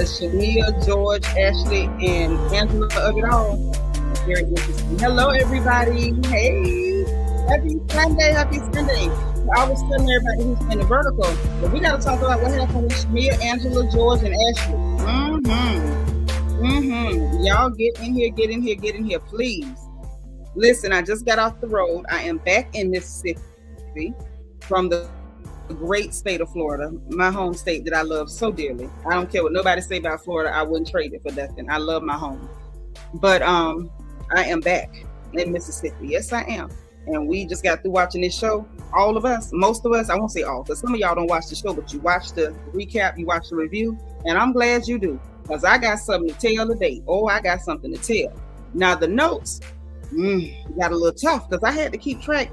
Shamea, George, Ashley, and Angela of it all. Very interesting. Hello, everybody. Hey, happy Sunday. Happy Sunday. I was telling everybody who's in the vertical, but we got to talk about what happened with Shamea, Angela, George, and Ashley. Y'all get in here, get in here, get in here, please. Listen, I just got off the road. I am back in Mississippi from the great state of Florida, my home state that I love so dearly. I don't care what nobody say about Florida. I wouldn't trade it for nothing. I love my home. But I am back in Mississippi. Yes, I am. And we just got through watching this show. All of us, most of us, I won't say all, because some of y'all don't watch the show, but you watch the recap, you watch the review, and I'm glad you do, because I got something to tell today. Oh, I got something to tell. Now, the notes got a little tough, because I had to keep track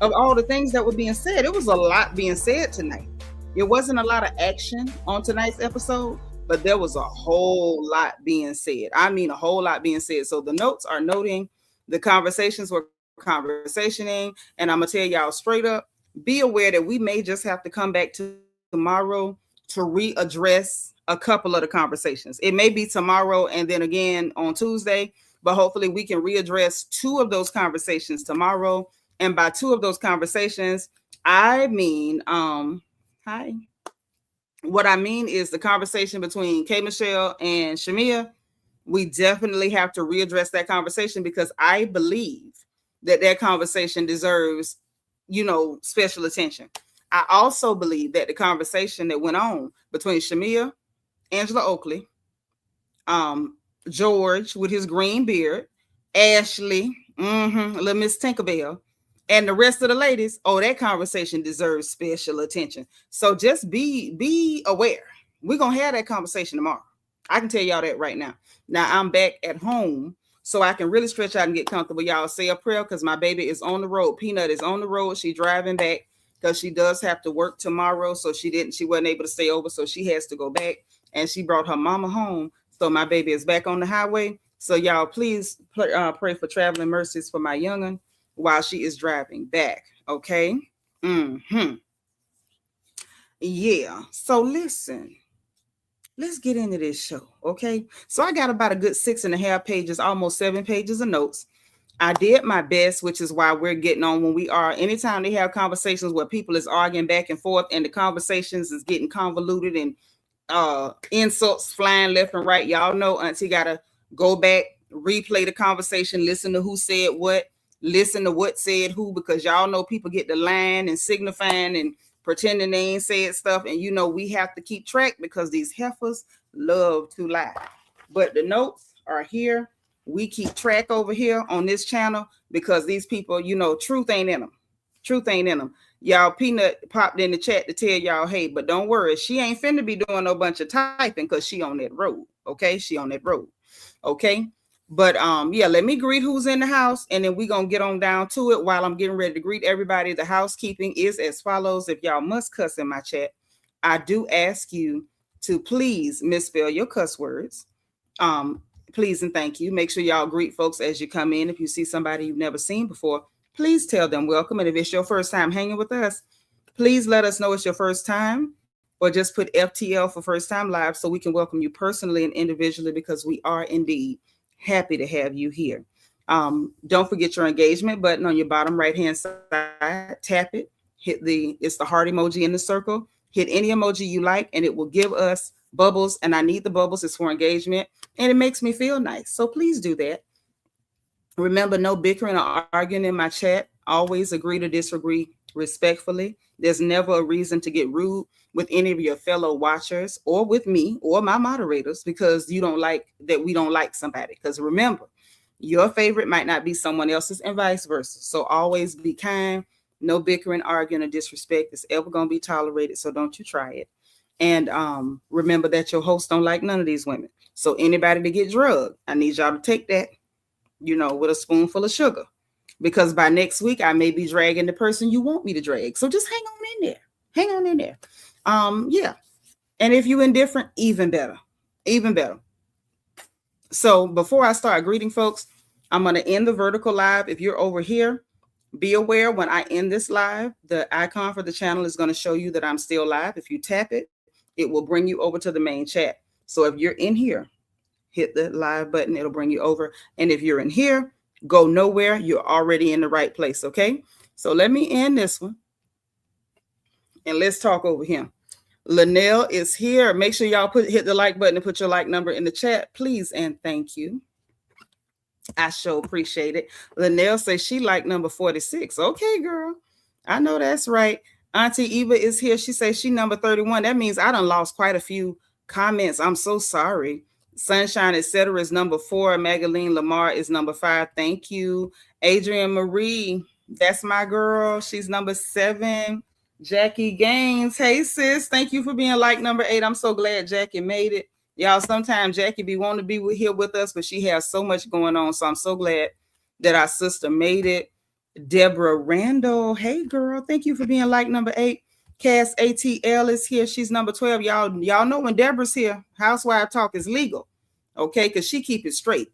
of all the things that were being said. It was a lot being said tonight. It wasn't a lot of action on tonight's episode, but there was a whole lot being said. I mean, a whole lot being said. So the notes are noting the conversations were conversationing, and I'm gonna tell y'all straight up, be aware that we may just have to come back to tomorrow to readdress a couple of the conversations. It may be tomorrow and then again on Tuesday, but hopefully we can readdress two of those conversations tomorrow. And by two of those conversations, I mean, what I mean is the conversation between K. Michelle and Shamea. We definitely have to readdress that conversation, because I believe that conversation deserves, special attention. I also believe that the conversation that went on between Shamea, Angela Oakley, George with his green beard, Ashley, little Miss Tinkerbell, and the rest of the ladies, that conversation deserves special attention. So just be aware. We're going to have that conversation tomorrow. I can tell y'all that right now. Now, I'm back at home, so I can really stretch out and get comfortable. Y'all say a prayer, because my baby is on the road. Peanut is on the road. She's driving back because she does have to work tomorrow. So she wasn't able to stay over. So she has to go back, and she brought her mama home. So my baby is back on the highway. So y'all please pray for traveling mercies for my young'un while she is driving back. Okay. Yeah. So listen. Let's get into this show, okay? So I got about a good 6.5 pages, almost 7 pages of notes. I did my best, which is why we're getting on when we are. Anytime they have conversations where people is arguing back and forth and the conversations is getting convoluted and insults flying left and right, y'all know Auntie got to go back, replay the conversation, listen to who said what, listen to what said who, because y'all know people get the line and signifying and pretending they ain't said stuff, and we have to keep track because these heifers love to lie. But the notes are here. We keep track over here on this channel because these people, truth ain't in them. Truth ain't in them. Y'all, Peanut popped in the chat to tell y'all, hey, but don't worry, she ain't finna be doing no bunch of typing because she on that road. Okay, she on that road. Okay. But yeah, let me greet who's in the house, and then we're gonna get on down to it while I'm getting ready to greet everybody. The housekeeping is as follows. If y'all must cuss in my chat, I do ask you to please misspell your cuss words. Please and thank you. Make sure y'all greet folks as you come in. If you see somebody you've never seen before, please tell them welcome. And if it's your first time hanging with us, please let us know it's your first time, or just put FTL for first time live so we can welcome you personally and individually, because we are indeed happy to have you here. Don't forget your engagement button on your bottom right hand side. Tap it, it's the heart emoji in the circle. Hit any emoji you like, and it will give us bubbles. And I need the bubbles. It's for engagement, and it makes me feel nice. So please do that. Remember, no bickering or arguing in my chat. Always agree to disagree respectfully. There's never a reason to get rude with any of your fellow watchers or with me or my moderators because we don't like somebody. Because remember, your favorite might not be someone else's, and vice versa. So always be kind. No bickering, arguing, or disrespect is ever going to be tolerated. So don't you try it. And remember that your host don't like none of these women. So anybody to get drugged, I need y'all to take that, with a spoonful of sugar. Because by next week, I may be dragging the person you want me to drag. So just hang on in there. Hang on in there. Yeah. And if you're indifferent, even better. Even better. So before I start greeting folks, I'm going to end the vertical live. If you're over here, be aware when I end this live, the icon for the channel is going to show you that I'm still live. If you tap it, it will bring you over to the main chat. So if you're in here, hit the live button. It'll bring you over. And if you're in here, go nowhere. You're already in the right place, okay? So let me end this one. And let's talk over here. Linnell is here. Make sure y'all hit the like button and put your like number in the chat, please, and thank you. I sure appreciate it. Linnell says she like number 46. Okay, girl. I know that's right. Auntie Eva is here. She says she number 31. That means I done lost quite a few comments. I'm so sorry. Sunshine, etc. is number 4. Magaline Lamar is number 5. Thank you. Adrian Marie, that's my girl. She's number 7. Jackie Gaines. Hey, sis. Thank you for being like number 8. I'm so glad Jackie made it. Y'all, sometimes Jackie be wanting to be here with us, but she has so much going on. So I'm so glad that our sister made it. Deborah Randall. Hey, girl. Thank you for being like number 8. Cass ATL is here. She's number 12. Y'all know when Deborah's here, housewife talk is legal. Okay, because she keep it straight.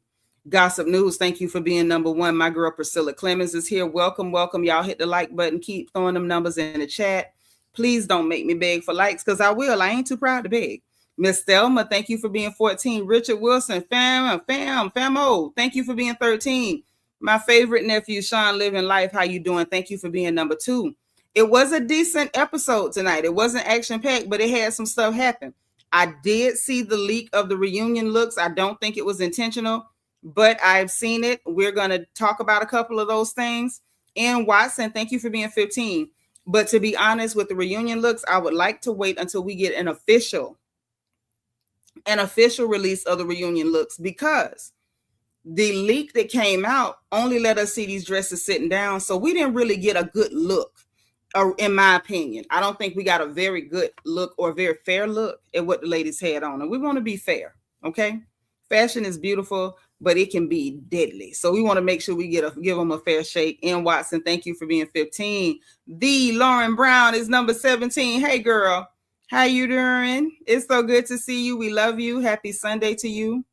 Gossip News, thank you for being number 1. My girl Priscilla Clemens is here. Welcome, welcome. Y'all hit the like button. Keep throwing them numbers in the chat. Please don't make me beg for likes, because I will. I ain't too proud to beg. Miss Thelma, thank you for being 14. Richard Wilson, famo, thank you for being 13. My favorite nephew, Sean Living Life, how you doing? Thank you for being number 2. It was a decent episode tonight. It wasn't action-packed, but it had some stuff happen. I did see the leak of the reunion looks. I don't think it was intentional, but I've seen it. We're going to talk about a couple of those things. And Watson, thank you for being 15. But to be honest, with the reunion looks, I would like to wait until we get an official release of the reunion looks, because the leak that came out only let us see these dresses sitting down. So we didn't really get a good look, in my opinion. I don't think we got a very good look or a very fair look at what the ladies had on. And we want to be fair, okay? Fashion is beautiful, but it can be deadly. So we want to make sure we give them a fair shake. And Watson, thank you for being 15. The Lauren Brown is number 17. Hey, girl. How you doing? It's so good to see you. We love you. Happy Sunday to you.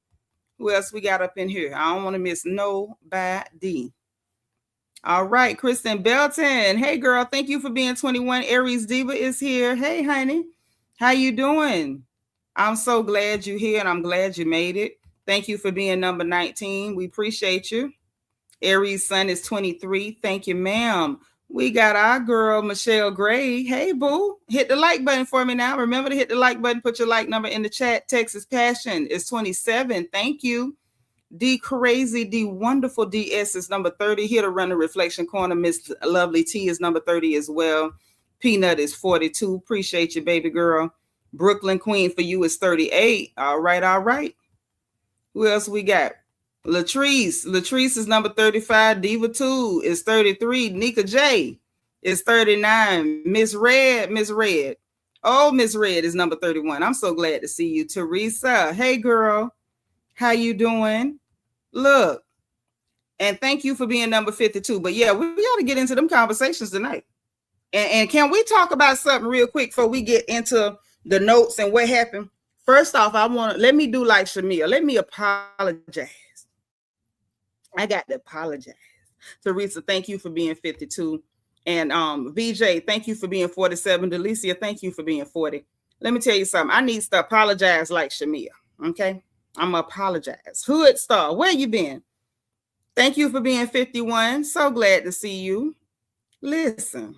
Who else we got up in here? I don't want to miss nobody. All right, Kristen Belton. Hey, girl. Thank you for being 21. Aries Diva is here. Hey, honey. How you doing? I'm so glad you're here, and I'm glad you made it. Thank you for being number 19. We appreciate you. Aries Sun is 23. Thank you, ma'am. We got our girl, Michelle Gray. Hey, boo. Hit the like button for me now. Remember to hit the like button. Put your like number in the chat. Texas Passion is 27. Thank you. D Crazy, D Wonderful DS is number 30. Here to run the Reflection Corner. Miss Lovely T is number 30 as well. Peanut is 42. Appreciate you, baby girl. Brooklyn Queen for you is 38. All right, all right. Who else we got? Latrice is number 35. Diva 2 is 33. Nika J is 39. Miss Red. Oh, Miss Red is number 31. I'm so glad to see you. Teresa. Hey, girl. How you doing? Look. And thank you for being number 52. But yeah, we got to get into them conversations tonight. And can we talk about something real quick before we get into the notes and what happened? First off, let me do like Shamea. Let me apologize. I got to apologize. Teresa, thank you for being 52. And VJ, thank you for being 47. Delicia, thank you for being 40. Let me tell you something. I need to apologize like Shamea. Okay? I'm going to apologize. Hood Star, where you been? Thank you for being 51. So glad to see you. Listen,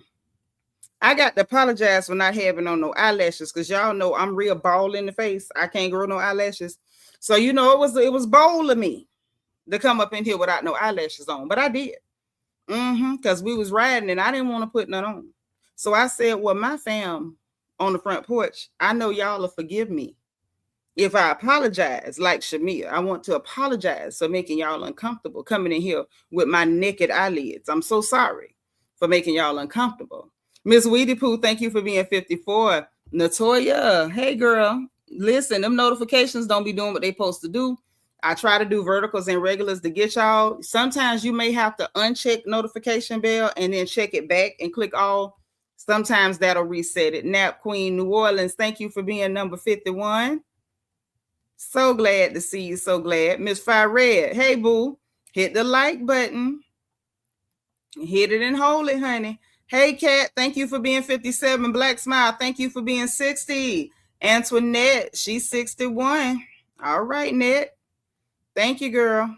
I got to apologize for not having on no eyelashes, because y'all know I'm real bald in the face. I can't grow no eyelashes. So, you know, it was bold of me to come up in here without no eyelashes on, but I did. Because we was riding and I didn't want to put none on. So I said, well, my fam on the front porch, I know y'all will forgive me if I apologize like Shamea. I want to apologize for making y'all uncomfortable coming in here with my naked eyelids. I'm so sorry for making y'all uncomfortable. Miss Weedy Poo, thank you for being 54. Natoya, hey girl. Listen, them notifications don't be doing what they supposed to do. I try to do verticals and regulars to get y'all. Sometimes you may have to uncheck notification bell and then check it back and click all. Sometimes that'll reset it. Nap Queen New Orleans, thank you for being number 51. So glad to see you. So glad. Miss Fire Red, hey boo. Hit the like button. Hit it and hold it, honey. Hey Kat, thank you for being 57. Black Smile, thank you for being 60. Antoinette, she's 61. All right, Net. Thank you, girl.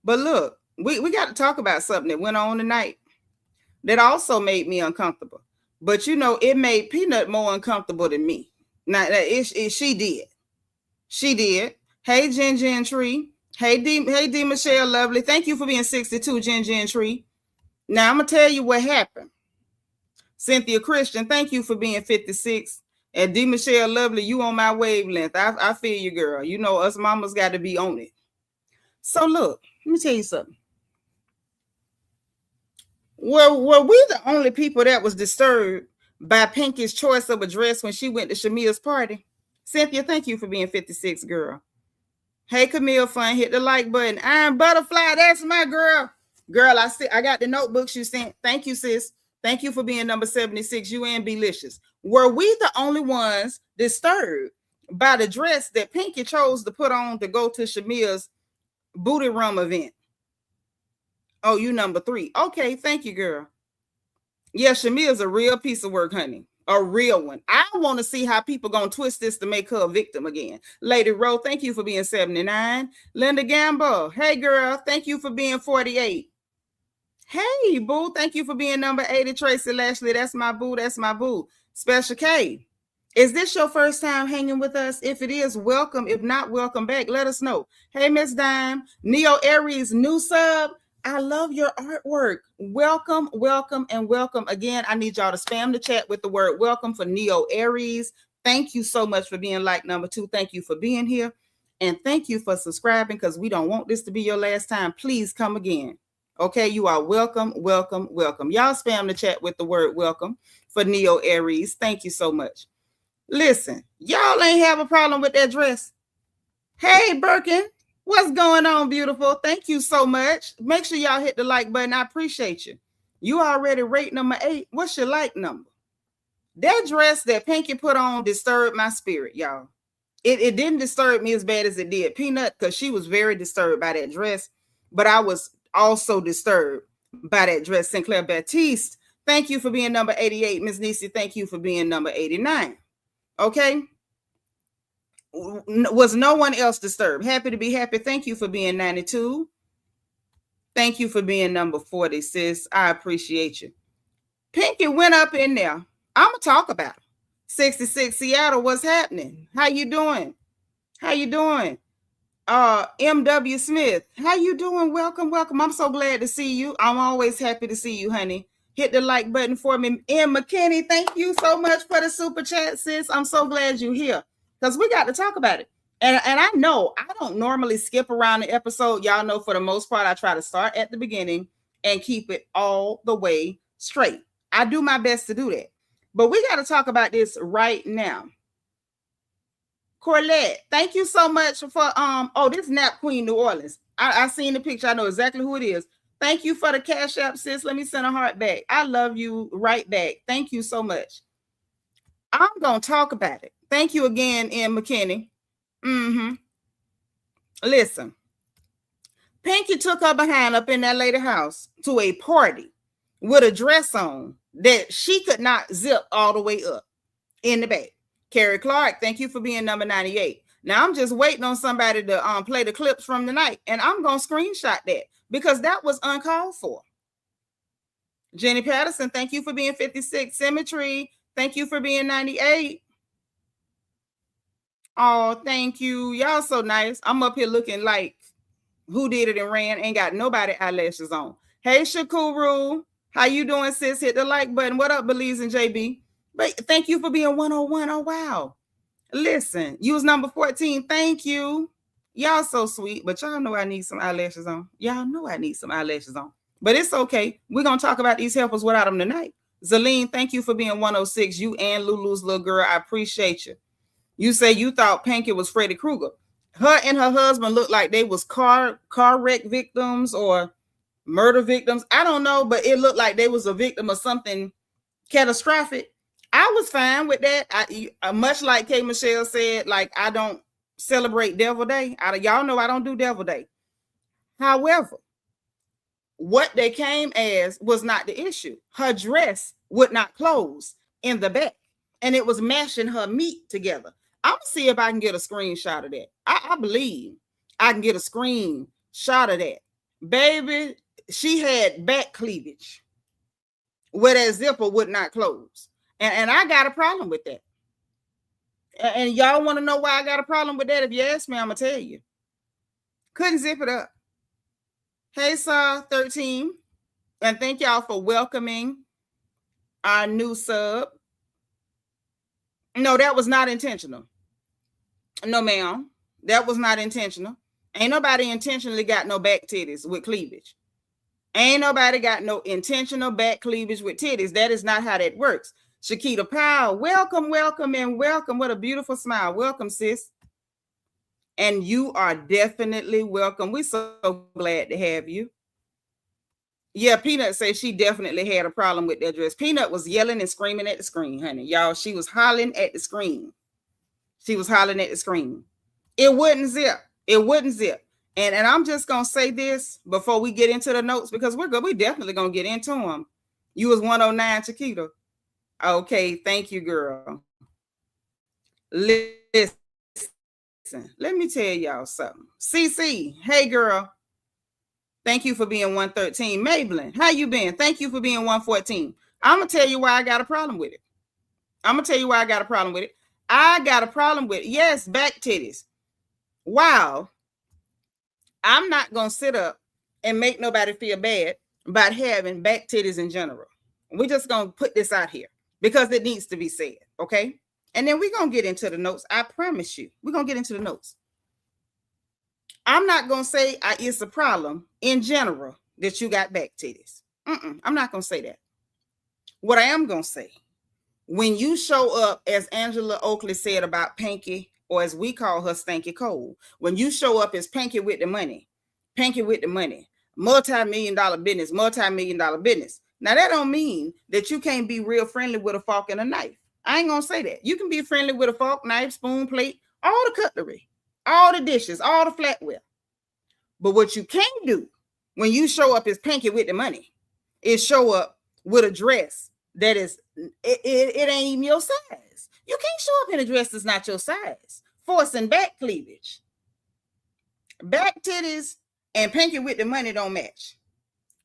But look, we got to talk about something that went on tonight that also made me uncomfortable. But you know, it made Peanut more uncomfortable than me. Now, she did. She did. Hey, Jen Tree. Hey, D Michelle Lovely. Thank you for being 62, Jen Tree. Now, I'm going to tell you what happened. Cynthia Christian, thank you for being 56. And D Michelle Lovely, you on my wavelength. I feel you, girl. You know, us mamas got to be on it. So look, let me tell you something. Were we the only people that was disturbed by Pinky's choice of a dress when she went to Shamea's party? Cynthia, thank you for being 56, girl. Hey, Camille Fun, hit the like button. I'm Butterfly, that's my girl. Girl, I got the notebooks you sent. Thank you, sis. Thank you for being number 76. You and Belicious. Were we the only ones disturbed by the dress that Pinky chose to put on to go to Shamea's booty room event? Oh, you number 3. Okay, thank you, girl. Yeah, Shamea's a real piece of work, honey. A real one. I want to see how people going to twist this to make her a victim again. Lady Rowe, thank you for being 79. Linda Gamble, hey, girl, thank you for being 48. Hey, boo, thank you for being number 80. Tracy Lashley, that's my boo, that's my boo. Special K, is this your first time hanging with us? If it is, welcome. If not, welcome back. Let us know. Hey, Ms Diane, Neo Aries, new sub. I love your artwork. Welcome, welcome, and welcome. Again, I need y'all to spam the chat with the word welcome for Neo Aries. Thank you so much for being like number 2. Thank you for being here. And thank you for subscribing because we don't want this to be your last time. Please come again. Okay, you are welcome, welcome, welcome. Y'all spam the chat with the word welcome for Neo Aries. Thank you so much. Listen, y'all ain't have a problem with that dress. Hey, Birkin. What's going on, beautiful? Thank you so much. Make sure y'all hit the like button. I appreciate you. You already rate number 8. What's your like number? That dress that Pinky put on disturbed my spirit, y'all. It didn't disturb me as bad as it did Peanut because she was very disturbed by that dress. But I was also disturbed by that dress. Sinclair Baptiste, thank you for being number 88. Ms. Nisi, thank you for being number 89. Okay? Was no one else disturbed? Happy to be happy. Thank you for being 92. Thank you for being number 40, sis. I appreciate you. Pinky went up in there. I'm gonna talk about it. 66 Seattle, what's happening? How you doing? How you doing? MW Smith, how you doing? Welcome, welcome. I'm so glad to see you. I'm always happy to see you, honey. Hit the like button for me. M. McKinney, thank you so much for the super chat, sis. I'm so glad you're here. Because we got to talk about it. And I know I don't normally skip around the episode. Y'all know for the most part, I try to start at the beginning and keep it all the way straight. I do my best to do that. But we got to talk about this right now. Corlette, thank you so much for, this Nap Queen New Orleans. I seen the picture. I know exactly who it is. Thank you for the cash app, sis. Let me send a heart back. I love you right back. Thank you so much. I'm going to talk about it. Thank you again, M. McKinney. Listen, Pinky took her behind up in that lady house to a party with a dress on that she could not zip all the way up in the back. Carrie Clark, thank you for being number 98. Now, I'm just waiting on somebody to play the clips from the night, and I'm going to screenshot that because that was uncalled for. Jenny Patterson, thank you for being 56. Symmetry, thank you for being 98. Oh, thank you. Y'all so nice. I'm up here looking like who did it and ran. Ain't got nobody eyelashes on. Hey, Shakuru. How you doing, sis? Hit the like button. What up, Belize and JB? But thank you for being 101. Oh, wow. Listen, you was number 14. Thank you. Y'all so sweet, but y'all know I need some eyelashes on. Y'all know I need some eyelashes on. But it's okay. We're going to talk about these helpers without them tonight. Zaleen, thank you for being 106. You and Lulu's little girl. I appreciate you. You say you thought Pinky was Freddy Krueger. Her and her husband looked like they was car wreck victims or murder victims. I don't know, but it looked like they was a victim of something catastrophic. I was fine with that. Much like K. Michelle said, like, I don't celebrate Devil Day. Y'all know I don't do Devil Day. However, what they came as was not the issue. Her dress would not close in the back. and it was mashing her meat together. I'm gonna see if I can get a screenshot of that. I believe I can get a screenshot of that. Baby, she had back cleavage where that zipper would not close. And I got a problem with that. And y'all want to know why I got a problem with that? If you ask me, I'm gonna tell you. Couldn't zip it up. Hey, Saw 13. And thank y'all for welcoming our new sub. No, that was not intentional. No, ma'am. That was not intentional. Ain't nobody intentionally got no back titties with cleavage. Ain't nobody got no intentional back cleavage with titties. That is not how that works. Shakita Powell, welcome, welcome, and welcome. What a beautiful smile. Welcome, sis. And you are definitely welcome. We're so glad to have you. Yeah, Peanut says she definitely had a problem with that dress. Peanut was yelling and screaming at the screen, honey. Y'all, she was hollering at the screen. She was hollering at the screen. It wouldn't zip. It wouldn't zip. And I'm just going to say this before we get into the notes, because we're good. We're definitely going to get into them. You was 109, Chiquita. Okay, thank you, girl. Listen, let me tell y'all something. CC, hey, girl. Thank you for being 113. Maybelline, how you been? Thank you for being 114. I'm going to tell you why I got a problem with it. I'm going to tell you why I got a problem with it. I got a problem with it. Yes, back titties. Wow. I'm not going to sit up and make nobody feel bad about having back titties in general. We're just going to put this out here because it needs to be said, okay? And then we're going to get into the notes. I promise you. We're going to get into the notes. I'm not going to say it's a problem in general that you got back titties. I'm not going to say that. What I am going to say, when you show up, as Angela Oakley said about Pinky, or as we call her, Stanky Cole, when you show up as Pinky with the money, multi-million-dollar business. Now, that don't mean that you can't be real friendly with a fork and a knife. I ain't going to say that. You can be friendly with a fork, knife, spoon, plate, all the cutlery, all the dishes, all the flatware. But what you can't do when you show up as Pinky with the money is show up with a dress that is, it ain't even your size. You can't show up in a dress that's not your size. Forcing back cleavage. Back titties and Pinky with the money don't match.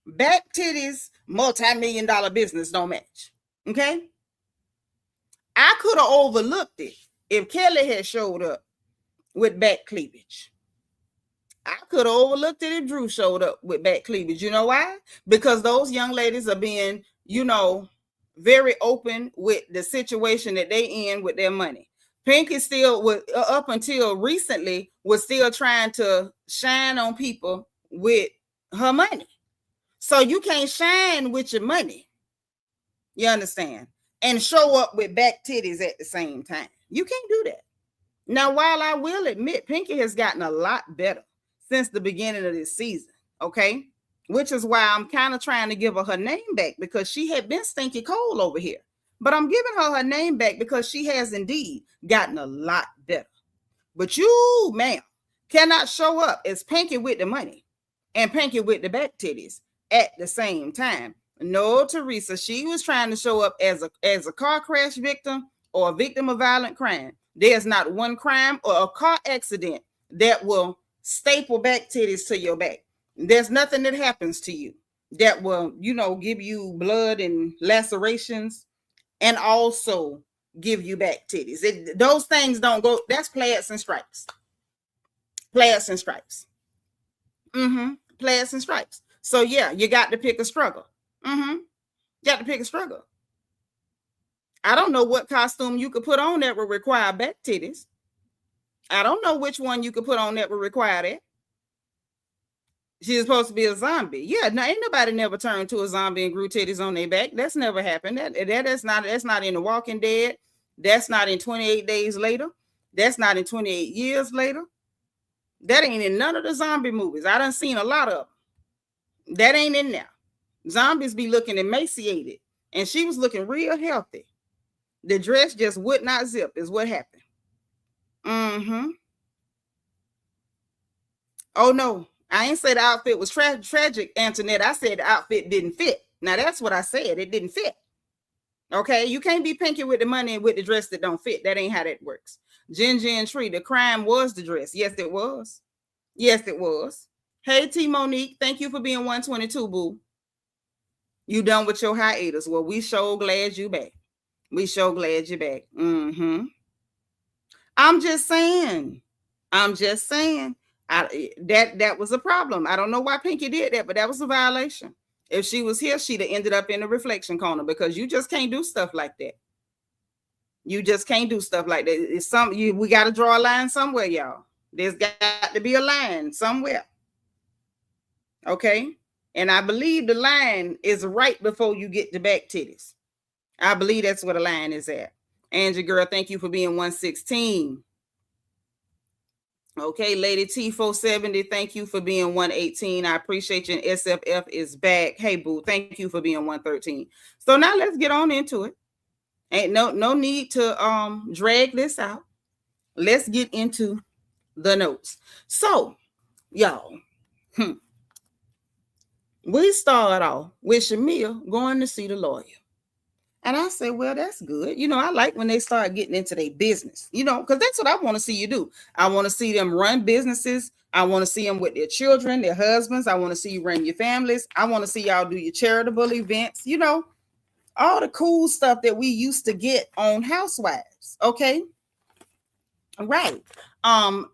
Back titties, multi-million-dollar business don't match. Okay? I could have overlooked it if Kelli had showed up with back cleavage. I could have overlooked it if Drew showed up with back cleavage. You know why? Because those young ladies are being, very open with the situation that they in with their money. Pinky still was, up until recently, was still trying to shine on people with her money. So you can't shine with your money. You understand? And show up with back titties at the same time. You can't do that. Now, while I will admit, Pinky has gotten a lot better since the beginning of this season, okay? Which is why I'm kind of trying to give her name back, because she had been Stinky Cold over here. But I'm giving her name back because she has indeed gotten a lot better. But you, ma'am, cannot show up as Pinky with the money and Pinky with the back titties at the same time. No, Teresa, she was trying to show up as a car crash victim or a victim of violent crime. There's not one crime or a car accident that will staple back titties to your back. There's nothing that happens to you that will, give you blood and lacerations and also give you back titties. Those things don't go. That's plaids and stripes. Plaids and stripes. Plaids and stripes. So yeah, you got to pick a struggle. You got to pick a struggle. I don't know what costume you could put on that would require back titties. I don't know which one you could put on that would require that. She's supposed to be a zombie. Yeah, no, ain't nobody never turned to a zombie and grew titties on their back. That's never happened. That's not in The Walking Dead. That's not in 28 Days Later. That's not in 28 Years Later. That ain't in none of the zombie movies. I done seen a lot of them. That ain't in there. Zombies be looking emaciated, and she was looking real healthy. The dress just would not zip is what happened. Oh, no. I ain't say the outfit was tragic, Antoinette. I said the outfit didn't fit. Now, that's what I said. It didn't fit. Okay, you can't be pinky with the money and with the dress that don't fit. That ain't how that works. Jen Tree, the crime was the dress. Yes, it was. Yes, it was. Hey, T Monique, thank you for being 122, boo. You done with your hiatus. Well, we so glad you back. We so glad you back. I'm just saying. That was a problem. I don't know why Pinky did that, but that was a violation. If she was here, she'd have ended up in the reflection corner because you just can't do stuff like that. You just can't do stuff like that. It's we got to draw a line somewhere, y'all. There's got to be a line somewhere. Okay? And I believe the line is right before you get the back titties. I believe that's where the line is at. Angie girl, thank you for being 116. Okay, Lady T470, thank you for being 118. I appreciate you. And SFF is back. Hey, boo, thank you for being 113. So now let's get on into it. Ain't no need to drag this out. Let's get into the notes. So, y'all, we start off with Shamea going to see the lawyer. And I said, well, that's good. You know, I like when they start getting into their business, you know, because that's what I want to see you do. I want to see them run businesses. I want to see them with their children, their husbands. I want to see you run your families. I want to see y'all do your charitable events, you know, all the cool stuff that we used to get on Housewives. Okay. Right.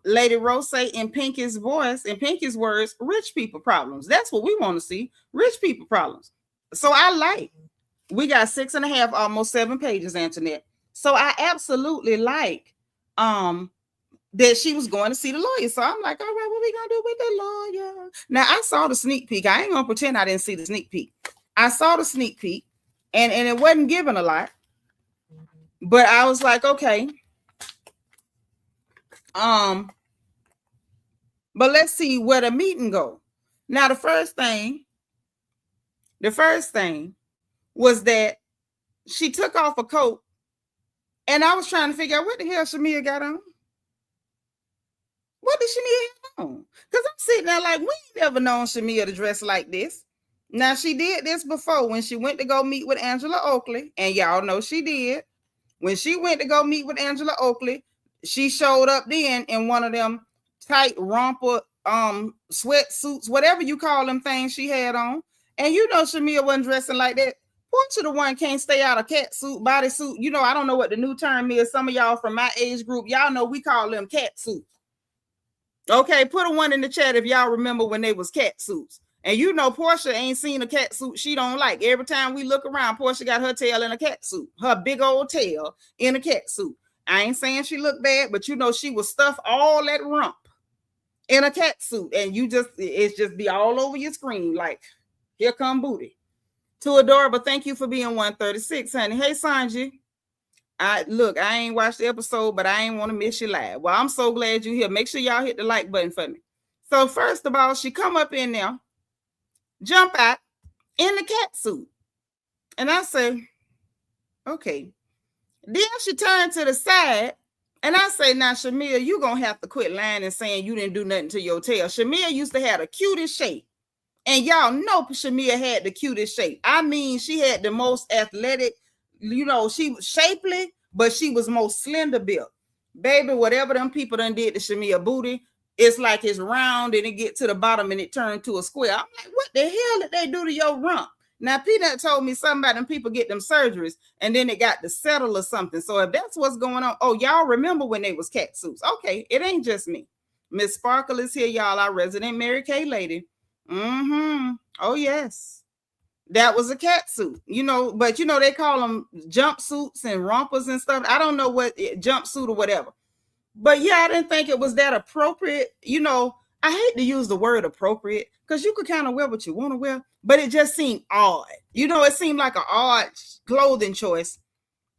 Lady Rose in Pinky's voice, in Pinky's words, rich people problems. That's what we want to see. Rich people problems. So I like. We got 6.5, almost 7 pages, Antoinette. So I absolutely like that she was going to see the lawyer. So I'm like, all right, what we gonna do with the lawyer? Now I saw the sneak peek. I ain't gonna pretend I didn't see the sneak peek. I saw the sneak peek, and it wasn't given a lot. But I was like, okay. But let's see where the meeting go. Now the first thing was that she took off a coat, and I was trying to figure out what the hell Shamea got on. What did Shamea have on? Because I'm sitting there like, we ain't never known Shamea to dress like this. Now, she did this before when she went to go meet with Angela Oakley, and y'all know she did. When she went to go meet with Angela Oakley, she showed up then in one of them tight romper sweatsuits, whatever you call them things she had on. And you know Shamea wasn't dressing like that. Porsha the one can't stay out of cat suit, bodysuit. You know, I don't know what the new term is. Some of y'all from my age group, y'all know we call them cat suits. Okay, put a one in the chat if y'all remember when they was cat suits. And you know Porsha ain't seen a cat suit she don't like. Every time we look around, Porsha got her tail in a cat suit. Her big old tail in a cat suit. I ain't saying she looked bad, but you know she was stuffed all that rump in a cat suit. And it's just be all over your screen like, here come booty. To Adorable, thank you for being 136, honey. Hey, Sanji. I ain't watched the episode, but I ain't want to miss you live. Well, I'm so glad you're here. Make sure y'all hit the like button for me. So first of all, she come up in there, jump out in the cat suit. And I say, okay. Then she turned to the side, and I say, now, Shamea, you're going to have to quit lying and saying you didn't do nothing to your tail. Shamea used to have the cutest shape. And y'all know Shamea had the cutest shape. I mean, she had the most athletic, you know, she was shapely, but she was most slender built. Baby, whatever them people done did to Shamea booty, it's like it's round and it get to the bottom and it turned to a square. I'm like, what the hell did they do to your rump? Now, Peanut told me something about them people get them surgeries and then it got to settle or something. So if that's what's going on, oh, y'all remember when they was cat suits. Okay, it ain't just me. Miss Sparkle is here, y'all, our resident Mary Kay lady. Oh, yes. That was a cat suit, you know, but you know, they call them jumpsuits and rompers and stuff. I don't know what jumpsuit or whatever. But yeah, I didn't think it was that appropriate. You know, I hate to use the word appropriate because you could kind of wear what you want to wear, but it just seemed odd. You know, it seemed like an odd clothing choice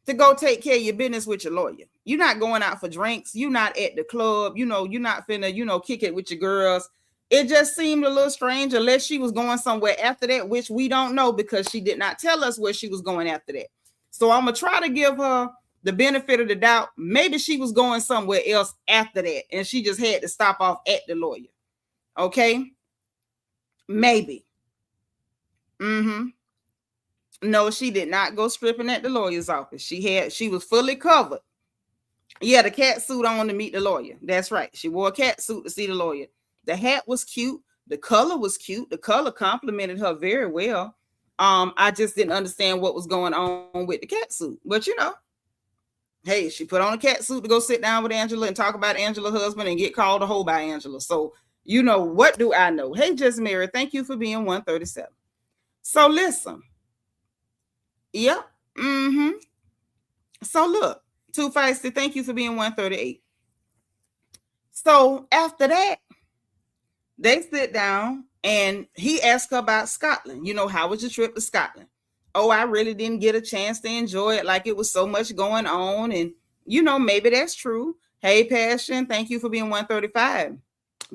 to go take care of your business with your lawyer. You're not going out for drinks. You're not at the club. You know, you're not finna, you know, kick it with your girls. It just seemed a little strange unless she was going somewhere after that, which we don't know because she did not tell us where she was going after that. So I'm going to try to give her the benefit of the doubt. Maybe she was going somewhere else after that and she just had to stop off at the lawyer. Okay? Maybe. No, she did not go stripping at the lawyer's office. She was fully covered. Yeah, the cat suit on to meet the lawyer. That's right. She wore a cat suit to see the lawyer. The hat was cute. The color was cute. The color complimented her very well. I just didn't understand what was going on with the cat suit. But hey, she put on a cat suit to go sit down with Angela and talk about Angela's husband and get called a hoe by Angela. So, what do I know? Hey, Just Mary, thank you for being 137. So listen. Yep. So look, Too Feisty, thank you for being 138. So after that, they sit down and he asked her about Scotland. How was your trip to Scotland? Oh, I really didn't get a chance to enjoy it, like it was so much going on. And, maybe that's true. Hey, Passion, thank you for being 135.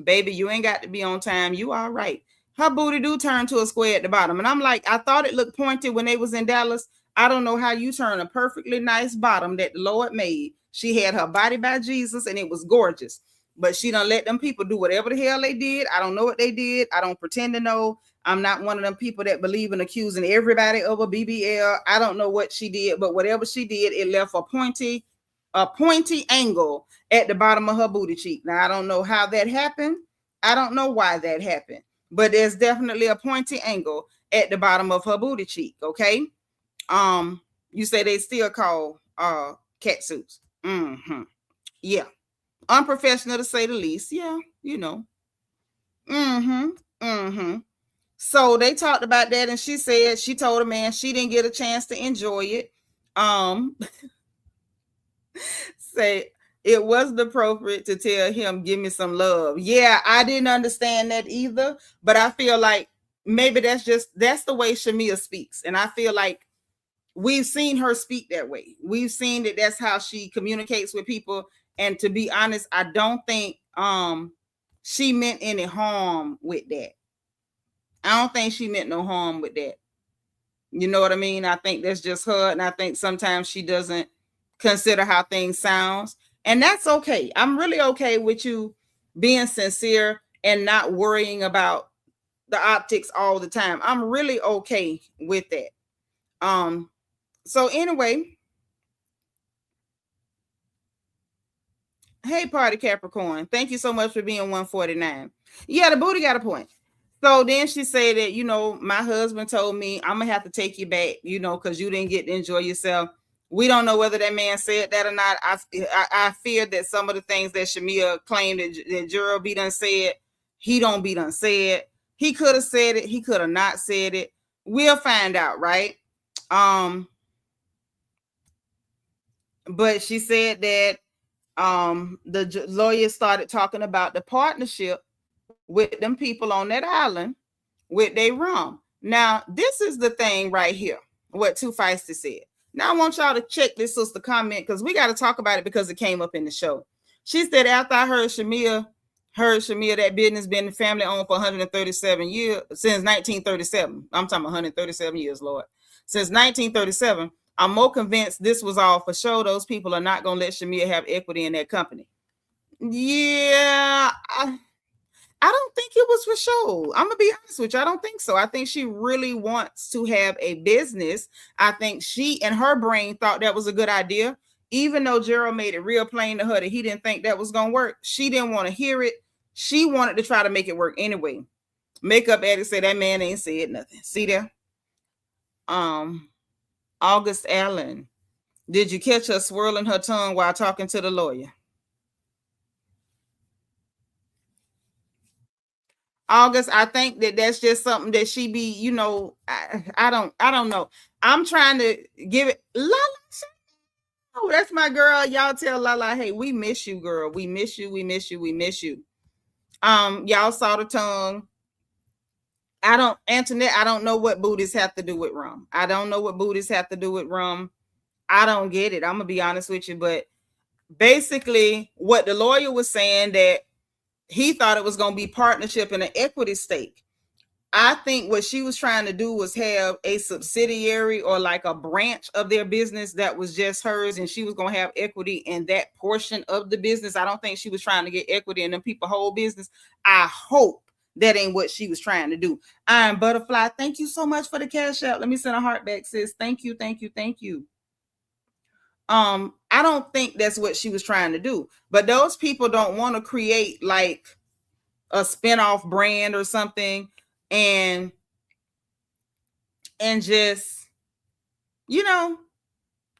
Baby, you ain't got to be on time. You all right. Her booty do turn to a square at the bottom. And I'm like, I thought it looked pointed when they was in Dallas. I don't know how you turn a perfectly nice bottom that the Lord made. She had her body by Jesus and it was gorgeous. But she done let them people do whatever the hell they did. I don't know what they did. I don't pretend to know. I'm not one of them people that believe in accusing everybody of a BBL. I don't know what she did, but whatever she did, it left a pointy angle at the bottom of her booty cheek. Now, I don't know how that happened. I don't know why that happened, but there's definitely a pointy angle at the bottom of her booty cheek. Okay. You say they still call cat suits. Yeah. Unprofessional to say the least. Yeah, So they talked about that, and she said she told a man she didn't get a chance to enjoy it. Say it wasn't appropriate to tell him, give me some love. Yeah, I didn't understand that either, but I feel like maybe that's the way Shamea speaks. And I feel like we've seen her speak that way. We've seen that that's how she communicates with people. And to be honest, I don't think she meant any harm with that. I don't think she meant no harm with that. You know what I mean? I think that's just her. And I think sometimes she doesn't consider how things sounds. And that's okay. I'm really okay with you being sincere and not worrying about the optics all the time. I'm really okay with that. So anyway, hey, Party Capricorn, thank you so much for being 149. Yeah, the booty got a point. So then she said that, my husband told me I'm going to have to take you back, because you didn't get to enjoy yourself. We don't know whether that man said that or not. I fear that some of the things that Shamea claimed that Gerald be done said, he don't be done said. He could have said it. He could have not said it. We'll find out, right? But she said that the lawyer started talking about the partnership with them people on that island with their rum. Now, this is the thing right here, what Too Feisty said. Now, I want y'all to check this sister comment because we got to talk about it because it came up in the show. She said, after I heard Shamea that business been family owned for 137 years, since 1937. I'm talking 137 years, Lord. Since 1937, I'm more convinced this was all for show. Those people are not going to let Shamea have equity in that company. Yeah, I don't think it was for show. I'm going to be honest with you. I don't think so. I think she really wants to have a business. I think she and her brain thought that was a good idea. Even though Gerald made it real plain to her that he didn't think that was going to work, she didn't want to hear it. She wanted to try to make it work anyway. Makeup addict said that man ain't said nothing. See there? August Allen, did you catch her swirling her tongue while talking to the lawyer? August, I think that's just something that she be, I don't know. I'm trying to give it. Lala, oh, that's my girl. Y'all tell Lala, hey, we miss you, girl. We miss you. We miss you. We miss you. Y'all saw the tongue. Antoinette, I don't know what booties have to do with rum. I don't know what booties have to do with rum. I don't get it. I'm gonna be honest with you, but basically what the lawyer was saying that he thought it was going to be partnership in an equity stake. I think what she was trying to do was have a subsidiary or like a branch of their business that was just hers, and she was going to have equity in that portion of the business. I don't think she was trying to get equity in them people's whole business. I hope that ain't what she was trying to do. I'm Butterfly. Thank you so much for the cash out. Let me send a heart back, sis. Thank you, thank you, thank you. I don't think that's what she was trying to do. But those people don't want to create like a spinoff brand or something and just, you know,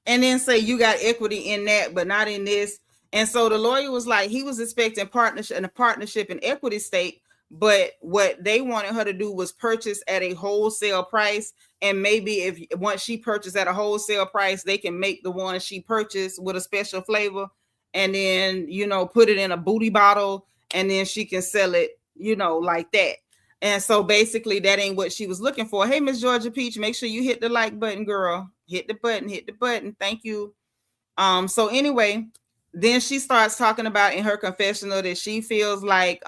and then say you got equity in that, but not in this. And so the lawyer was like, he was expecting partnership and equity stake, but what they wanted her to do was purchase at a wholesale price. And maybe if once she purchased at a wholesale price, they can make the one she purchased with a special flavor and then, you know, put it in a booty bottle and then she can sell it, you know, like that. And so basically that ain't what she was looking for. Hey, Miss Georgia Peach, make sure you hit the like button, girl. Hit the button. Thank you. So anyway, then she starts talking about in her confessional that she feels like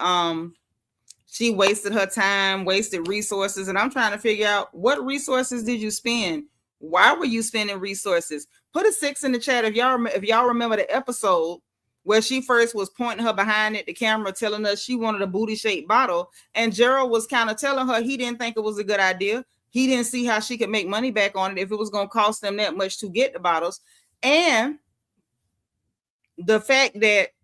she wasted her time, wasted resources. And I'm trying to figure out, what resources did you spend? Why were you spending resources? Put a 6 in the chat if y'all remember the episode where she first was pointing her behind at the camera, telling us she wanted a booty-shaped bottle. And Gerald was kind of telling her he didn't think it was a good idea. He didn't see how she could make money back on it if it was going to cost them that much to get the bottles. And the fact that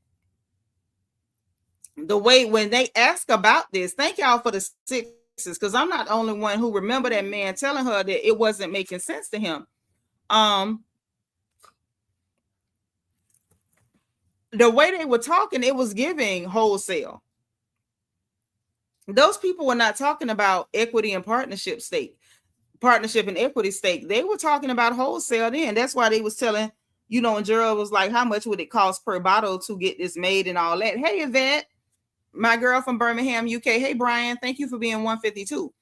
the way when they ask about this, thank y'all for the 6s, because I'm not the only one who remember that man telling her that it wasn't making sense to him. The way they were talking, it was giving wholesale. Those people were not talking about equity and partnership and equity stake. They were talking about wholesale then. That's why they was telling, you know, and Gerald was like, how much would it cost per bottle to get this made and all that? Hey, Yvette, my girl from Birmingham, UK. Hey, Brian, thank you for being 152.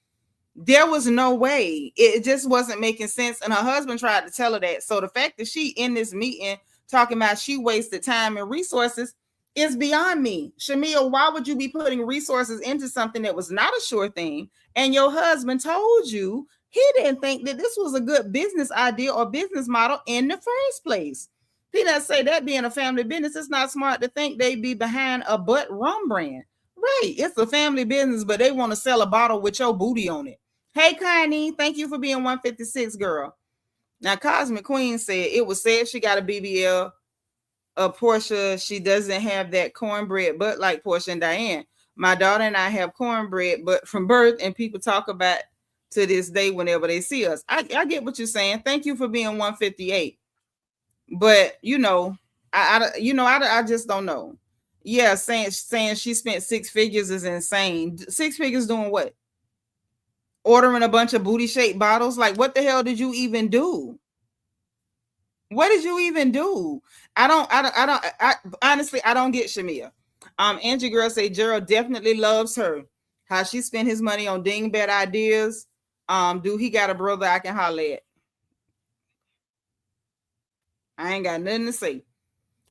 There was no way. It just wasn't making sense. And her husband tried to tell her that. So the fact that she in this meeting talking about she wasted time and resources is beyond me. Shamea, why would you be putting resources into something that was not a sure thing? And your husband told you he didn't think that this was a good business idea or business model in the first place. He doesn't say that being a family business, it's not smart to think they'd be behind a butt rum brand. Right. It's a family business, but they want to sell a bottle with your booty on it. Hey, Connie, thank you for being 156, girl. Now, Cosmic Queen said it was said she got a BBL. Porsha, she doesn't have that cornbread butt like Porsha and Diane. My daughter and I have cornbread butt from birth, and people talk about to this day whenever they see us. I get what you're saying. Thank you for being 158. But you know, I just don't know. Yeah, saying she spent 6 figures is insane. 6 figures doing what? Ordering a bunch of booty-shaped bottles? Like, what the hell did you even do? What did you even do? I honestly, I don't get Shamea. Angie Girl say Gerald definitely loves her. How she spent his money on dingbat ideas. Do he got a brother I can holler at? I ain't got nothing to say.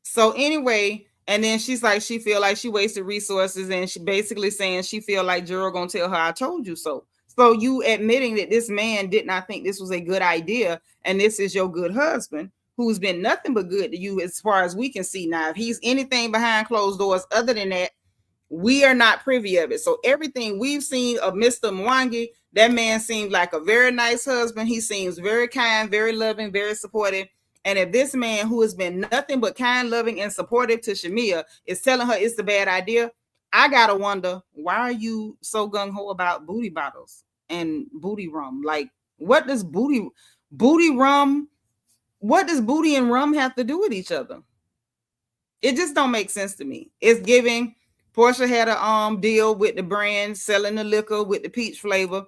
So anyway, and then she's like, she feel like she wasted resources, and she basically saying she feel like Gerald gonna tell her, I told you so. So you admitting that this man did not think this was a good idea, and this is your good husband who's been nothing but good to you as far as we can see. Now, if he's anything behind closed doors other than that, we are not privy of it. So everything we've seen of Mr. Mwangi, that man seems like a very nice husband. He seems very kind, very loving, very supportive. And if this man who has been nothing but kind, loving, and supportive to Shamea is telling her it's a bad idea, I gotta wonder, why are you so gung-ho about booty bottles and booty rum? Like, what does booty rum, what does booty and rum have to do with each other? It just don't make sense to me. It's giving Porsha had a deal with the brand selling the liquor with the peach flavor.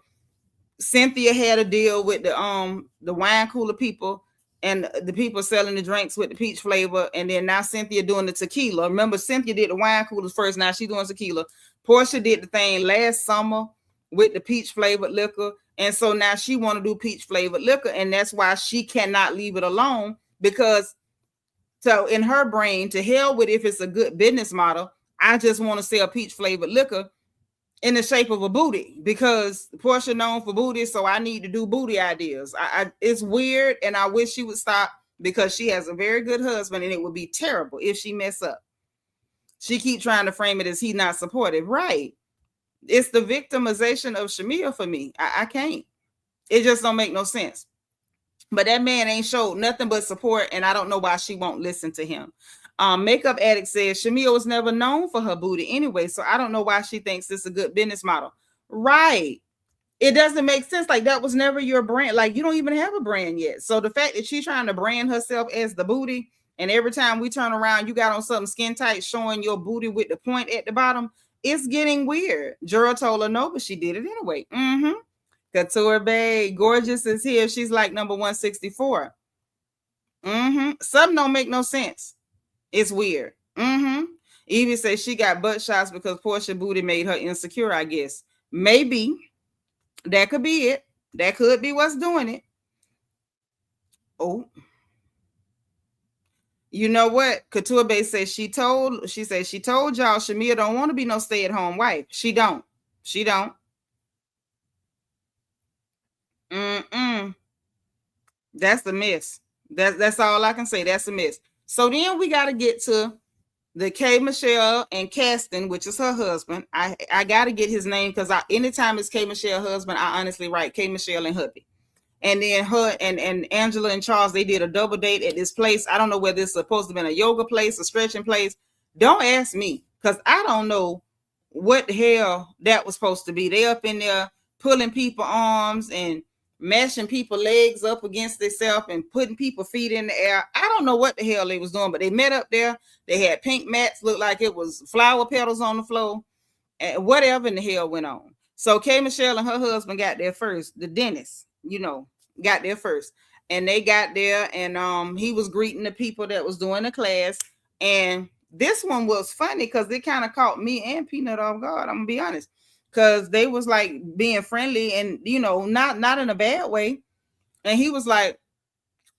Cynthia had a deal with the wine cooler people and the people selling the drinks with the peach flavor. And then now Cynthia doing the tequila. Remember, Cynthia did the wine coolers first. Now she's doing tequila. Porsha did the thing last summer with the peach flavored liquor. And so now she want to do peach flavored liquor. And that's why she cannot leave it alone, because so in her brain, to hell with if it's a good business model, I just want to sell peach flavored liquor in the shape of a booty, because Porsha known for booty, so I need to do booty ideas. It's weird, and I wish she would stop, because she has a very good husband, and it would be terrible if she mess up. She keep trying to frame it as he not supportive, right? It's the victimization of Shamea for me. I can't. It just don't make no sense. But that man ain't showed nothing but support, and I don't know why she won't listen to him. Makeup Addict says Shamea was never known for her booty anyway, so I don't know why she thinks this is a good business model. Right. It doesn't make sense. Like, that was never your brand. Like, you don't even have a brand yet. So the fact that she's trying to brand herself as the booty, and every time we turn around, you got on something skin tight showing your booty with the point at the bottom, it's getting weird. Jura told her no, but she did it anyway. Couture Bay, Gorgeous is here. She's like number 164. Something don't make no sense. It's weird. Evie says she got butt shots because Porsha booty made her insecure, I guess. Maybe. That could be it. That could be what's doing it. Oh. You know what? Couture Bay says she told y'all Shamea don't want to be no stay-at-home wife. She don't. That's the miss. That's all I can say. That's a miss. So then we got to get to the K Michelle and Caston, which is her husband. I got to get his name because anytime it's K Michelle husband, I honestly write K Michelle and hubby. And then her and Angela and Charles, they did a double date at this place. I don't know whether it's supposed to be a yoga place, a stretching place. Don't ask me because I don't know what the hell that was supposed to be. They up in there pulling people arms and mashing people legs up against themselves and putting people feet in the air. I don't know what the hell they was doing, but they met up there. They had pink mats, looked like it was flower petals on the floor, and whatever in the hell went on. So K Michelle and her husband got there first. The dentist, got there first, and they got there, and he was greeting the people that was doing the class. And this one was funny because it kind of caught me and Peanut off guard. I'm gonna be honest. Because they was like being friendly and, not in a bad way. And he was like,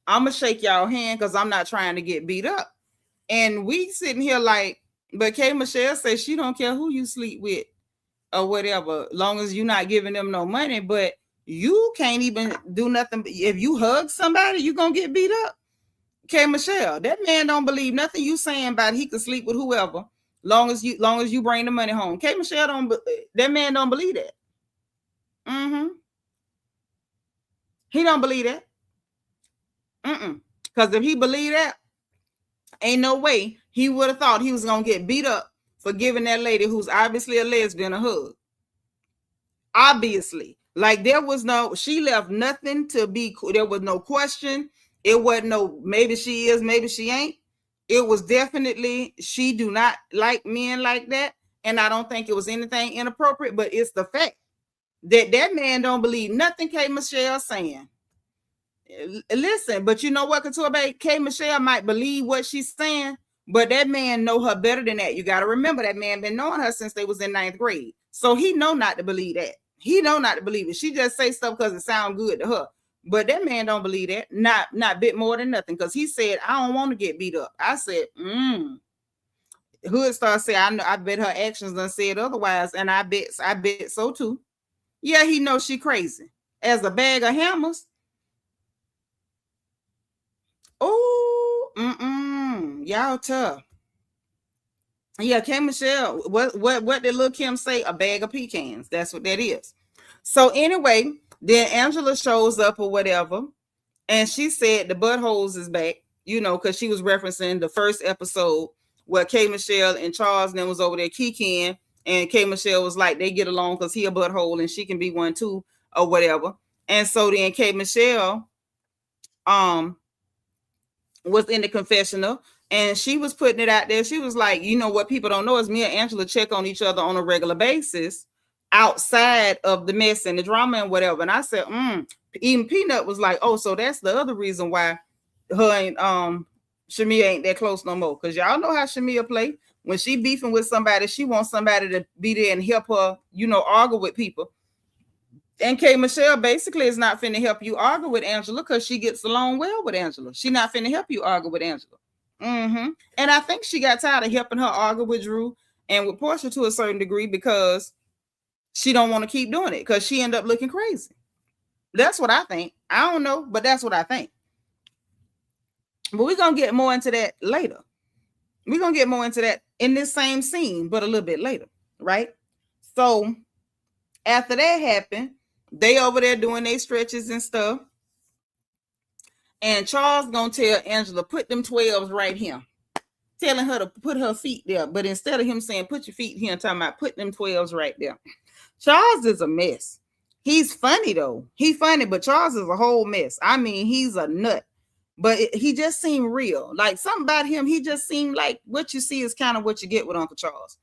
I'm going to shake y'all hand because I'm not trying to get beat up. And we sitting here like, but K Michelle says she don't care who you sleep with or whatever, long as you're not giving them no money. But you can't even do nothing. If you hug somebody, you're going to get beat up. K Michelle, that man don't believe nothing you saying about he could sleep with whoever. Long as you bring the money home. K Michelle that man don't believe that. He don't believe that. Because if he believed that, ain't no way he would have thought he was gonna get beat up for giving that lady who's obviously a lesbian a hug. Obviously. Like she left nothing to be, there was no question. It wasn't no maybe she is, maybe she ain't. It was definitely, she do not like men like that. And I don't think it was anything inappropriate, but it's the fact that man don't believe nothing K Michelle saying. Listen, but you know what, Couture Bay? K Michelle might believe what she's saying, but that man know her better than that. You got to remember that man been knowing her since they was in 9th grade. So he know not to believe that. He know not to believe it. She just say stuff because it sound good to her. But that man don't believe that, not bit more than nothing, because he said, I don't want to get beat up. I said, Hood Star said, I bet her actions done said otherwise, and I bet so too. Yeah, he knows she crazy. As a bag of hammers. Oh, y'all tough. Yeah, K Michelle, what did Lil Kim say? A bag of pecans. That's what that is. So anyway, then Angela shows up or whatever, and she said the buttholes is back, because she was referencing the first episode where K Michelle and Charles then was over there kicking, and K Michelle was like, they get along because he a butthole and she can be one too or whatever. And so then K Michelle was in the confessional, and she was putting it out there. She was like, what people don't know is me and Angela check on each other on a regular basis outside of the mess and the drama and whatever. And I said, even Peanut was like, oh, so that's the other reason why her and Shamea ain't that close no more. Because y'all know how Shamea play. When she beefing with somebody, she wants somebody to be there and help her, argue with people. And K Michelle basically is not finna help you argue with Angela because she gets along well with Angela. She not finna help you argue with Angela. And I think she got tired of helping her argue with Drew and with Porsha to a certain degree because she don't want to keep doing it because she ended up looking crazy. That's what I think. I don't know, but that's what I think. But we're going to get more into that later. We're going to get more into that in this same scene, but a little bit later, right? So After that happened, they over there doing their stretches and stuff. And Charles gonna tell Angela, put them 12s right here. Telling her to put her feet there. But instead of him saying, put your feet here, I'm talking about put them 12s right there. Charles is a mess. He's funny though. He's funny, but Charles is a whole mess. I mean, he's a nut. But he just seemed real. Like something about him, he just seemed like what you see is kind of what you get with Uncle Charles.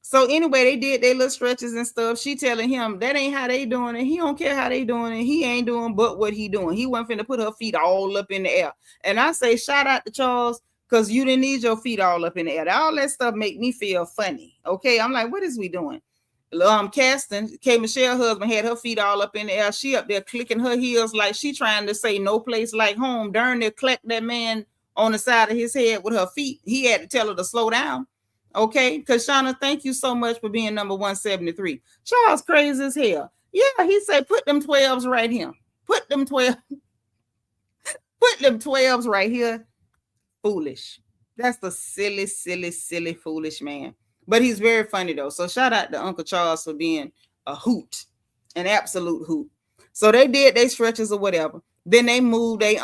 So anyway, they did their little stretches and stuff. She telling him that ain't how they doing it. He don't care how they doing it. He ain't doing but what he doing. He wasn't finna put her feet all up in the air. And I say, shout out to Charles, because you didn't need your feet all up in the air. All that stuff make me feel funny. Okay, I'm like, what is we doing? Casting, K. Michelle's husband had her feet all up in the air. She up there clicking her heels like she trying to say no place like home. Darn near clapped that man on the side of his head with her feet. He had to tell her to slow down. Okay, because Shauna, thank you so much for being number 173. Charles crazy as hell. Yeah, he said, put them 12s right here. Put them 12. Put them 12s right here. Foolish. That's the silly, silly, silly, foolish man. But he's very funny though. So shout out to Uncle Charles for being a hoot, an absolute hoot. So they did their stretches or whatever. Then they moved their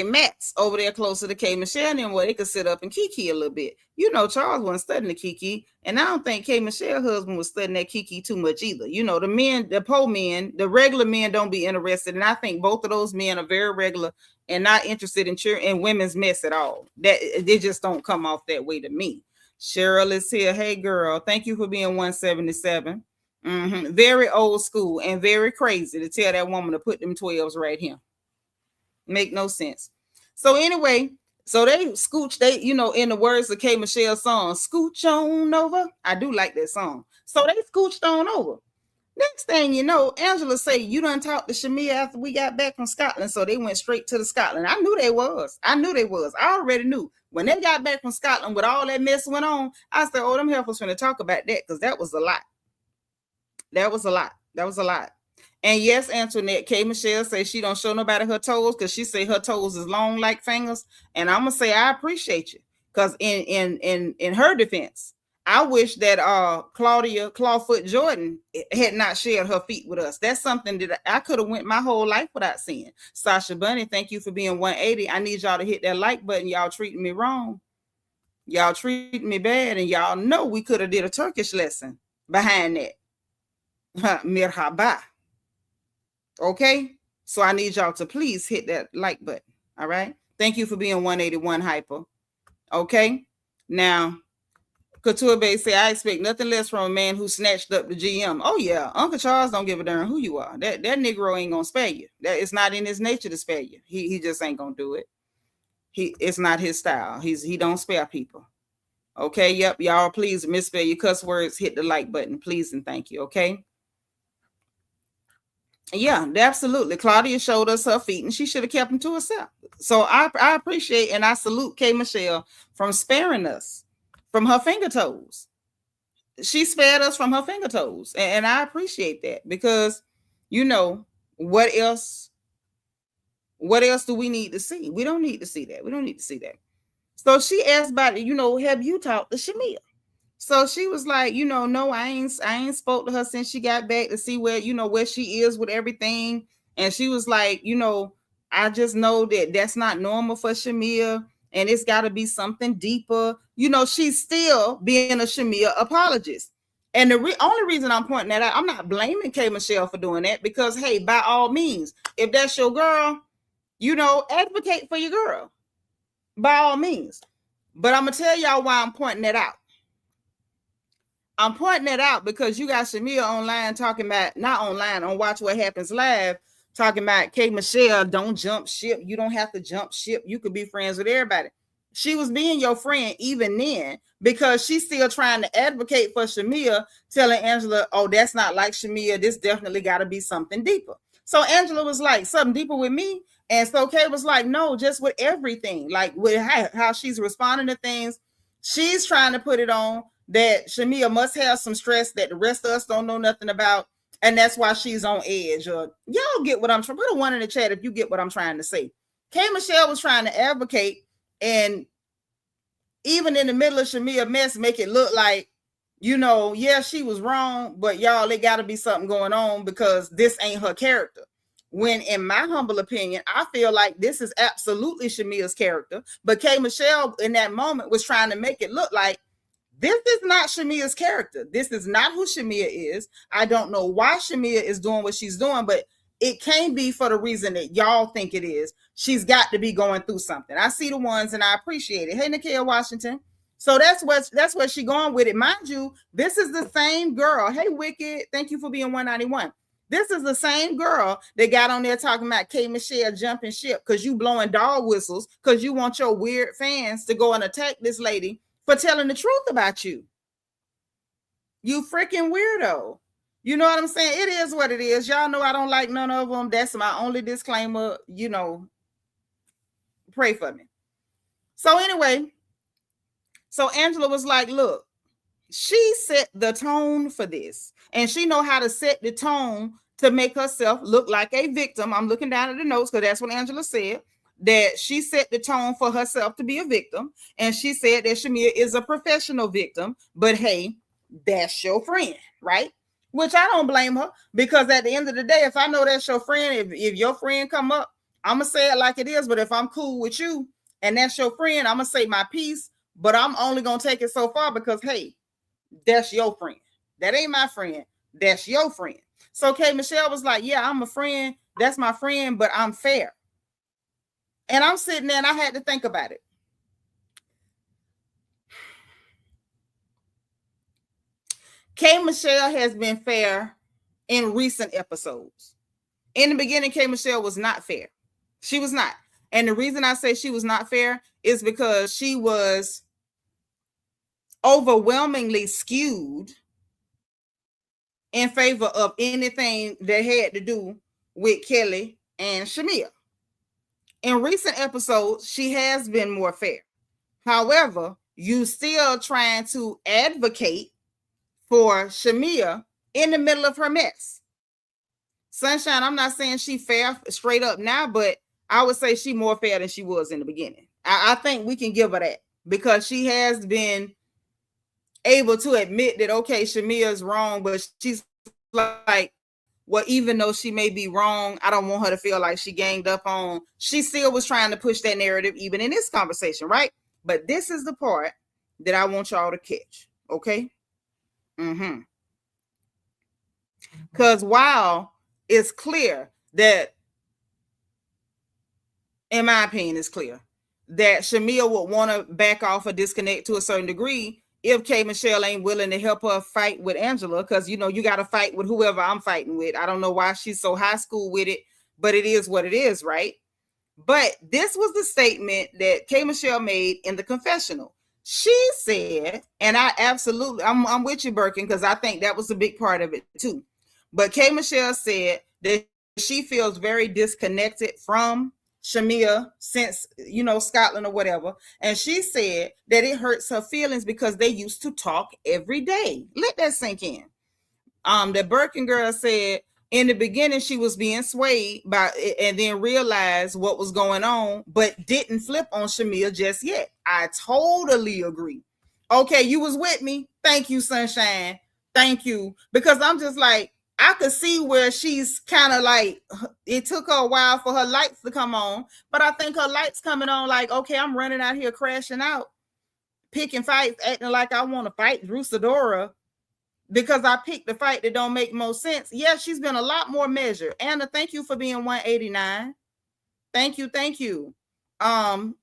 mats over there closer to K. Michelle and where they could sit up and kiki a little bit. You know, Charles wasn't studying the kiki, and I don't think K. Michelle's husband was studying that kiki too much either. You know, the men, the poor men, the regular men don't be interested, and I think both of those men are very regular and not interested in women's mess at all. That they just don't come off that way to me. Cheryl is here. Hey, girl, thank you for being 177. Very old school and very crazy to tell that woman to put them 12s right here. Make no sense. So anyway, so they scooch, you know, in the words of K. Michelle's song, scooch on over. I do like that song. So they scooched on over. Next thing you know, Angela say, you done talked to Shamea after we got back from Scotland. So they went straight to the Scotland. I knew they was. I already knew. When they got back from Scotland with all that mess went on, I said, oh, them heifers finna talk about that because that was a lot. That was a lot. And yes, Antoinette, K. Michelle says she don't show nobody her toes because she say her toes is long like fingers. And I'm gonna say I appreciate you because in her defense, I wish that Clawfoot Jordan had not shared her feet with us. That's something that I could have went my whole life without seeing. Sasha Bunny, thank you for being 180. I need y'all to hit that like button. Y'all treating me wrong. Y'all treating me bad, and y'all know we could have did a Turkish lesson behind that. Mirhaba. Okay, so I need y'all to please hit that like button. All right, thank you for being 181 hyper. Okay, now Couture Bay say I expect nothing less from a man who snatched up the GM. Oh yeah, Uncle Charles don't give a darn who you are. That Negro ain't gonna spare you. That it's not in his nature to spare you. He just ain't gonna do it. It's not his style. He don't spare people. Okay, yep, y'all please misspell your cuss words. Hit the like button, please and thank you. Okay. Yeah, absolutely. Claudia showed us her feet and she should have kept them to herself. So I appreciate and I salute K. Michelle from sparing us from her finger toes. She spared us from her finger toes. And I appreciate that because, you know, what else do we need to see? We don't need to see that. So she asked about it, you know, have you talked to Shamea? So she was like, you know, no, I ain't spoke to her since she got back to see where, you know, where she is with everything. And she was like, you know, I just know that that's not normal for Shamea and it's got to be something deeper. You know, she's still being a Shamea apologist. And the only reason I'm pointing that out, I'm not blaming K. Michelle for doing that because, hey, by all means, if that's your girl, you know, advocate for your girl. By all means. But I'm going to tell y'all why I'm pointing that out. I'm pointing that out because you got Shamea online talking about, not online, on Watch What Happens Live, talking about K. Michelle, don't jump ship. You don't have to jump ship. You could be friends with everybody. She was being your friend even then because she's still trying to advocate for Shamea, telling Angela, oh, that's not like Shamea. This definitely got to be something deeper. So Angela was like, something deeper with me. And so Kay was like, no, just with everything. Like with how she's responding to things. She's trying to put it on that Shamea must have some stress that the rest of us don't know nothing about. And that's why she's on edge. Or y'all get what I'm trying. Put a 1 in the chat if you get what I'm trying to say. K. Michelle was trying to advocate and even in the middle of Shamea mess, make it look like you know, yeah, she was wrong, but y'all, it got to be something going on because this ain't her character. When, in my humble opinion, I feel like this is absolutely Shamea's character. But K. Michelle, in that moment, was trying to make it look like this is not Shamea's character. This is not who Shamea is. I don't know why Shamea is doing what she's doing, but it can't be for the reason that y'all think it is. She's got to be going through something. I see the ones and I appreciate it. Hey, Nikia Washington. So that's where she going with it. Mind you, this is the same girl. Hey, Wicked, thank you for being 191. This is the same girl that got on there talking about K. Michelle jumping ship because you blowing dog whistles because you want your weird fans to go and attack this lady for telling the truth about you. You freaking weirdo. You know what I'm saying? It is what it is. Y'all know I don't like none of them. That's my only disclaimer. You know, pray for me. So anyway, so Angela was like, look, she set the tone for this. And she know how to set the tone to make herself look like a victim. I'm looking down at the notes because that's what Angela said. That she set the tone for herself to be a victim. And she said that Shamea is a professional victim. But hey, that's your friend, right? Which I don't blame her, because at the end of the day, if I know that's your friend, if your friend come up, I'm going to say it like it is. But if I'm cool with you and that's your friend, I'm going to say my piece. But I'm only going to take it so far because, hey, that's your friend. That ain't my friend. That's your friend. So K. Michelle was like, yeah, I'm a friend. That's my friend, but I'm fair. And I'm sitting there and I had to think about it. K. Michelle has been fair in recent episodes. In the beginning, K. Michelle was not fair. She was not. And the reason I say she was not fair is because she was overwhelmingly skewed in favor of anything that had to do with Kelli and Shamea. In recent episodes, she has been more fair. However, you still trying to advocate for Shamea in the middle of her mess. Sunshine, I'm not saying she fair straight up now, but I would say she more fair than she was in the beginning. I think we can give her that because she has been able to admit that, okay, Shamea is wrong, but she's like, well, even though she may be wrong, I don't want her to feel like she ganged up on. She still was trying to push that narrative even in this conversation, right? But this is the part that I want y'all to catch, okay? Because while it's clear that, in my opinion, it's clear that Shamea would want to back off or disconnect to a certain degree if K. Michelle ain't willing to help her fight with Angela, because, you know, you got to fight with whoever I'm fighting with. I don't know why she's so high school with it, but it is what it is, right? But this was the statement that K. Michelle made in the confessional. She said, and I'm with you, Birkin, because I think that was a big part of it too. But K. Michelle said that she feels very disconnected from Shamea since, you know, Scotland or whatever. And she said that it hurts her feelings because they used to talk every day. Let that sink in. The Birkin girl said in the beginning she was being swayed by it and then realized what was going on, but didn't flip on Shamea just yet. I totally agree. Okay, you was with me. Thank you, Sunshine. Thank you. Because I'm just like, I could see where she's kind of like, it took her a while for her lights to come on, but I think her lights coming on like, okay, I'm running out here crashing out, picking fights, acting like I want to fight Drusadora because I picked the fight that don't make most sense. Yeah, she's been a lot more measured. Anna, thank you for being 189. Thank you.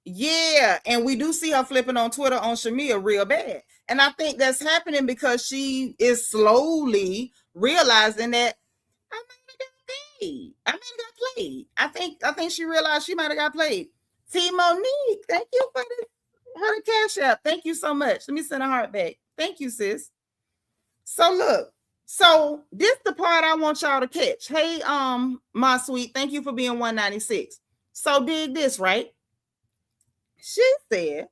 Yeah, and we do see her flipping on Twitter on Shamea real bad. And I think that's happening because she is slowly realizing that I might have got played. I might have got played. I think she realized she might have got played. T Monique, thank you for her cash app. Thank you so much. Let me send a heart back. Thank you, sis. So look, so this the part I want y'all to catch. Hey, my sweet, thank you for being 196. So dig this, right? She said,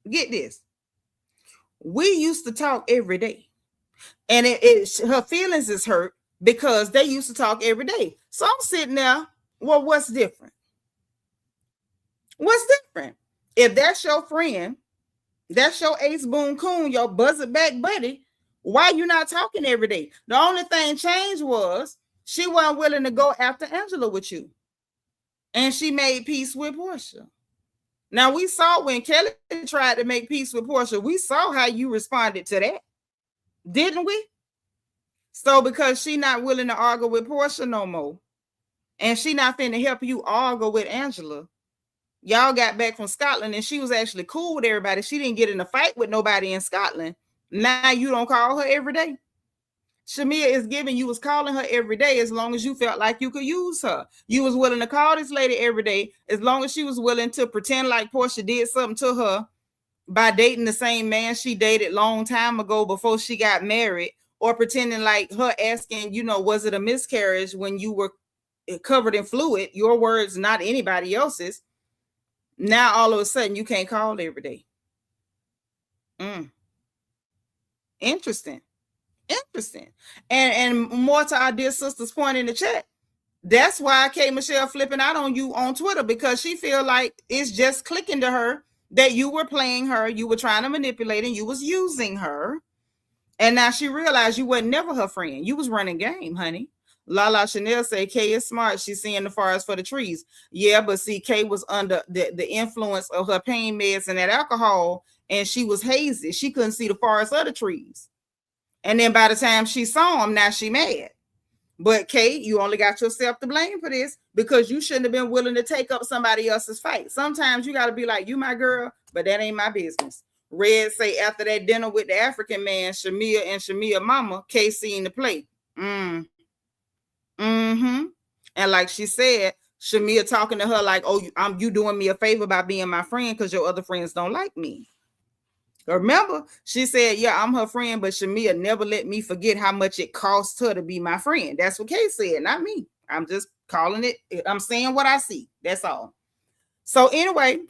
get this. We used to talk every day. And her feelings is hurt because they used to talk every day. So I'm sitting there, well, what's different? What's different? If that's your friend That's your ace boon coon, your buzzard back buddy. Why you not talking every day? The only thing changed was she wasn't willing to go after Angela with you. And she made peace with Porsha. Now we saw when Kelli tried to make peace with Porsha, we saw how you responded to that. Didn't we? So because she not willing to argue with Porsha no more, and she not finna help you argue with Angela, y'all got back from Scotland and she was actually cool with everybody. She didn't get in a fight with nobody in Scotland. Now you don't call her every day. Shamea is giving you was calling her every day as long as you felt like you could use her. You was willing to call this lady every day as long as she was willing to pretend like Porsha did something to her by dating the same man she dated long time ago before she got married, or pretending like her asking, was it a miscarriage when you were covered in fluid, your words, not anybody else's. Now all of a sudden you can't call every day. Interesting. And more to our dear sister's point in the chat, that's why K Michelle flipping out on you on Twitter, because she feel like it's just clicking to her that you were playing her, you were trying to manipulate, and you was using her. And now she realized you wasn't never her friend. You was running game, honey. Lala Chanel say Kay is smart. She's seeing the forest for the trees. Yeah, but see, Kay was under the influence of her pain meds and that alcohol, and she was hazy. She couldn't see the forest of the trees. And then by the time she saw them, now she mad. But Kay, you only got yourself to blame for this, because you shouldn't have been willing to take up somebody else's fight. Sometimes you got to be like, you my girl, but that ain't my business. Red say after that dinner with the African man, Shamea and Shamea mama, Kay seen the play. And like she said, Shamea talking to her like, oh, you doing me a favor by being my friend because your other friends don't like me. Remember, she said, yeah, I'm her friend, but Shamea never let me forget how much it cost her to be my friend. That's what Kay said, not me. I'm just calling it. I'm saying what I see. That's all. So anyway,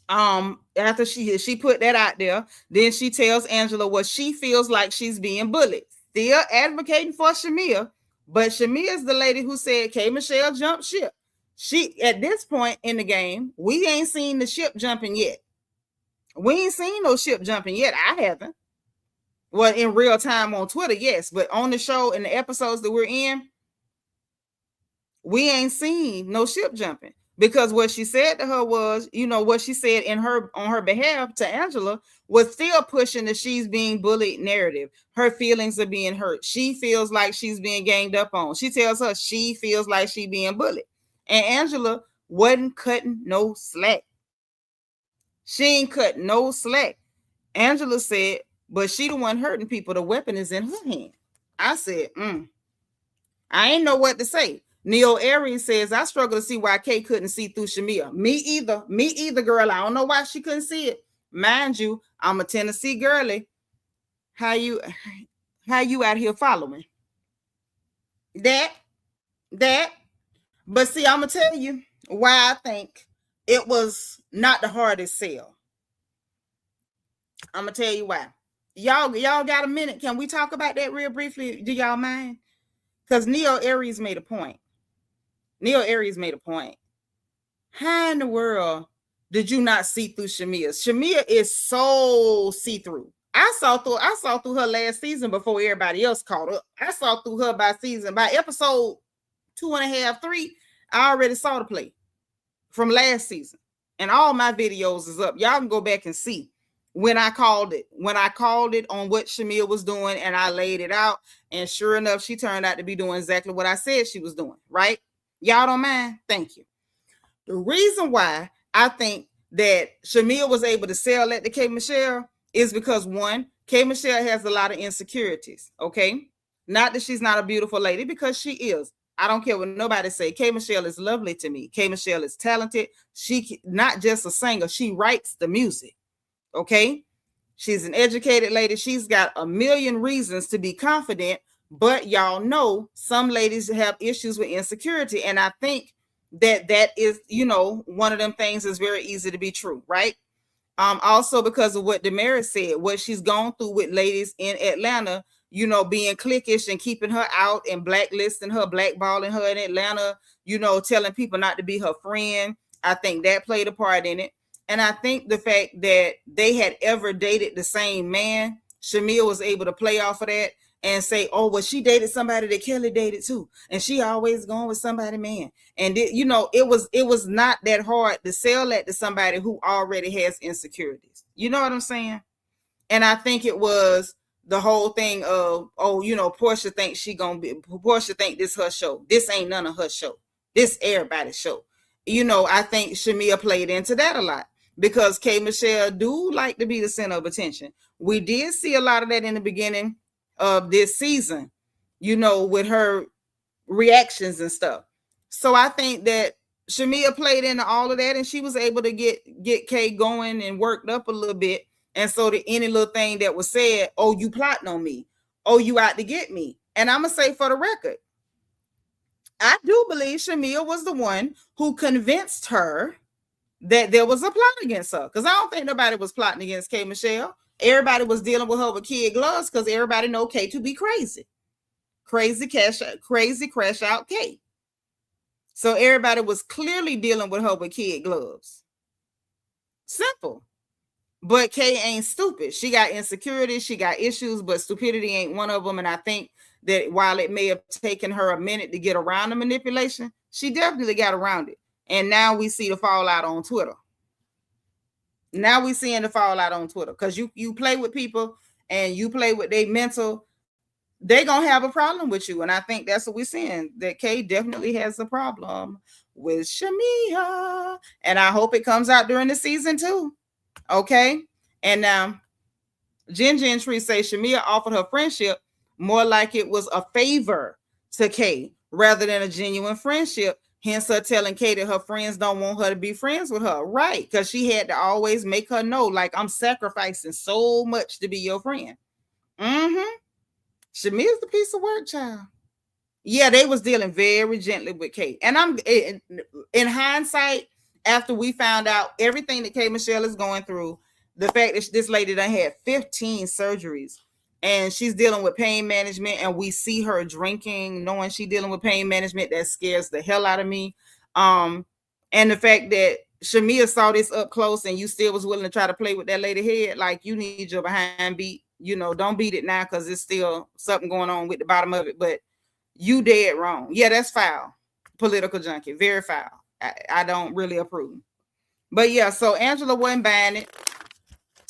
after she put that out there, then she tells Angela what she feels like she's being bullied. Still advocating for Shamea, but Shamea is the lady who said K Michelle jumped ship. She, at this point in the game, we ain't seen the ship jumping yet. We ain't seen no ship jumping yet. I haven't. Well, in real time on Twitter, yes, but on the show, in the episodes that we're in, we ain't seen no ship jumping, because what she said to her was, what she said on her behalf to Angela was still pushing the she's being bullied narrative. Her feelings are being hurt. She feels like she's being ganged up on. She tells her she feels like she's being bullied. And Angela wasn't cutting no slack. She ain't cut no slack. Angela said, but she the one hurting people. The weapon is in her hand. I said, I ain't know what to say. Neo Aries says, I struggle to see why Kay couldn't see through Shamea. Me either, girl. I don't know why she couldn't see it. Mind you, I'm a Tennessee girly. How you out here following? That. But see, I'm going to tell you why I think it was not the hardest sell. I'm going to tell you why. Y'all got a minute? Can we talk about that real briefly? Do y'all mind? Because Neo Aries made a point. How in the world did you not see through Shamea? Shamea is so see-through. I saw through her last season before everybody else caught up. I saw through her by episode 2.5, 3. I already saw the play from last season. And all my videos is up. Y'all can go back and see when I called it on what Shamea was doing, and I laid it out. And sure enough, she turned out to be doing exactly what I said she was doing, right? Y'all don't mind? Thank you. The reason why I think that Shamea was able to sell that to K Michelle is because, one, K Michelle has a lot of insecurities, okay? Not that she's not a beautiful lady, because she is. I don't care what nobody say. K Michelle is lovely to me. K Michelle is talented. She not just a singer. She writes the music. Okay. She's an educated lady. She's got a million reasons to be confident, but y'all know some ladies have issues with insecurity. And I think that is, one of them things is very easy to be true, right? Also because of what Damaris said, what she's gone through with ladies in Atlanta, being cliquish and keeping her out and blacklisting her, blackballing her in Atlanta, telling people not to be her friend. I think that played a part in it. And I think the fact that they had ever dated the same man, Shamea was able to play off of that and say, oh, well, she dated somebody that Kelli dated too. And she always going with somebody, man. And it was not that hard to sell that to somebody who already has insecurities. You know what I'm saying? And I think it was the whole thing of, oh, Porsha thinks Porsha think this her show. This ain't none of her show. This everybody's show. I think Shamea played into that a lot because K. Michelle do like to be the center of attention. We did see a lot of that in the beginning of this season, with her reactions and stuff. So I think that Shamea played into all of that, and she was able to get Kay going and worked up a little bit. And so any little thing that was said, oh, you plotting on me, oh, you out to get me. And I'm gonna say for the record, I do believe Shamea was the one who convinced her that there was a plot against her, because I don't think nobody was plotting against K. Michelle. Everybody was dealing with her with kid gloves because everybody know K to be crazy crash out K. So everybody was clearly dealing with her with kid gloves. Simple. But Kay ain't stupid. She got insecurities, she got issues, but stupidity ain't one of them. And I think that while it may have taken her a minute to get around the manipulation, she definitely got around it. And now we see the fallout on Twitter. Now we seeing the fallout on Twitter, because you play with people and you play with their mental, they gonna have a problem with you. And I think that's what we're seeing, that Kay definitely has a problem with Shamea. And I hope it comes out during the season too. Okay. And now Jen Tree say Shamea offered her friendship more like it was a favor to Kay rather than a genuine friendship. Hence her telling Kay that her friends don't want her to be friends with her. Right. Because she had to always make her know, like, I'm sacrificing so much to be your friend. Shamea's the piece of work, child. Yeah, they was dealing very gently with Kay. And I'm in hindsight, after we found out everything that K. Michelle is going through, the fact that this lady done had 15 surgeries and she's dealing with pain management, and we see her drinking, knowing she's dealing with pain management, that scares the hell out of me. And the fact that Shamea saw this up close and you still was willing to try to play with that lady head, like, you need your behind beat. Don't beat it now, because it's still something going on with the bottom of it, but you dead wrong. Yeah, that's foul. Political junkie, very foul. I don't really approve. But yeah, so Angela wasn't buying it.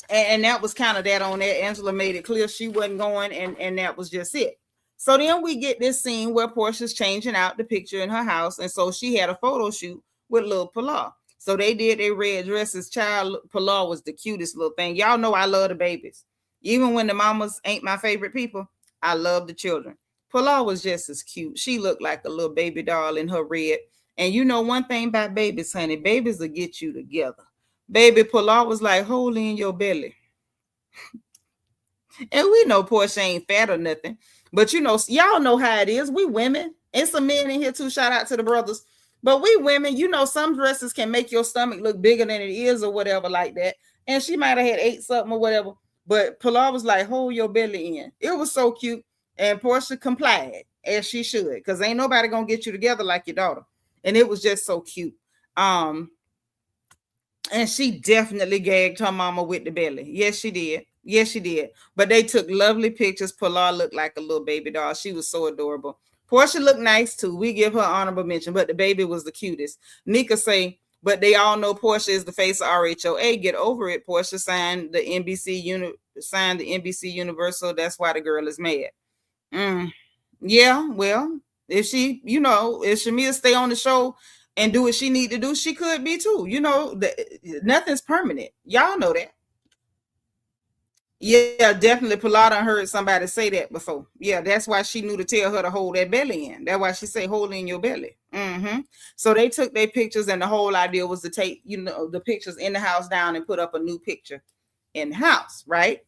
And that was kind of that on that. Angela made it clear she wasn't going, and that was just it. So then we get this scene where Porsha's changing out the picture in her house. And so she had a photo shoot with Lil Pilar. So they did their red dresses. Child, Pilar was the cutest little thing. Y'all know I love the babies. Even when the mamas ain't my favorite people, I love the children. Pilar was just as cute. She looked like a little baby doll in her red. And you know one thing about babies, honey, babies will get you together. Baby Pilar was like, holy in your belly. And we know Porsha ain't fat or nothing. But y'all know how it is. We women, and some men in here too, shout out to the brothers. But we women, some dresses can make your stomach look bigger than it is or whatever like that. And she might have had ate something or whatever. But Pilar was like, hold your belly in. It was so cute. And Porsha complied, as she should, because ain't nobody gonna get you together like your daughter. And it was just so cute. And she definitely gagged her mama with the belly. Yes, she did. Yes, she did. But they took lovely pictures. Pilar looked like a little baby doll. She was so adorable. Porsha looked nice too. We give her honorable mention, but the baby was the cutest. Nika say, but they all know Porsha is the face of RHOA. Get over it. Porsha signed the NBC Universal. That's why the girl is mad. Yeah, well, if she, if Shamea stay on the show and do what she need to do, she could be too. Nothing's permanent. Y'all know that. Yeah, definitely. Pilar done heard somebody say that before. Yeah, that's why she knew to tell her to hold that belly in. That's why she say hold in your belly. So they took their pictures, and the whole idea was to take, the pictures in the house down and put up a new picture in the house, right?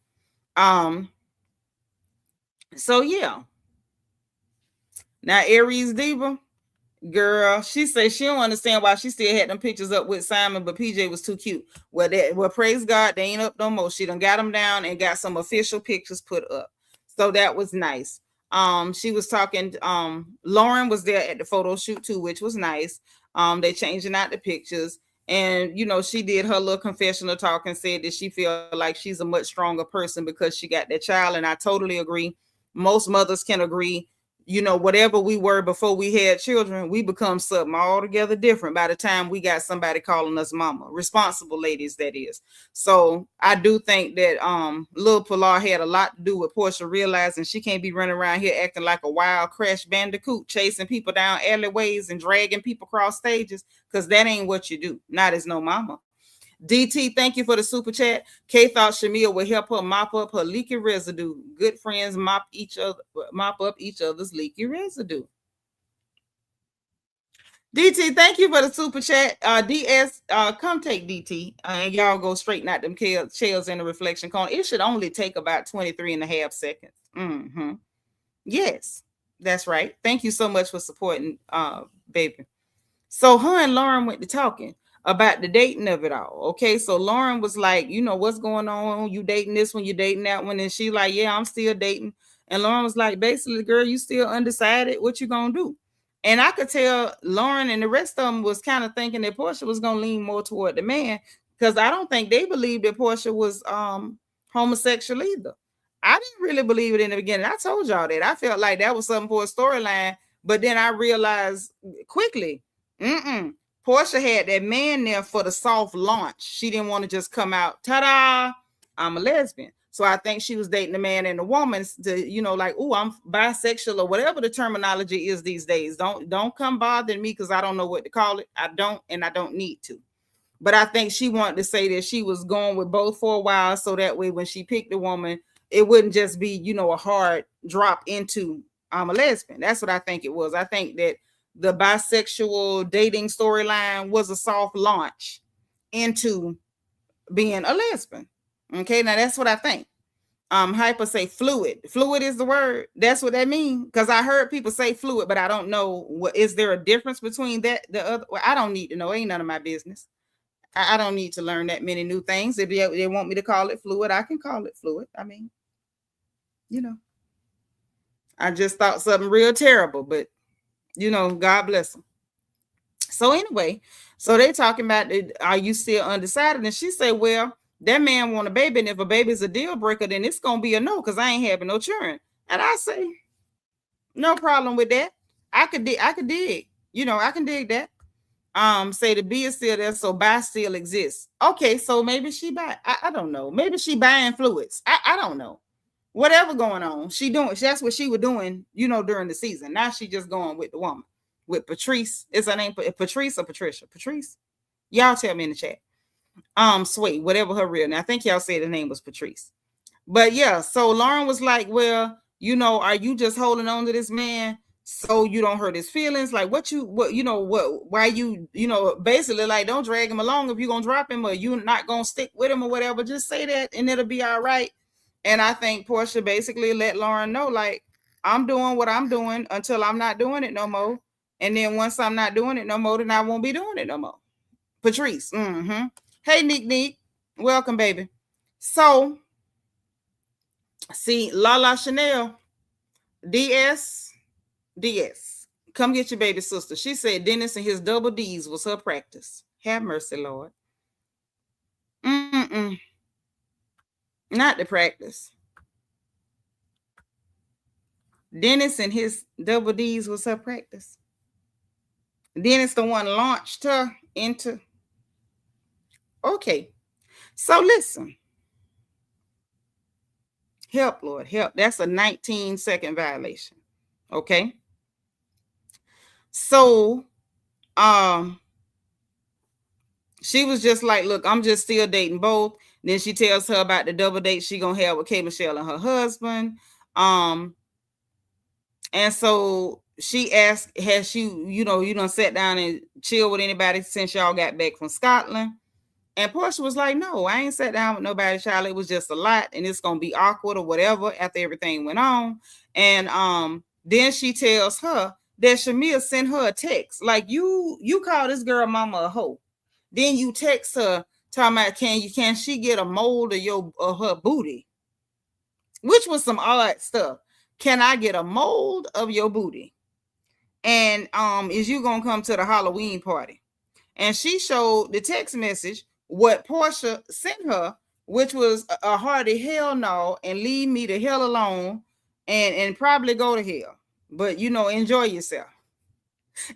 So yeah. Now Aries Diva, girl, she said she don't understand why she still had them pictures up with Simon, but PJ was too cute. Well, praise God, they ain't up no more. She done got them down and got some official pictures put up. So that was nice. She was talking, Lauren was there at the photo shoot too, which was nice. They changing out the pictures, And, you know, she did her little confessional talk and said that she feel like she's a much stronger person because she got that child. And I totally agree. Most mothers can agree. You know, whatever we were before we had children, we become something altogether different by the time we got somebody calling us mama. Responsible ladies, that is. So I do think that Lil Pilar had a lot to do with Porsha realizing she can't be running around here acting like a wild crash bandicoot, chasing people down alleyways and dragging people across stages, because that ain't what you do. Not as no mama. DT, thank you for the super chat. Kay thought Shamea would help her mop up her leaky residue. Good friends mop up each other's leaky residue. DT, thank you for the super chat. DS, come take DT. And y'all go straighten out them shells in the reflection cone. It should only take about 23 and a half seconds. Mm-hmm. Yes, that's right. Thank you so much for supporting, baby. So her and Lauren went to talking about the dating of it all. Okay, so Lauren was like, you know, what's going on? You dating this one, you dating that one. And she like, yeah, I'm still dating. And Lauren was like, basically, girl, you still undecided. What you gonna do? And I could tell Lauren and the rest of them was kind of thinking that Porsha was gonna lean more toward the man, because I don't think they believed that Porsha was homosexual either. I didn't really believe it in the beginning. I told y'all that. I felt like that was something for a storyline, but then I realized quickly, Porsha had that man there for the soft launch. She didn't want to just come out, ta-da, I'm a lesbian. So I think she was dating a man and a woman to, you know, like, oh, I'm bisexual or whatever the terminology is these days. Don't come bothering me because I don't know what to call it. I don't need to. But I think she wanted to say that she was going with both for a while, so that way when she picked a woman, it wouldn't just be, you know, a hard drop into I'm a lesbian. That's what I think it was. I think that the bisexual dating storyline was a soft launch into being a lesbian. Okay, now that's what I think. Hyper say fluid. Fluid is the word. That's what that means. Because I heard people say fluid, but I don't know what is there a difference between that the other. Well, I don't need to know. Ain't none of my business. I don't need to learn that many new things. If they want me to call it fluid, I can call it fluid. I mean, you know, I just thought something real terrible, but you know, God bless them. So anyway, so they talking about are you still undecided? And she said, well, that man want a baby, and if a baby's a deal breaker, then it's gonna be a no, because I ain't having no children. And I say, no problem with that. I could dig. You know, I can dig that. Say the B is still there, so bi still exists. Okay, so maybe she buy. I don't know. Maybe she buying fluids. I don't know. Whatever going on, she doing. That's what she was doing, you know, during the season. Now she just going with the woman, with Patrice. Is her name Patrice or Patricia? Patrice. Y'all tell me in the chat. Sweet, whatever her real name. I think y'all said the name was Patrice. But yeah, so Lauren was like, well, you know, are you just holding on to this man so you don't hurt his feelings? Like why you, you know, basically like don't drag him along if you're gonna drop him or you're not gonna stick with him or whatever. Just say that and it'll be all right. And I think Porsha basically let Lauren know, like, I'm doing what I'm doing until I'm not doing it no more. And then once I'm not doing it no more, then I won't be doing it no more. Patrice. Mm-hmm. Hey, Nick. Welcome, baby. So, see, Lala Chanel, DS, come get your baby sister. She said Dennis and his double D's was her practice. Have mercy, Lord. Not the practice. Dennis and his double D's was her practice. Dennis the one launched her into. Okay. So listen. Help, Lord, help. That's a 19-second violation. Okay. So, she was just like, look, I'm just still dating both. Then she tells her about the double date she gonna have with K. Michelle and her husband. And so she asked, has you done sat down and chill with anybody since y'all got back from Scotland? And Porsha was like, no, I ain't sat down with nobody, child. It was just a lot, and it's gonna be awkward or whatever after everything went on. And then she tells her that Shamea sent her a text, like, you call this girl mama a hoe. Then you text her talking about can she get a mold of her booty? Which was some odd stuff. Can I get a mold of your booty? And is you gonna come to the Halloween party? and she showed the text message what Porsha sent her, which was a hearty hell no, and leave me the hell alone, and probably go to hell. But enjoy yourself.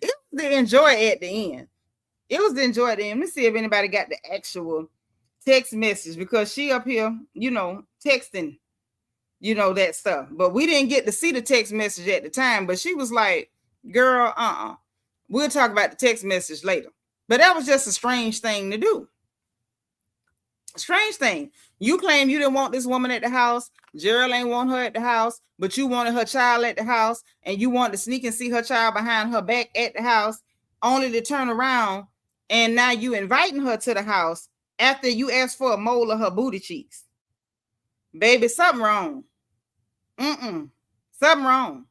It was the enjoy at the end. It was the enjoy at the end. Let me see if anybody got the actual text message, because she up here, texting, that stuff. But we didn't get to see the text message at the time. But she was like, girl, we'll talk about the text message later. But that was just a strange thing to do. Strange thing. You claim you didn't want this woman at the house. Gerald ain't want her at the house, but you wanted her child at the house, and you wanted to sneak and see her child behind her back at the house, only to turn around, and now you inviting her to the house after you asked for a mole of her booty cheeks. Baby, something wrong. Something wrong.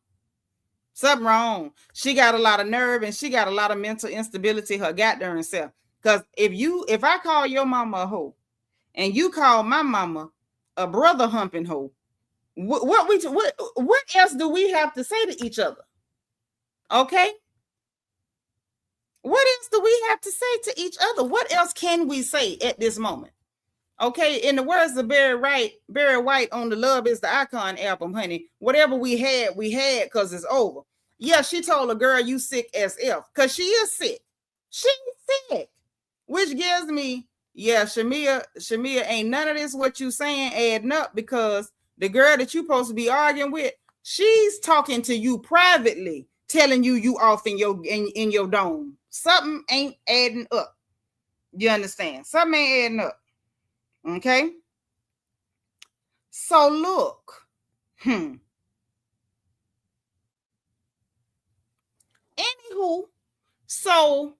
Something wrong. She got a lot of nerve, and she got a lot of mental instability her goddamn self. Because if I call your mama a hoe, and you call my mama a brother humping hoe, what else do we have to say to each other? Okay? What else do we have to say to each other? What else can we say at this moment? Okay, in the words of Barry White on the Love is the Icon album, honey, whatever we had because it's over. Yeah, she told a girl, you sick as F, because she is sick. She's sick. Which gives me, yeah, Shamea, ain't none of this what you saying adding up, because the girl that you supposed to be arguing with, she's talking to you privately, telling you off in your dome. Something ain't adding up. You understand? Something ain't adding up. Okay? So look. Anywho, so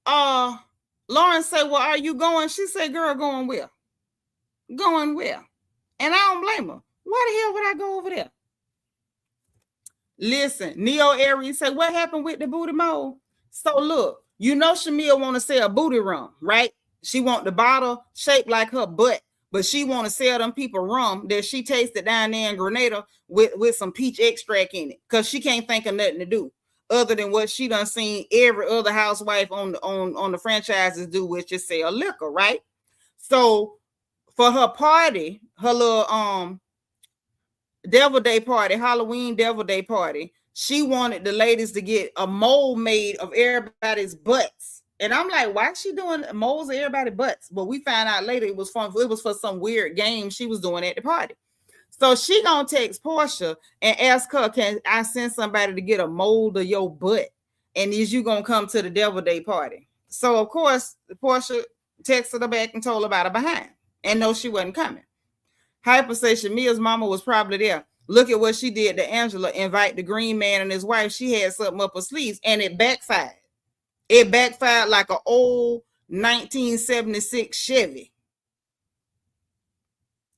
Lauren said, well, are you going? She said, girl, going where? Going where? And I don't blame her. Why the hell would I go over there? Listen, Neo Aries said, what happened with the booty mole? So look, Shamea want to sell booty rum, right? She want the bottle shaped like her butt, but she want to sell them people rum that she tasted down there in Grenada with some peach extract in it, because she can't think of nothing to do other than what she done seen every other housewife on the franchises do, which is sell liquor, right? So for her party, her little Devil Day party, Halloween Devil Day party, she wanted the ladies to get a mold made of everybody's butts. And I'm like, why is she doing molds of everybody's butts? But we found out later it was for some weird game she was doing at the party. So she gonna text Porsha and ask her, can I send somebody to get a mold of your butt? And is you gonna come to the Devil Day party? So of course, Porsha texted her back and told her about her behind. And no, she wasn't coming. Hyper says Shamea's mama was probably there. Look at what she did to Angela, invite the green man and his wife. She had something up her sleeves, and it backfired. It backfired like an old 1976 Chevy.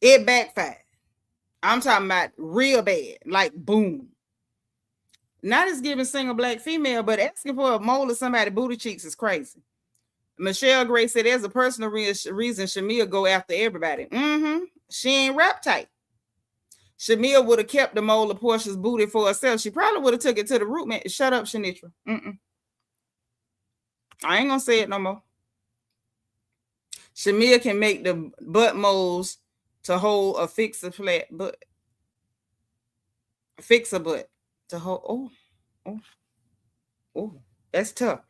It backfired. I'm talking about real bad, like boom. Not as giving single black female, but asking for a mole of somebody's booty cheeks is crazy. Michelle Gray said there's a personal reason Shamea go after everybody. She ain't rap tight. Shamea would have kept the mole of Porsha's booty for herself. She probably would have took it to the root, man. Shut up, Seanitra. I ain't gonna say it no more. Shamea can make the butt moles to hold a fix a flat butt. Fix a butt to hold. Oh, that's tough.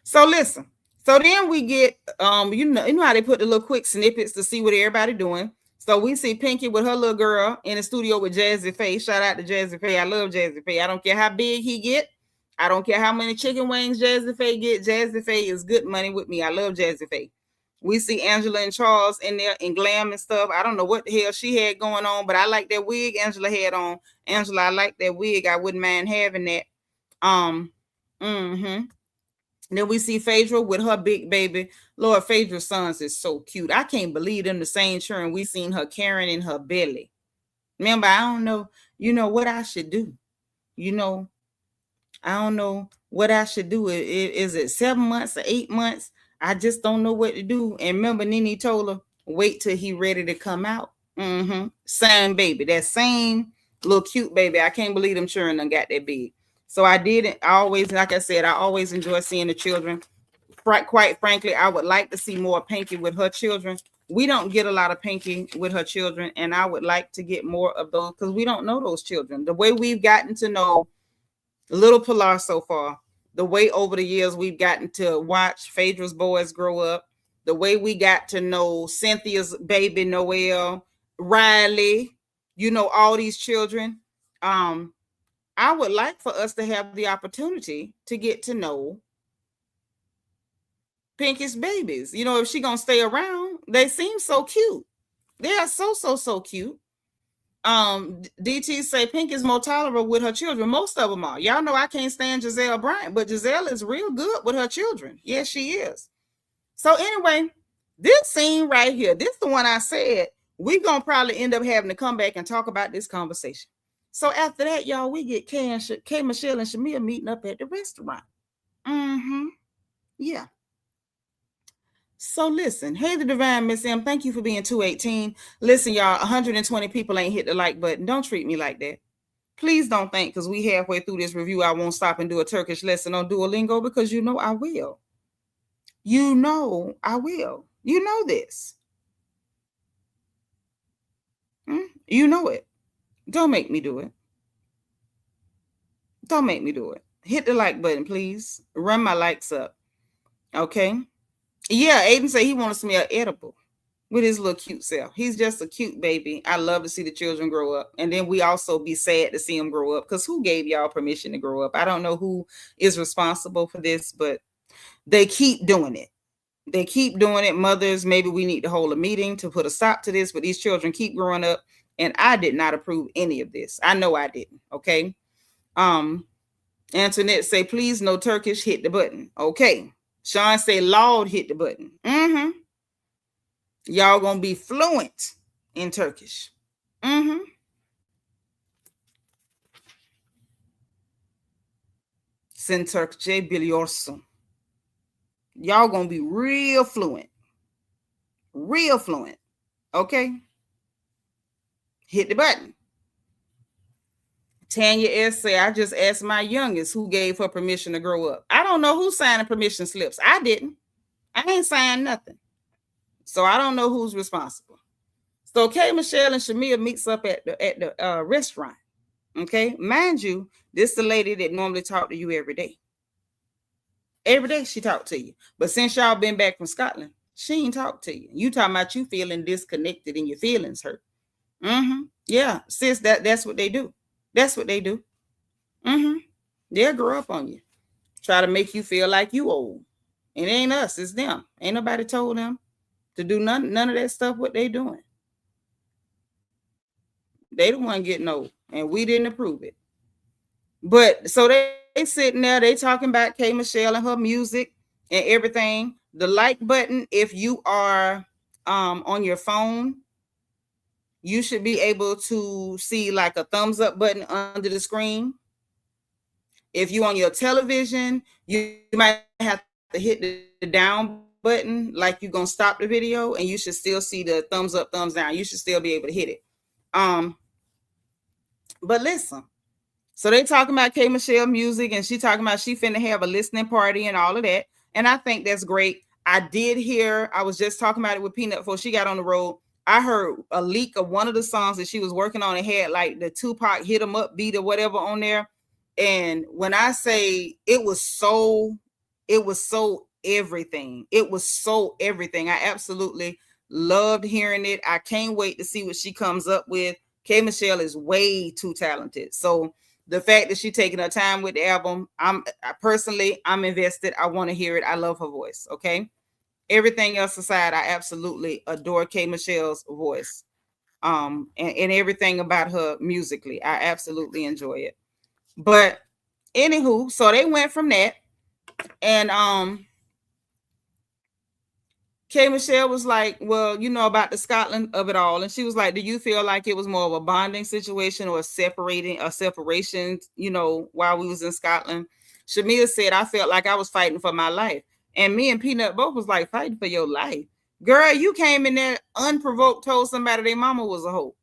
So listen. So then we get, you know how they put the little quick snippets to see what everybody doing. So we see Pinky with her little girl in the studio with Jazzy Faye. Shout out to Jazzy Faye. I love Jazzy Faye. I don't care how big he get. I don't care how many chicken wings Jazzy Faye get. Jazzy Faye is good money with me. I love Jazzy Faye. We see Angela and Charles in there in glam and stuff. I don't know what the hell she had going on, but I like that wig Angela had on. Angela, I like that wig. I wouldn't mind having that. Then we see Phaedra with her big baby. Lord, Phaedra's sons is so cute. I can't believe them the same children. We seen her carrying in her belly. Remember, I don't know, what I should do. I don't know what I should do. Is it 7 months or 8 months? I just don't know what to do. And remember, Nene told her, wait till he ready to come out. Same baby. That same little cute baby. I can't believe them children done got that big. So I always, like I said, I always enjoy seeing the children quite frankly, I would like to see more Pinky with her children. We don't get a lot of Pinky with her children, and I would like to get more of those because we don't know those children. The way we've gotten to know Little Pilar so far, the way over the years we've gotten to watch Phaedra's boys grow up, the way we got to know Cynthia's baby Noel, Riley, all these children. I would like for us to have the opportunity to get to know Pinky's babies. If she gonna stay around, they seem so cute. They are so cute. DT say Pink is more tolerable with her children. Most of them are. Y'all know I can't stand Giselle Bryant, but Giselle is real good with her children. Yes, she is. So anyway, this scene right here, this is the one I said we're gonna probably end up having to come back and talk about this conversation. So after that, y'all, we get K, Michelle, and Shamea meeting up at the restaurant. Yeah. So listen, hey, the divine Miss M, thank you for being 218. Listen, y'all, 120 people ain't hit the like button. Don't treat me like that. Please don't think because we halfway through this review, I won't stop and do a Turkish lesson on Duolingo because I will. I will. You know this. You know it. Don't make me do it. Don't make me do it. Hit the like button, please. Run my likes up. Okay. Yeah, Aiden said he wants to smell edible with his little cute self. He's just a cute baby. I love to see the children grow up. And then we also be sad to see them grow up because who gave y'all permission to grow up? I don't know who is responsible for this, but they keep doing it. They keep doing it. Mothers, maybe we need to hold a meeting to put a stop to this, but these children keep growing up. And I did not approve any of this. I know I didn't. Okay. Antoinette say, please, no Turkish, hit the button. Okay. Sean say, Lord, hit the button. Y'all gonna be fluent in Turkish. Sen Turkçe biliyorsun. Y'all gonna be real fluent. Real fluent. Okay. Hit the button. Tanya S. say, I just asked my youngest who gave her permission to grow up. I don't know who signed the permission slips. I didn't. I ain't signed nothing. So I don't know who's responsible. So K, Michelle, and Shamea meets up at the restaurant. Okay. Mind you, this is the lady that normally talk to you every day. Every day she talked to you. But since y'all been back from Scotland, she ain't talked to you. You talking about you feeling disconnected and your feelings hurt. Yeah, sis, that's what they do. That's what they do. They'll grow up on you. Try to make you feel like you old. It ain't us, it's them. Ain't nobody told them to do none of that stuff what they doing. They the one getting old, and we didn't approve it. But so they sitting there, they talking about K Michelle and her music and everything. The like button, if you are on your phone, you should be able to see like a thumbs up button under the screen. If you on your television, you might have to hit the down button, like you're gonna stop the video, and you should still see the thumbs up, thumbs down. You should still be able to hit it. But listen, so they talking about K Michelle music, and she talking about she finna have a listening party and all of that. And I think that's great. I was just talking about it with Peanut before she got on the road. I heard a leak of one of the songs that she was working on and had like the Tupac Hit 'Em Up beat or whatever on there. And when I say it was so everything. It was so everything. I absolutely loved hearing it. I can't wait to see what she comes up with. K Michelle is way too talented. So the fact that she's taking her time with the album, I'm invested. I want to hear it. I love her voice. Okay. Everything else aside, I absolutely adore K Michelle's voice. And everything about her musically. I absolutely enjoy it. But anywho, so they went from that. And K Michelle was like, well, about the Scotland of it all. And she was like, do you feel like it was more of a bonding situation or a separation, while we was in Scotland? Shamea said, I felt like I was fighting for my life. And me and Peanut both was like, fighting for your life. Girl, you came in there unprovoked, told somebody their mama was a hoe.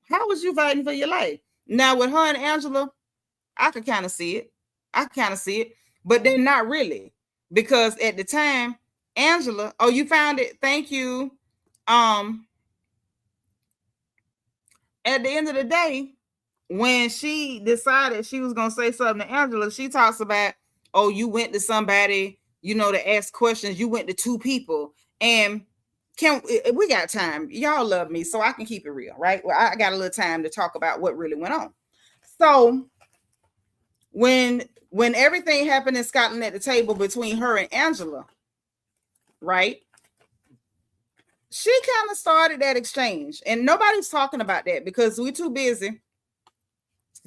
How was you fighting for your life? Now with her and Angela, I could kind of see it. But then not really. because at the time, Angela, oh, you found it. Thank you. At the end of the day, when she decided she was going to say something to Angela, she talks about, oh, you went to somebody, to ask questions. You went to two people. And we got time. Y'all love me, so I can keep it real, right? Well, I got a little time to talk about what really went on. So when everything happened in Scotland at the table between her and Angela, right? She kind of started that exchange, and nobody's talking about that because we're too busy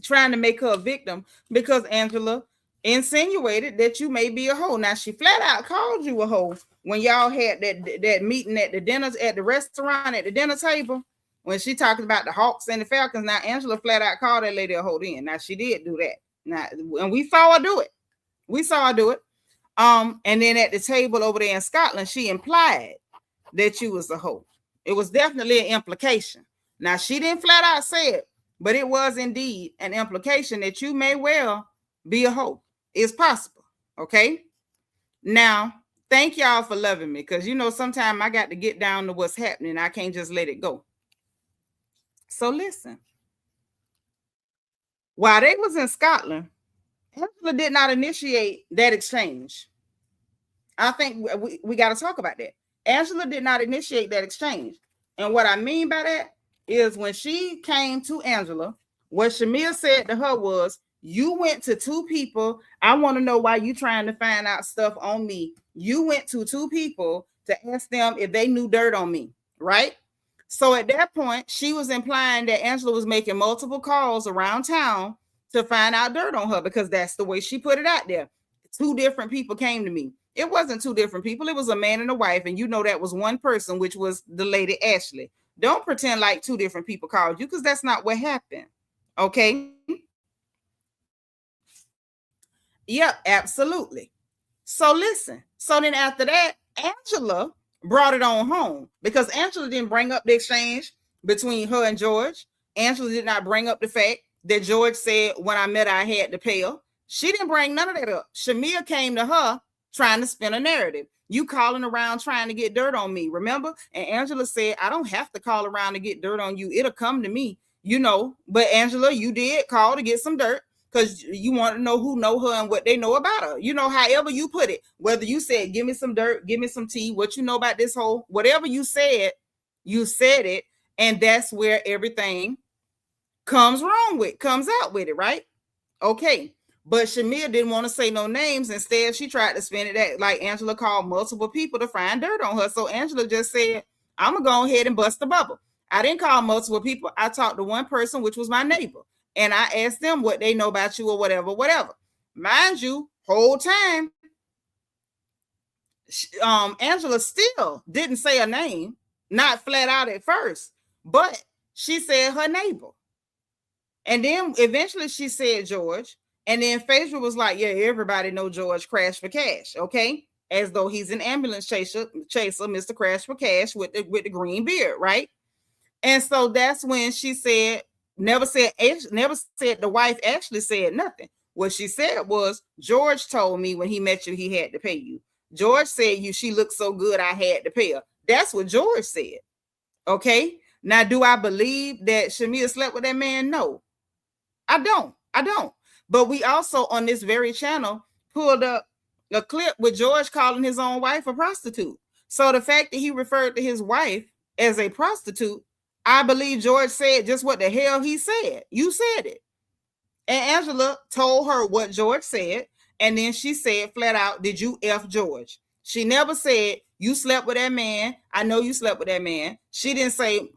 trying to make her a victim, because Angela insinuated that you may be a hoe. Now, she flat out called you a hoe when y'all had that meeting at the restaurant at the dinner table, when she talked about the Hawks and the Falcons. Now, Angela flat out called that lady a hoe then. Now, she did do that. Now, and we saw her do it. And then at the table over there in Scotland, she implied that you was a hoe. It was definitely an implication. Now, she didn't flat out say it, but it was indeed an implication that you may well be a hoe. It's possible. Okay. Now, thank y'all for loving me, because sometimes I got to get down to what's happening. I can't just let it go. So listen. While they was in Scotland, Angela did not initiate that exchange. I think we got to talk about that. Angela did not initiate that exchange. And what I mean by that is, when she came to Angela, what Shamea said to her was, you went to two people. I want to know why you trying to find out stuff on me. You went to two people to ask them if they knew dirt on me, right? So at that point, she was implying that Angela was making multiple calls around town to find out dirt on her, because that's the way she put it out there. Two different people came to me. It wasn't two different people. It was a man and a wife. And that was one person, which was the lady Ashley. Don't pretend like two different people called you, because that's not what happened. Okay. Yep, absolutely. So listen. So then after that, Angela brought it on home, because Angela didn't bring up the exchange between her and George. Angela did not bring up the fact that George said, when I met her, I had to pay her. She didn't bring none of that up. Shamea came to her trying to spin a narrative. You calling around trying to get dirt on me, remember? And Angela said, I don't have to call around to get dirt on you. It'll come to me, But Angela, you did call to get some dirt, because you want to know who know her and what they know about her. However you put it, whether you said, give me some dirt, give me some tea, what you know about this whole, whatever you said it. And that's where everything comes out with it, right? Okay. But Shamea didn't want to say no names. Instead, she tried to spin it that like Angela called multiple people to find dirt on her. So Angela just said, I'm going to go ahead and bust the bubble. I didn't call multiple people. I talked to one person, which was my neighbor. And I asked them what they know about you or whatever. Mind you, whole time, Angela still didn't say her name, not flat out at first, but she said her neighbor. And then eventually she said George. And then Phaedra was like, yeah, everybody know George Crash for Cash, okay? As though he's an ambulance chaser, Mr. Crash for Cash with the green beard, right? And so that's when she said, never said the wife actually said nothing. What she said was, George told me when he met you, he had to pay you. George said she looked so good, I had to pay her. That's what George said, okay? Now, do I believe that Shamea slept with that man? No, I don't. But we also, on this very channel, pulled up a clip with George calling his own wife a prostitute. So the fact that he referred to his wife as a prostitute, I believe George said just what the hell he said. You said it. And Angela told her what George said. And then she said flat out, did you F George? She never said, you slept with that man. I know you slept with that man. She didn't say,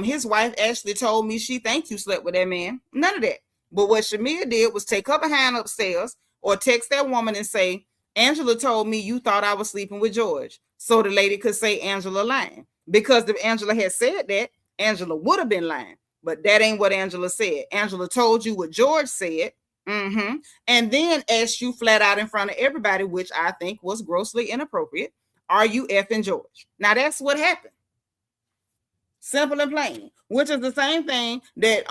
his wife actually told me she thinks you slept with that man. None of that. But what Shamea did was take her behind upstairs or text that woman and say, Angela told me you thought I was sleeping with George. So the lady could say Angela lying. Because if Angela had said that, Angela would have been lying. But that ain't what Angela said. Angela told you what George said. And then asked you flat out in front of everybody, which I think was grossly inappropriate. Are you effing George? Now that's what happened. Simple and plain. Which is the same thing that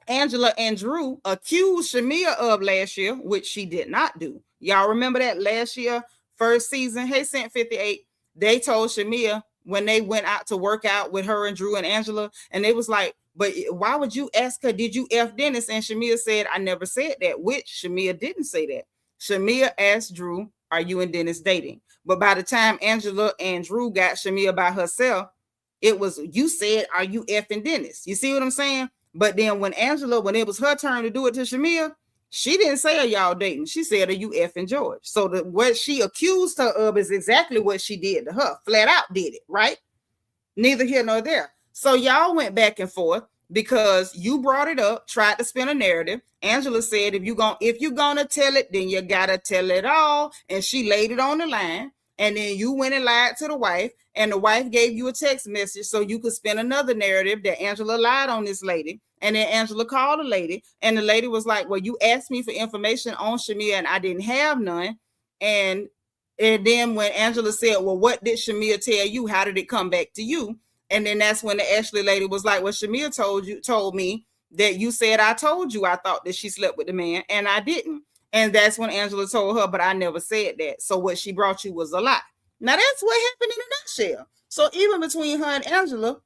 Angela and Drew accused Shamea of last year, which she did not do. Y'all remember that last year, first season? Hey, Cent 58. They told Shamea when they went out to work out with her and Drew and Angela, and they was like, but why would you ask her, did you F Dennis? And Shamea said, I never said that, which Shamea didn't say that. Shamea asked Drew, are you and Dennis dating? But by the time Angela and Drew got Shamea by herself, it was, you said, are you effing Dennis? You see what I'm saying? But then when it was her turn to do it to Shamea, she didn't say, are y'all dating? She said, are you effing George? So what she accused her of is exactly what she did to her. Flat out did it, right? Neither here nor there. So y'all went back and forth because you brought it up, tried to spin a narrative. Angela said, if you're gonna tell it, then you gotta tell it all. And she laid it on the line. And then you went and lied to the wife, and the wife gave you a text message so you could spin another narrative that Angela lied on this lady. And then Angela called the lady, and the lady was like, well, you asked me for information on Shamea and I didn't have none. And then when Angela said, well, what did Shamea tell you? How did it come back to you? And then that's when the Ashley lady was like, well, Shamea told me that you said I told you I thought that she slept with the man, and I didn't. And that's when Angela told her, but I never said that. So what she brought you was a lie. Now that's what happened in a nutshell. So even between her and Angela,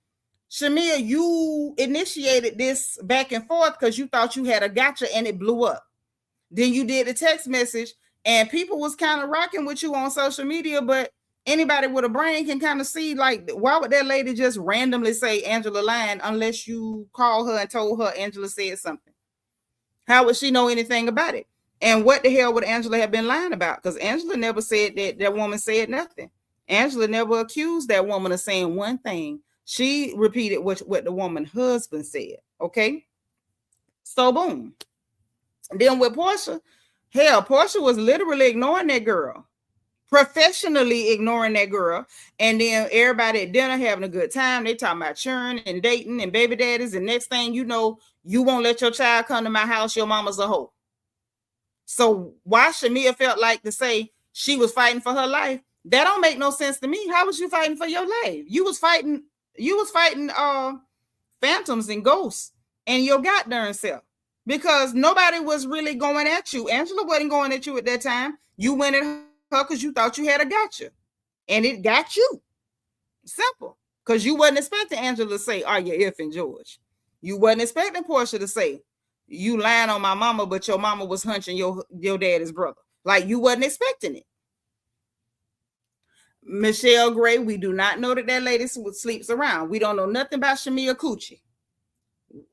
Shamea, you initiated this back and forth because you thought you had a gotcha and it blew up. Then you did the text message and people was kind of rocking with you on social media, but anybody with a brain can kind of see, like, why would that lady just randomly say Angela lying unless you call her and told her Angela said something? How would she know anything about it? And what the hell would Angela have been lying about? Because Angela never said that woman said nothing. Angela never accused that woman of saying one thing. She repeated what the woman's husband said. Okay. So boom. Then with Porsha, hell, Porsha was literally ignoring that girl. Professionally ignoring that girl. And then everybody at dinner having a good time. They talking about churn and dating and baby daddies. And next thing you know, you won't let your child come to my house. Your mama's a hoe. So why Shamea felt like to say she was fighting for her life, that don't make no sense to me. How was you fighting for your life? You was fighting phantoms and ghosts and your goddamn self, because nobody was really going at you. Angela wasn't going at you at that time. You went at her because you thought you had a gotcha, and it got you. Simple. Because you wasn't expecting Angela to say, are you effing George? You wasn't expecting Porsha to say, you lying on my mama, but your mama was hunching your daddy's brother. Like, you wasn't expecting it. Michelle Gray, we do not know that lady sleeps around. We don't know nothing about Shamea Coochie.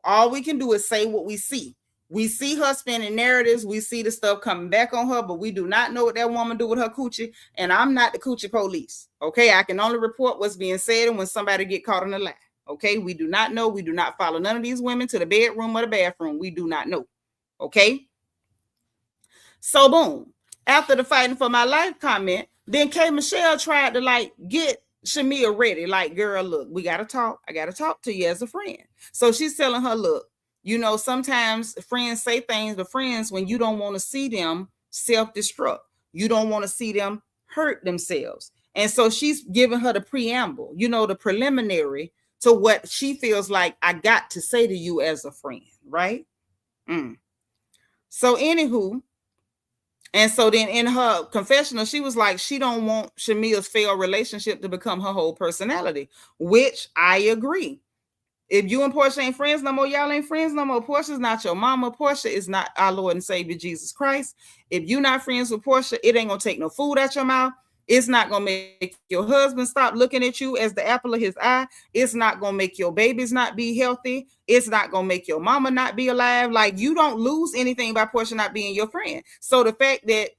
All we can do is say what we see. We see her spinning narratives. We see the stuff coming back on her, but we do not know what that woman do with her coochie. And I'm not the coochie police. Okay, I can only report what's being said and when somebody get caught in a lie. Okay, we do not know. We do not follow none of these women to the bedroom or the bathroom. We do not know. Okay. So boom. After the fighting for my life comment, then K Michelle tried to get Shamea ready. Like, girl, look, we got to talk. I got to talk to you as a friend. So she's telling her, look, sometimes friends say things to friends when you don't want to see them self-destruct. You don't want to see them hurt themselves. And so she's giving her the preamble, the preliminary to what she feels like I got to say to you as a friend, right? So anywho, and so then in her confessional, she was like, she don't want Shamea's failed relationship to become her whole personality, which I agree. If you and Porsha ain't friends no more, y'all ain't friends no more. Porsha's not your mama. Porsha is not our Lord and Savior, Jesus Christ. If you're not friends with Porsha, it ain't going to take no food out your mouth. It's not going to make your husband stop looking at you as the apple of his eye. It's not going to make your babies not be healthy. It's not going to make your mama not be alive. Like, you don't lose anything by Porsha not being your friend. So the fact that,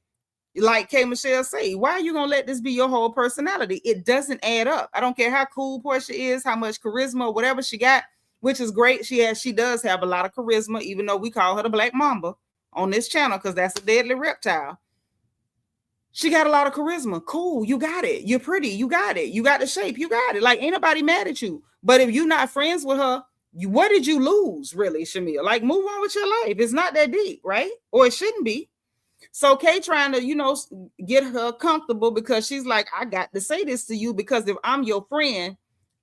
like K Michelle say, why are you going to let this be your whole personality? It doesn't add up. I don't care how cool Porsha is, how much charisma, whatever she got, which is great. She does have a lot of charisma, even though we call her the Black Mamba on this channel because that's a deadly reptile. She got a lot of charisma. Cool. You got it. You're pretty. You got it. You got the shape. You got it. Like, ain't nobody mad at you. But if you're not friends with her, what did you lose, really, Shamea? Like, move on with your life. It's not that deep, right? Or it shouldn't be. So Kay trying to, get her comfortable because she's like, I got to say this to you because if I'm your friend,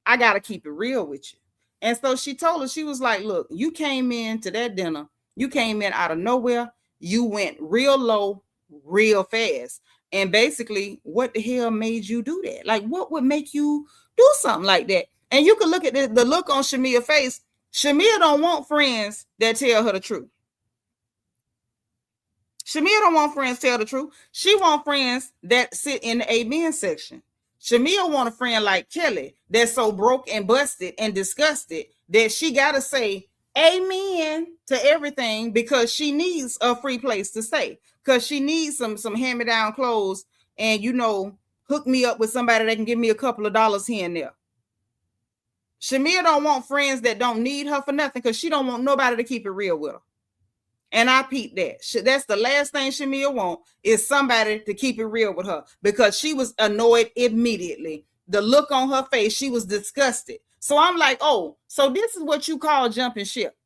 I got to keep it real with you. And so she told her, she was like, look, you came in to that dinner. You came in out of nowhere. You went real low, real fast. And basically, what the hell made you do that? Like, what would make you do something like that? And you can look at the look on Shamea's face. Shamea don't want friends that tell her the truth. Shamea don't want friends tell the truth. She want friends that sit in the amen section. Shamea want a friend like Kelli that's so broke and busted and disgusted that she got to say amen to everything because she needs a free place to stay. Because she needs some hand-me-down clothes and, you know, hook me up with somebody that can give me a couple of dollars here and there. Shamea don't want friends that don't need her for nothing because she don't want nobody to keep it real with her. And I peeped that. That's the last thing Shamea want is somebody to keep it real with her because she was annoyed immediately. The look on her face, she was disgusted. So I'm like, oh, so this is what you call jumping ship.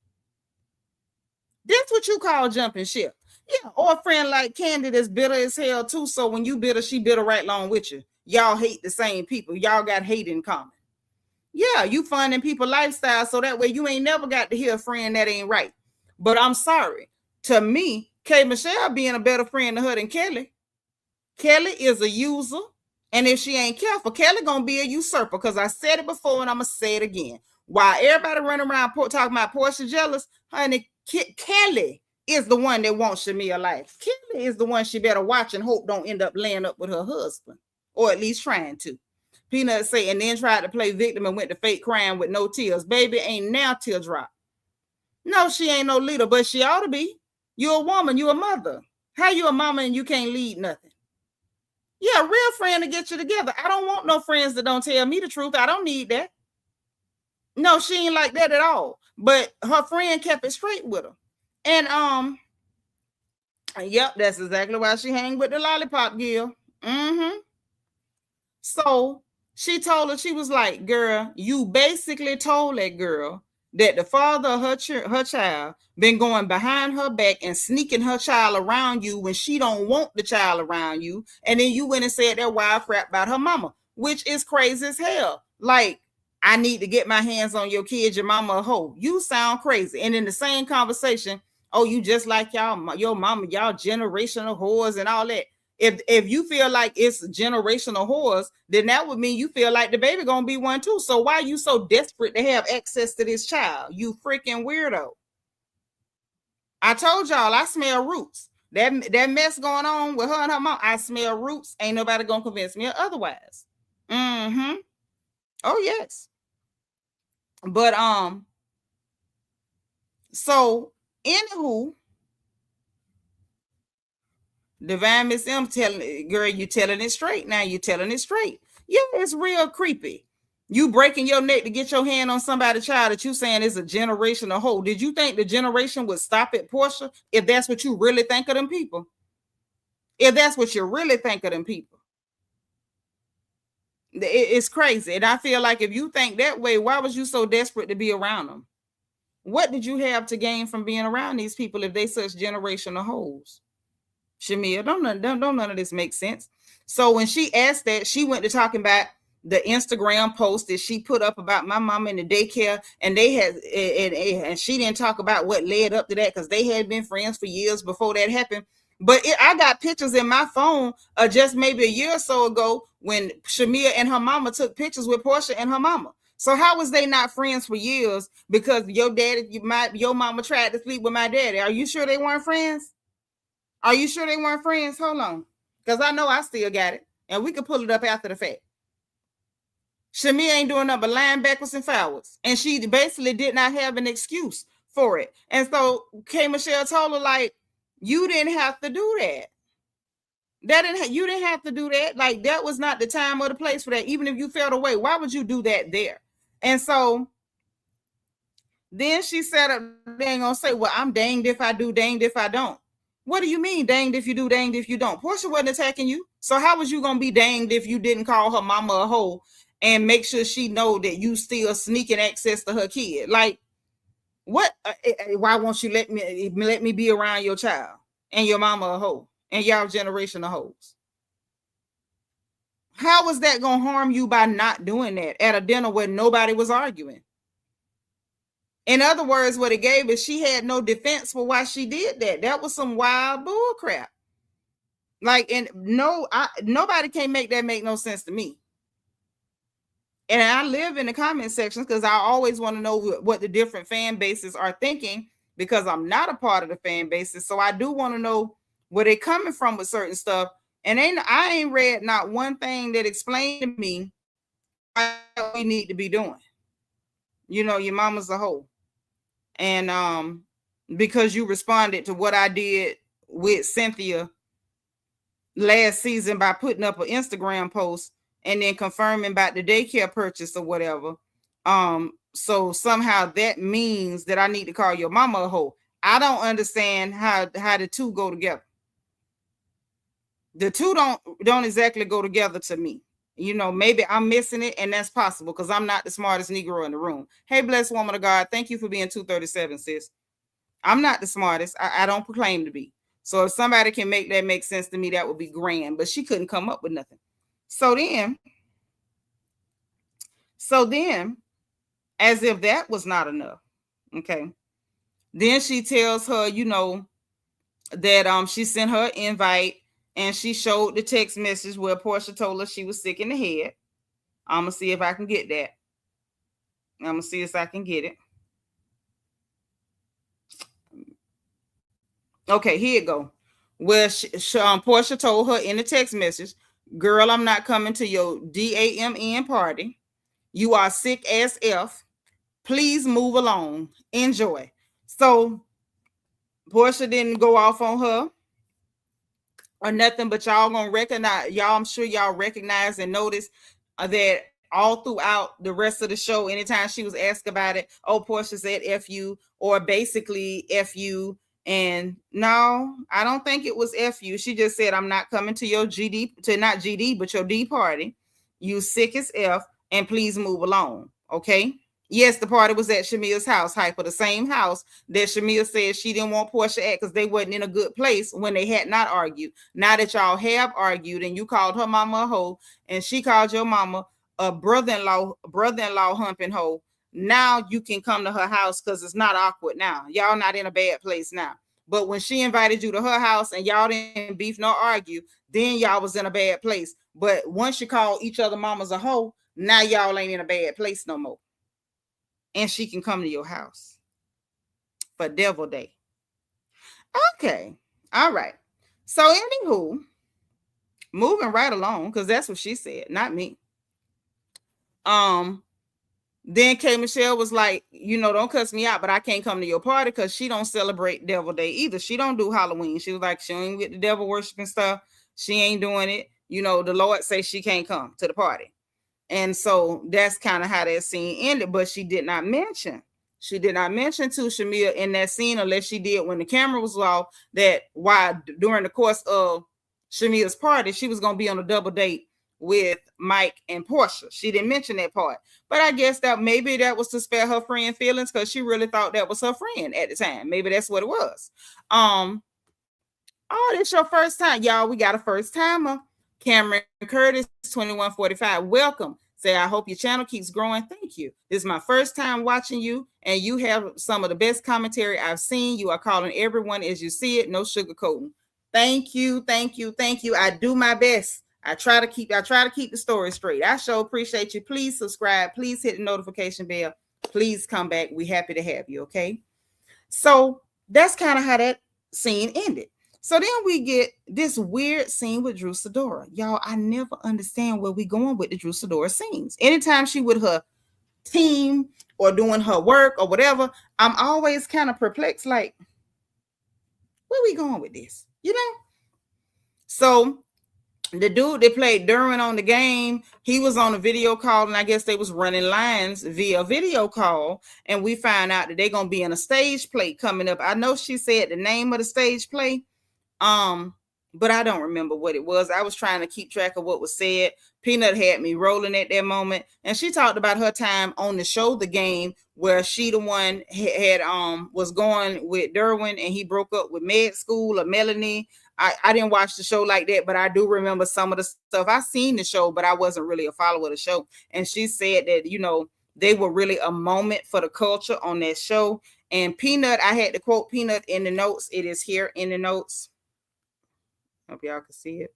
This what you call jumping ship. Yeah, or a friend like Candy that's bitter as hell too. So when you bitter, she bitter right along with you. Y'all hate the same people. Y'all got hate in common. Yeah, you funding people lifestyle so that way you ain't never got to hear a friend that ain't right. But I'm sorry. To me, K. Michelle being a better friend to her than Kelli. Kelli is a user. And if she ain't careful, Kelli gonna be a usurper. Because I said it before and I'm gonna say it again. While everybody running around talking about Porsha jealous, honey, Kelli is the one that wants Shamea life. Kelli is the one she better watch and hope don't end up laying up with her husband. Or at least trying to. Peanut say, and then tried to play victim and went to fake crying with no tears. Baby ain't now teardrop. No, she ain't no leader, but she ought to be. You're a woman, you're a mother. How you a mama and you can't lead nothing? Yeah, a real friend to get you together. I don't want no friends that don't tell me the truth. I don't need that. No, she ain't like that at all. But her friend kept it straight with her. And yep, that's exactly why she hang with the lollipop girl. So she told her, she was like, girl, you basically told that girl that the father of her child been going behind her back and sneaking her child around you when she don't want the child around you. And then you went and said that wild crap about her mama, which is crazy as hell. Like, I need to get my hands on your kid, your mama a hoe. You sound crazy. And in the same conversation, oh, you just like y'all, your mama, y'all generational whores and all that. If you feel like it's generational whores, then that would mean you feel like the baby gonna be one too. So why are you so desperate to have access to this child? You freaking weirdo. I told y'all I smell roots. That mess going on with her and her mom, I smell roots. Ain't nobody gonna convince me otherwise. Oh yes. But so anywho, Divine Miss M telling, girl, you telling it straight now. You telling it straight. Yeah, it's real creepy. You breaking your neck to get your hand on somebody's child that you saying is a generational hoe. Did you think the generation would stop at Porsha if that's what you really think of them people? If that's what you really think of them people. It's crazy. And I feel like if you think that way, why was you so desperate to be around them? What did you have to gain from being around these people if they such generational hoes? Shamea, don't none of this make sense. So when she asked that, she went to talking about the Instagram post that she put up about my mama in the daycare, and they had and she didn't talk about what led up to that because they had been friends for years before that happened. But I got pictures in my phone just maybe a year or so ago when Shamea and her mama took pictures with Porsha and her mama. So how was they not friends for years because your daddy, your mama tried to sleep with my daddy? Are you sure they weren't friends? Are you sure they weren't friends? Hold on. Because I know I still got it. And we can pull it up after the fact. Shamea ain't doing nothing but lying backwards and forwards. And she basically did not have an excuse for it. And so K. Michelle told her, like, you didn't have to do that. You didn't have to do that. Like, that was not the time or the place for that. Even if you felt away, why would you do that there? And so then she said, they ain't gonna say, well, I'm danged if I do, danged if I don't. What do you mean, danged if you do, danged if you don't? Porsha wasn't attacking you. So how was you going to be danged if you didn't call her mama a hoe and make sure she know that you still sneaking access to her kid? Like, what? Why won't you let me be around your child and your mama a hoe and y'all generation of hoes? How was that going to harm you by not doing that at a dinner where nobody was arguing? In other words, what it gave is she had no defense for why she did that. That was some wild bull crap. Like, and no, nobody can make that make no sense to me. And I live in the comment sections because I always want to know what the different fan bases are thinking, because I'm not a part of the fan bases. So I do want to know where they're coming from with certain stuff. And I ain't read not one thing that explained to me what we need to be doing. You know, your mama's a hoe. And because you responded to what I did with Cynthia last season by putting up an Instagram post and then confirming about the daycare purchase or whatever. So somehow that means that I need to call your mama a hoe. I don't understand how the two go together. The two don't exactly go together to me. You know, maybe I'm missing it, and that's possible because I'm not the smartest Negro in the room. Hey, blessed woman of God, thank you for being 237, sis. I'm not the smartest. I don't proclaim to be. So if somebody can make that make sense to me, that would be grand. But she couldn't come up with nothing. So then, as if that was not enough, okay. Then she tells her, you know, that she sent her invite and she showed the text message where Porsha told her she was sick in the head. I'm gonna see if I can get that. I'm gonna see if I can get it. Okay, here you go. Where Porsha told her in the text message, "Girl, I'm not coming to your DAMN party. You are sick as F. Please move along. Enjoy." So Porsha didn't go off on her or nothing, but y'all gonna recognize, y'all, I'm sure y'all recognize and notice that all throughout the rest of the show, anytime she was asked about it, oh, Porsha said F you, or basically F you. And no, I don't think it was F you. She just said, I'm not coming to your not GD, but your D party. You sick as F, and please move along. Okay. Yes, the party was at Shamea's house, Hyper, the same house that Shamea said she didn't want Porsha at because they wasn't in a good place when they had not argued. Now that y'all have argued and you called her mama a hoe and she called your mama a brother-in-law humping hoe, now you can come to her house because it's not awkward now. Y'all not in a bad place now. But when she invited you to her house and y'all didn't beef nor argue, then y'all was in a bad place. But once you call each other mamas a hoe, now y'all ain't in a bad place no more. And she can come to your house for Devil Day. Okay. All right. So, anywho, moving right along, because that's what she said, not me. Then K Michelle was like, you know, don't cuss me out, but I can't come to your party because she don't celebrate Devil Day either. She don't do Halloween. She was like, she ain't with the devil worshiping stuff. She ain't doing it. You know, the Lord says she can't come to the party. And so that's kind of how that scene ended. But she did not mention to Shamea in that scene, unless she did when the camera was off, that while during the course of Shamea's party, she was going to be on a double date with Mike and Porsha. She didn't mention that part. But I guess that maybe that was to spare her friend feelings because she really thought that was her friend at the time. Maybe that's what it was. Oh, this your first time. Y'all, we got a first timer. Cameron Curtis, 2145. Welcome. Say, I hope your channel keeps growing. Thank you. This is my first time watching you, and you have some of the best commentary I've seen. You are calling everyone as you see it. No sugarcoating. Thank you. Thank you. Thank you. I do my best. I try to keep the story straight. I sure appreciate you. Please subscribe. Please hit the notification bell. Please come back. We're happy to have you. Okay. So that's kind of how that scene ended. So then we get this weird scene with Drew Sidora. Y'all, I never understand where we going with the Drew Sidora scenes. Anytime she with her team or doing her work or whatever, I'm always kind of perplexed, like, where we going with this? You know? So the dude that played Duran on the game, he was on a video call, and I guess they was running lines via video call, and we found out that they're going to be in a stage play coming up. I know she said the name of the stage play, but I don't remember what it was. I was trying to keep track of what was said. Peanut had me rolling at that moment, and she talked about her time on the show The Game, where she the one had was going with Derwin, and he broke up with Med School or Melanie. I didn't watch the show like that, but I do remember some of the stuff. I seen the show, but I wasn't really a follower of the show. And she said that, you know, they were really a moment for the culture on that show. And Peanut, I had to quote Peanut in the notes. It is here in the notes. Hope y'all can see it.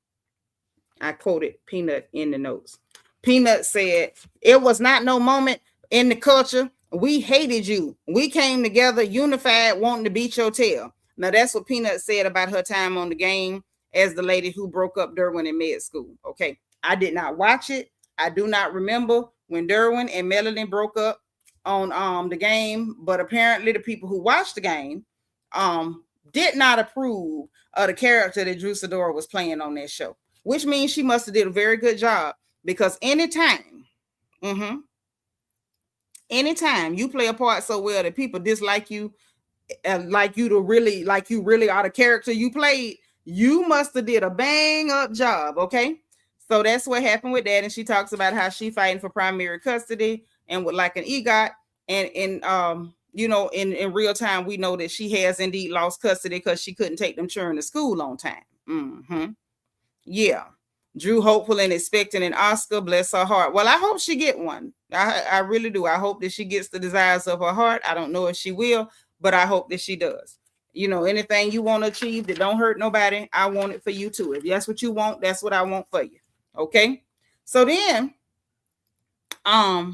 I quoted Peanut in the notes. Peanut said, it was not no moment in the culture. We hated you. We came together unified, wanting to beat your tail. Now, that's what Peanut said about her time on the game as the lady who broke up Derwin in med school. Okay. I did not watch it. I do not remember when Derwin and Melanie broke up on the game, but apparently the people who watched the game did not approve of the character that Drew Sidora was playing on that show, which means she must have did a very good job, because anytime you play a part so well that people dislike you, like you really are the character you played, you must have did a bang up job. Okay. So that's what happened with that. And she talks about how she fighting for primary custody and with like an EGOT. And in real time, we know that she has indeed lost custody because she couldn't take them children to school on time. Yeah. Drew hopeful and expecting an Oscar. Bless her heart. Well, I hope she get one. I really do. I hope that she gets the desires of her heart. I don't know if she will, but I hope that she does. You know, anything you want to achieve that don't hurt nobody, I want it for you too. If that's what you want, that's what I want for you. Okay. So then, hey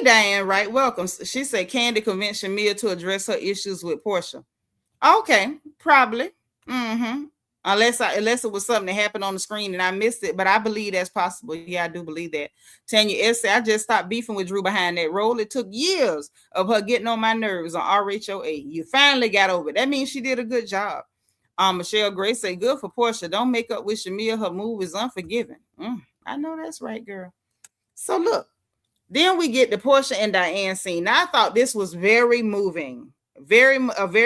Diane, right? Welcome. She said Candy convinced Shamea to address her issues with Porsha. Okay, probably. Unless it was something that happened on the screen and I missed it, but I believe that's possible. Yeah, I do believe that. Tanya S. I just stopped beefing with Drew behind that role. It took years of her getting on my nerves on RHOA. You finally got over it. That means she did a good job. Michelle Gray said, good for Porsha. Don't make up with Shamea. Her move is unforgiving. I know that's right, girl. So look, then we get the Porsha and Diane scene. Now, I thought this was very moving. A very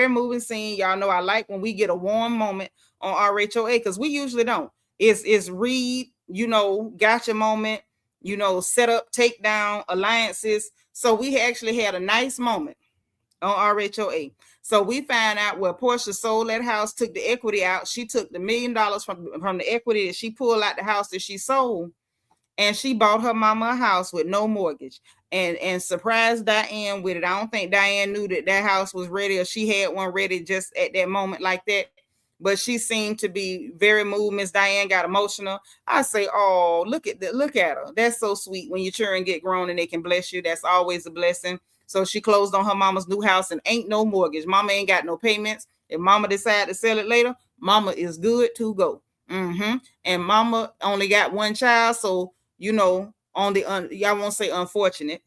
moving scene. Y'all know I like when we get a warm moment on RHOA, because we usually don't. It's read, gotcha moment, set up, take down, alliances. So we actually had a nice moment on RHOA. So we found out where Porsha sold that house, took the equity out. She took the $1 million from the equity that she pulled out the house that she sold, and she bought her mama a house with no mortgage and surprised Diane with it. I don't think Diane knew that house was ready, or she had one ready just at that moment like that. But she seemed to be very moved. Ms. Diane got emotional. I say, oh, look at her. That's so sweet when your children get grown and they can bless you. That's always a blessing. So she closed on her mama's new house and ain't no mortgage. Mama ain't got no payments. If mama decide to sell it later, mama is good to go. And mama only got one child. So, on the, I won't say unfortunate,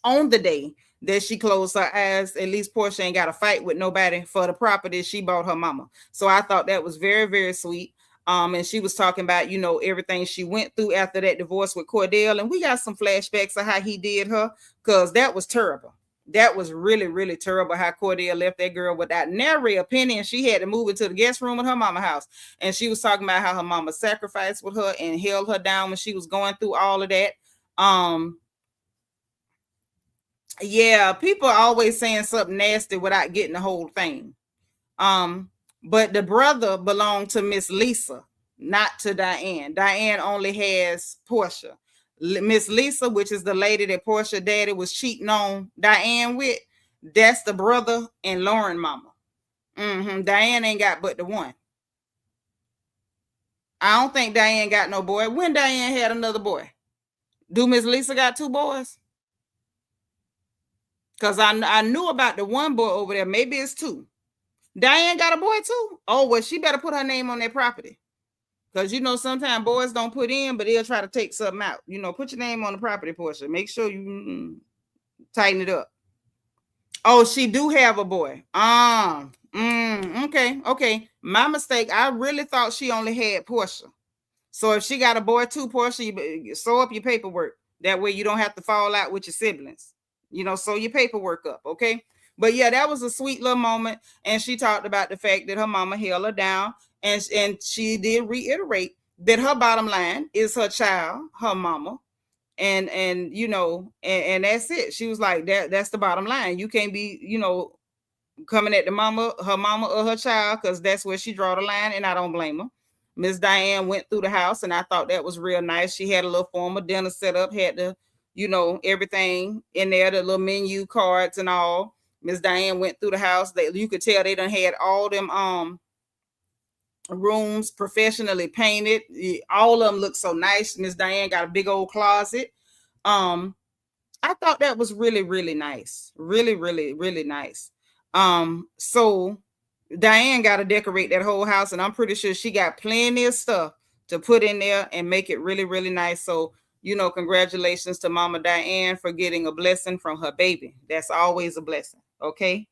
on the day that she closed her eyes, at least Porsha ain't got to fight with nobody for the property she bought her mama. So I thought that was very, very sweet. And she was talking about, everything she went through after that divorce with Cordell. And we got some flashbacks of how he did her, because that was terrible. That was really, really terrible how Cordell left that girl without nary a penny, and she had to move into the guest room at her mama's house. And she was talking about how her mama sacrificed with her and held her down when she was going through all of that. Yeah, people are always saying something nasty without getting the whole thing. But the brother belonged to Miss Lisa, not to Diane. Diane only has Porsha. Miss Lisa, which is the lady that Porsha daddy was cheating on Diane with, that's the brother and Lauren mama. Diane ain't got but the one. I don't think Diane got no boy. When Diane had another boy? Do Miss Lisa got two boys? Because I knew about the one boy over there. Maybe it's two. Diane got a boy too? Oh, well, she better put her name on that property. Because, sometimes boys don't put in, but they'll try to take something out. Put your name on the property, Porsha. Make sure you tighten it up. Oh, she do have a boy. Okay. My mistake. I really thought she only had Porsha. So if she got a boy too, Porsha, you sew up your paperwork. That way you don't have to fall out with your siblings. Sew your paperwork up, okay? But yeah, that was a sweet little moment. And she talked about the fact that her mama held her down. And she did reiterate that her bottom line is her child, her mama. And that's it. She was like, that's the bottom line. You can't be, coming at her mama or her child, because that's where she draw the line. And I don't blame her. Ms. Diane went through the house, and I thought that was real nice. She had a little formal dinner set up, had the, everything in there, the little menu cards and all. Ms. Diane went through the house. You could tell they done had all them rooms professionally painted. All of them look so nice. Ms Diane got a big old closet. I thought that was really, really nice. Really, really, really nice. So Diane got to decorate that whole house, and I'm pretty sure she got plenty of stuff to put in there and make it really, really nice. So, congratulations to Mama Diane for getting a blessing from her baby. That's always a blessing. Okay.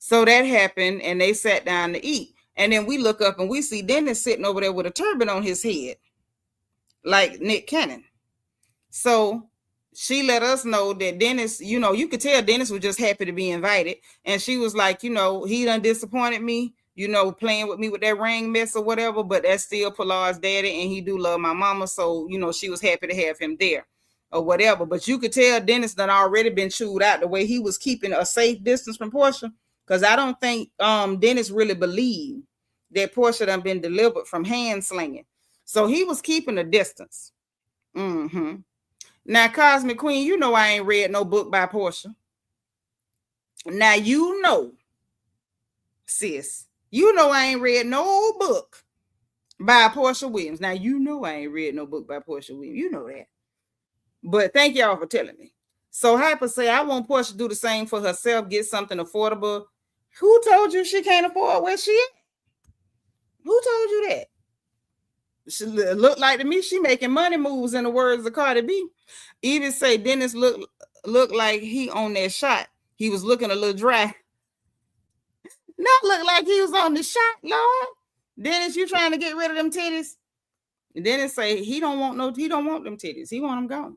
So that happened, and they sat down to eat. And then we look up and we see Dennis sitting over there with a turban on his head, like Nick Cannon. So she let us know that Dennis, you could tell Dennis was just happy to be invited. And she was like, he done disappointed me, playing with me with that ring mess or whatever, but that's still Pillar's daddy, and he do love my mama. So, she was happy to have him there or whatever. But you could tell Dennis done already been chewed out the way he was keeping a safe distance from Porsha. Because I don't think Dennis really believed that Porsha done been delivered from hand slinging. So he was keeping a distance. Now, Cosmic Queen, I ain't read no book by Porsha. Now, sis, I ain't read no book by Porsha Williams. Now, I ain't read no book by Porsha Williams. You know that. But thank y'all for telling me. So Hyper say, I want Porsha to do the same for herself, get something affordable. Who told you she can't afford where she at? Who told you that? She look like to me she making money moves, in the words of Cardi B. Even say Dennis look like he on that shot. He was looking a little dry. Not look like he was on the shot, Lord. Dennis, you trying to get rid of them titties? Dennis say he don't want them titties. He want them gone.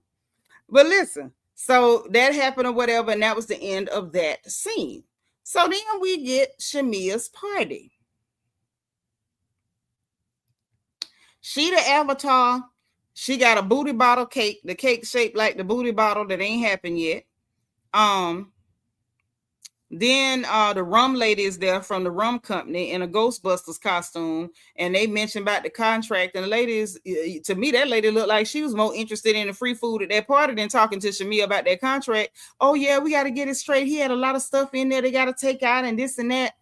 But listen, so that happened or whatever, and that was the end of that scene. So then we get Shamea's party. She the avatar. She got a booty bottle cake. The cake shaped like the booty bottle that ain't happened yet. Then the rum lady is there from the rum company in a Ghostbusters costume, and they mentioned about the contract. And the lady is, to me, that lady looked like she was more interested in the free food at that party than talking to Shamea about that contract. Oh yeah, we got to get it straight. He had a lot of stuff in there they got to take out and this and that.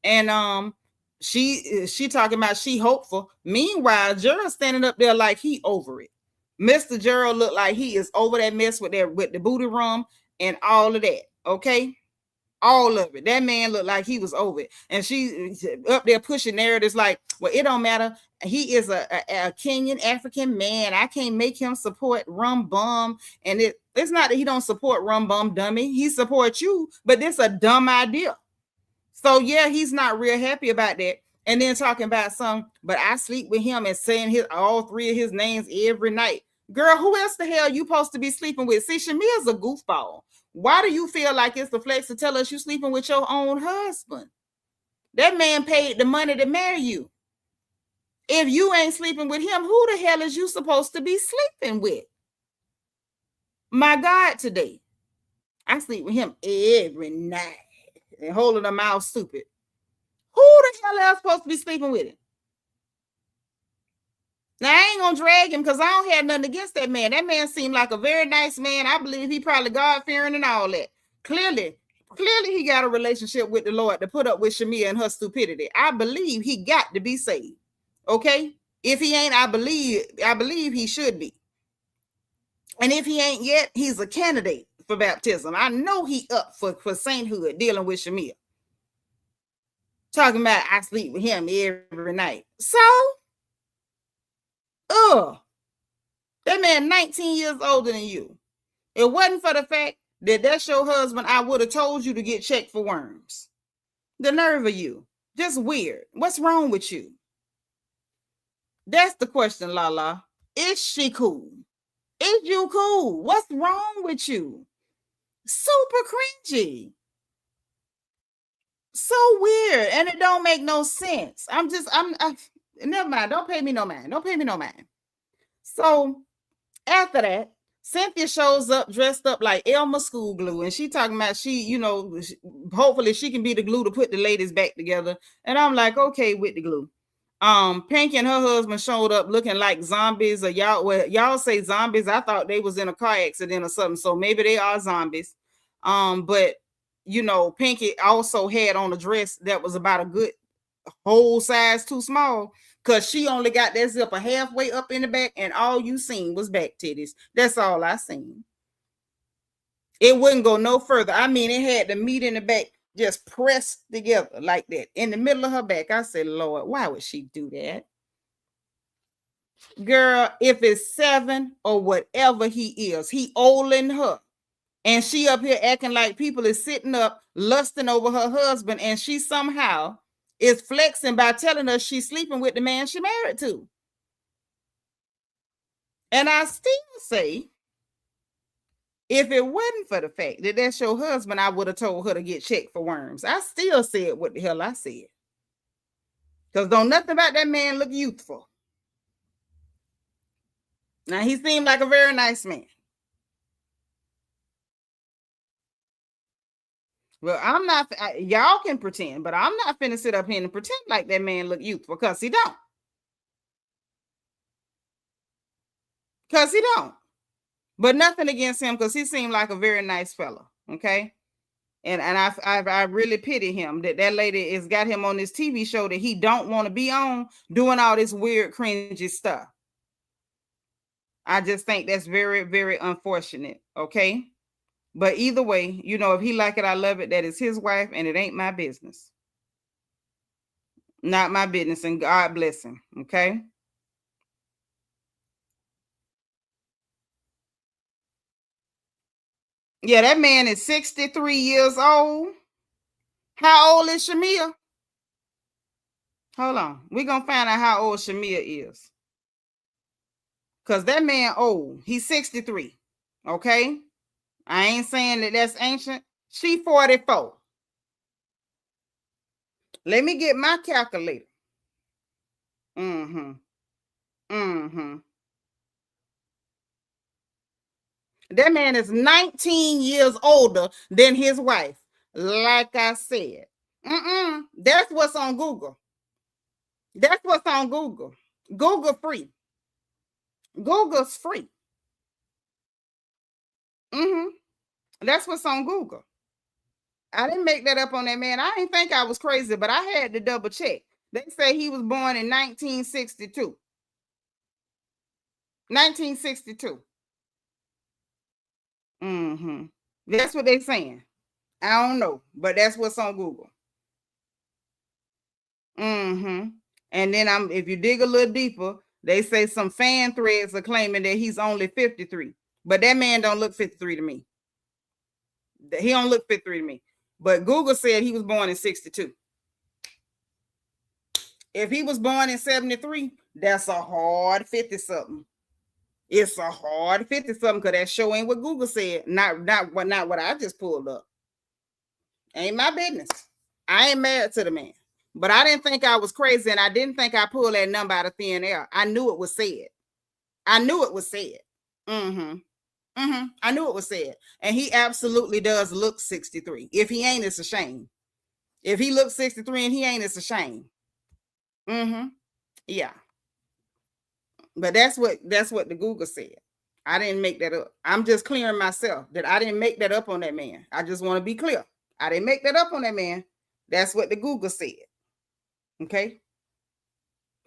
And she talking about she hopeful. Meanwhile, Gerald standing up there like he over it. Mr. Gerald looked like he is over that mess with the booty rum and all of that. Okay. All of it. That man looked like he was over it. And she up there pushing narratives like, well, it don't matter. He is a Kenyan African man. I can't make him support Rum Bum. And it's not that he don't support Rum Bum, dummy. He supports you, but this a dumb idea. So yeah, he's not real happy about that. And then talking about but I sleep with him and saying all three of his names every night. Girl, who else the hell you supposed to be sleeping with? See, Shamea's a goofball. Why do you feel like it's the flex to tell us you sleeping with your own husband? That man paid the money to marry you. If you ain't sleeping with him, who the hell is you supposed to be sleeping with? My God, today, I sleep with him every night and holding a mouth stupid. Who the hell else supposed to be sleeping with him? Now, I ain't gonna drag him because I don't have nothing against that man. That man seemed like a very nice man. I believe he probably God-fearing and all that. Clearly, he got a relationship with the Lord to put up with Shamea and her stupidity. I believe he got to be saved. Okay? If he ain't, I believe he should be. And if he ain't yet, he's a candidate for baptism. I know he up for sainthood dealing with Shamea. Talking about I sleep with him every night. So, that man 19 years older than you. It wasn't for the fact that that's your husband, I would have told you to get checked for worms. The nerve of you. Just weird. What's wrong with you? That's the question, Lala. Is she cool? Is you cool? What's wrong with you? Super cringy. So weird. And it don't make no sense. Never mind. Don't pay me no mind. So after that, Cynthia shows up dressed up like Elma School Glue, and she talking about hopefully she can be the glue to put the ladies back together. And I'm like, okay, with the glue. Pinky and her husband showed up looking like zombies, or y'all say zombies. I thought they was in a car accident or something, so maybe they are zombies. But Pinky also had on a dress that was about a good whole size too small, because she only got that zipper halfway up in the back, and all you seen was back titties. That's all I seen. It wouldn't go no further. I mean, it had the meat in the back just pressed together like that in the middle of her back. I said, Lord, why would she do that? Girl, if it's 7 or whatever he is, he olding her. And she up here acting like people is sitting up lusting over her husband, and she somehow is flexing by telling us she's sleeping with the man she married to. And I still say, if it wasn't for the fact that that's your husband, I would have told her to get checked for worms. I still said what the hell I said. Because don't nothing about that man look youthful. Now, he seemed like a very nice man. Well, I'm not, y'all can pretend, but I'm not finna sit up here and pretend like that man look youthful, because he don't. Because he don't. But nothing against him, because he seemed like a very nice fella, okay? And I really pity him that lady has got him on this TV show that he don't want to be on, doing all this weird, cringy stuff. I just think that's very, very unfortunate, okay? But either way, you know, if he like it, I love it. That is his wife, and it ain't my business. Not my business, and God bless him, okay? Yeah, that man is 63 years old. How old is Shamea? Hold on. We're going to find out how old Shamea is. Because that man old. He's 63. Okay? I ain't saying that that's ancient. She 44. Let me get my calculator. That man is 19 years older than his wife. Like I said. That's what's on Google. That's what's on Google. Google free. Google's free. That's what's on Google. I didn't make that up on that man. I didn't think I was crazy, but I had to double check. They say he was born in 1962. 1962. That's what they're saying. I don't know, but that's what's on Google. And then if you dig a little deeper, they say some fan threads are claiming that he's only 53. But that man don't look 53 to me. He don't look 53 to me. But Google said he was born in 62. If he was born in 73, that's a hard 50-something. It's a hard 50-something, because that show ain't what Google said. Not what I just pulled up. Ain't my business. I ain't married to the man. But I didn't think I was crazy, and I didn't think I pulled that number out of thin air. I knew it was said. I knew it was said. I knew it was said. And he absolutely does look 63. If he ain't, it's a shame. If he looks 63 and he ain't, it's a shame. Yeah. But that's what the Google said. I didn't make that up. I'm just clearing myself that I didn't make that up on that man. I just want to be clear. I didn't make that up on that man. That's what the Google said. Okay?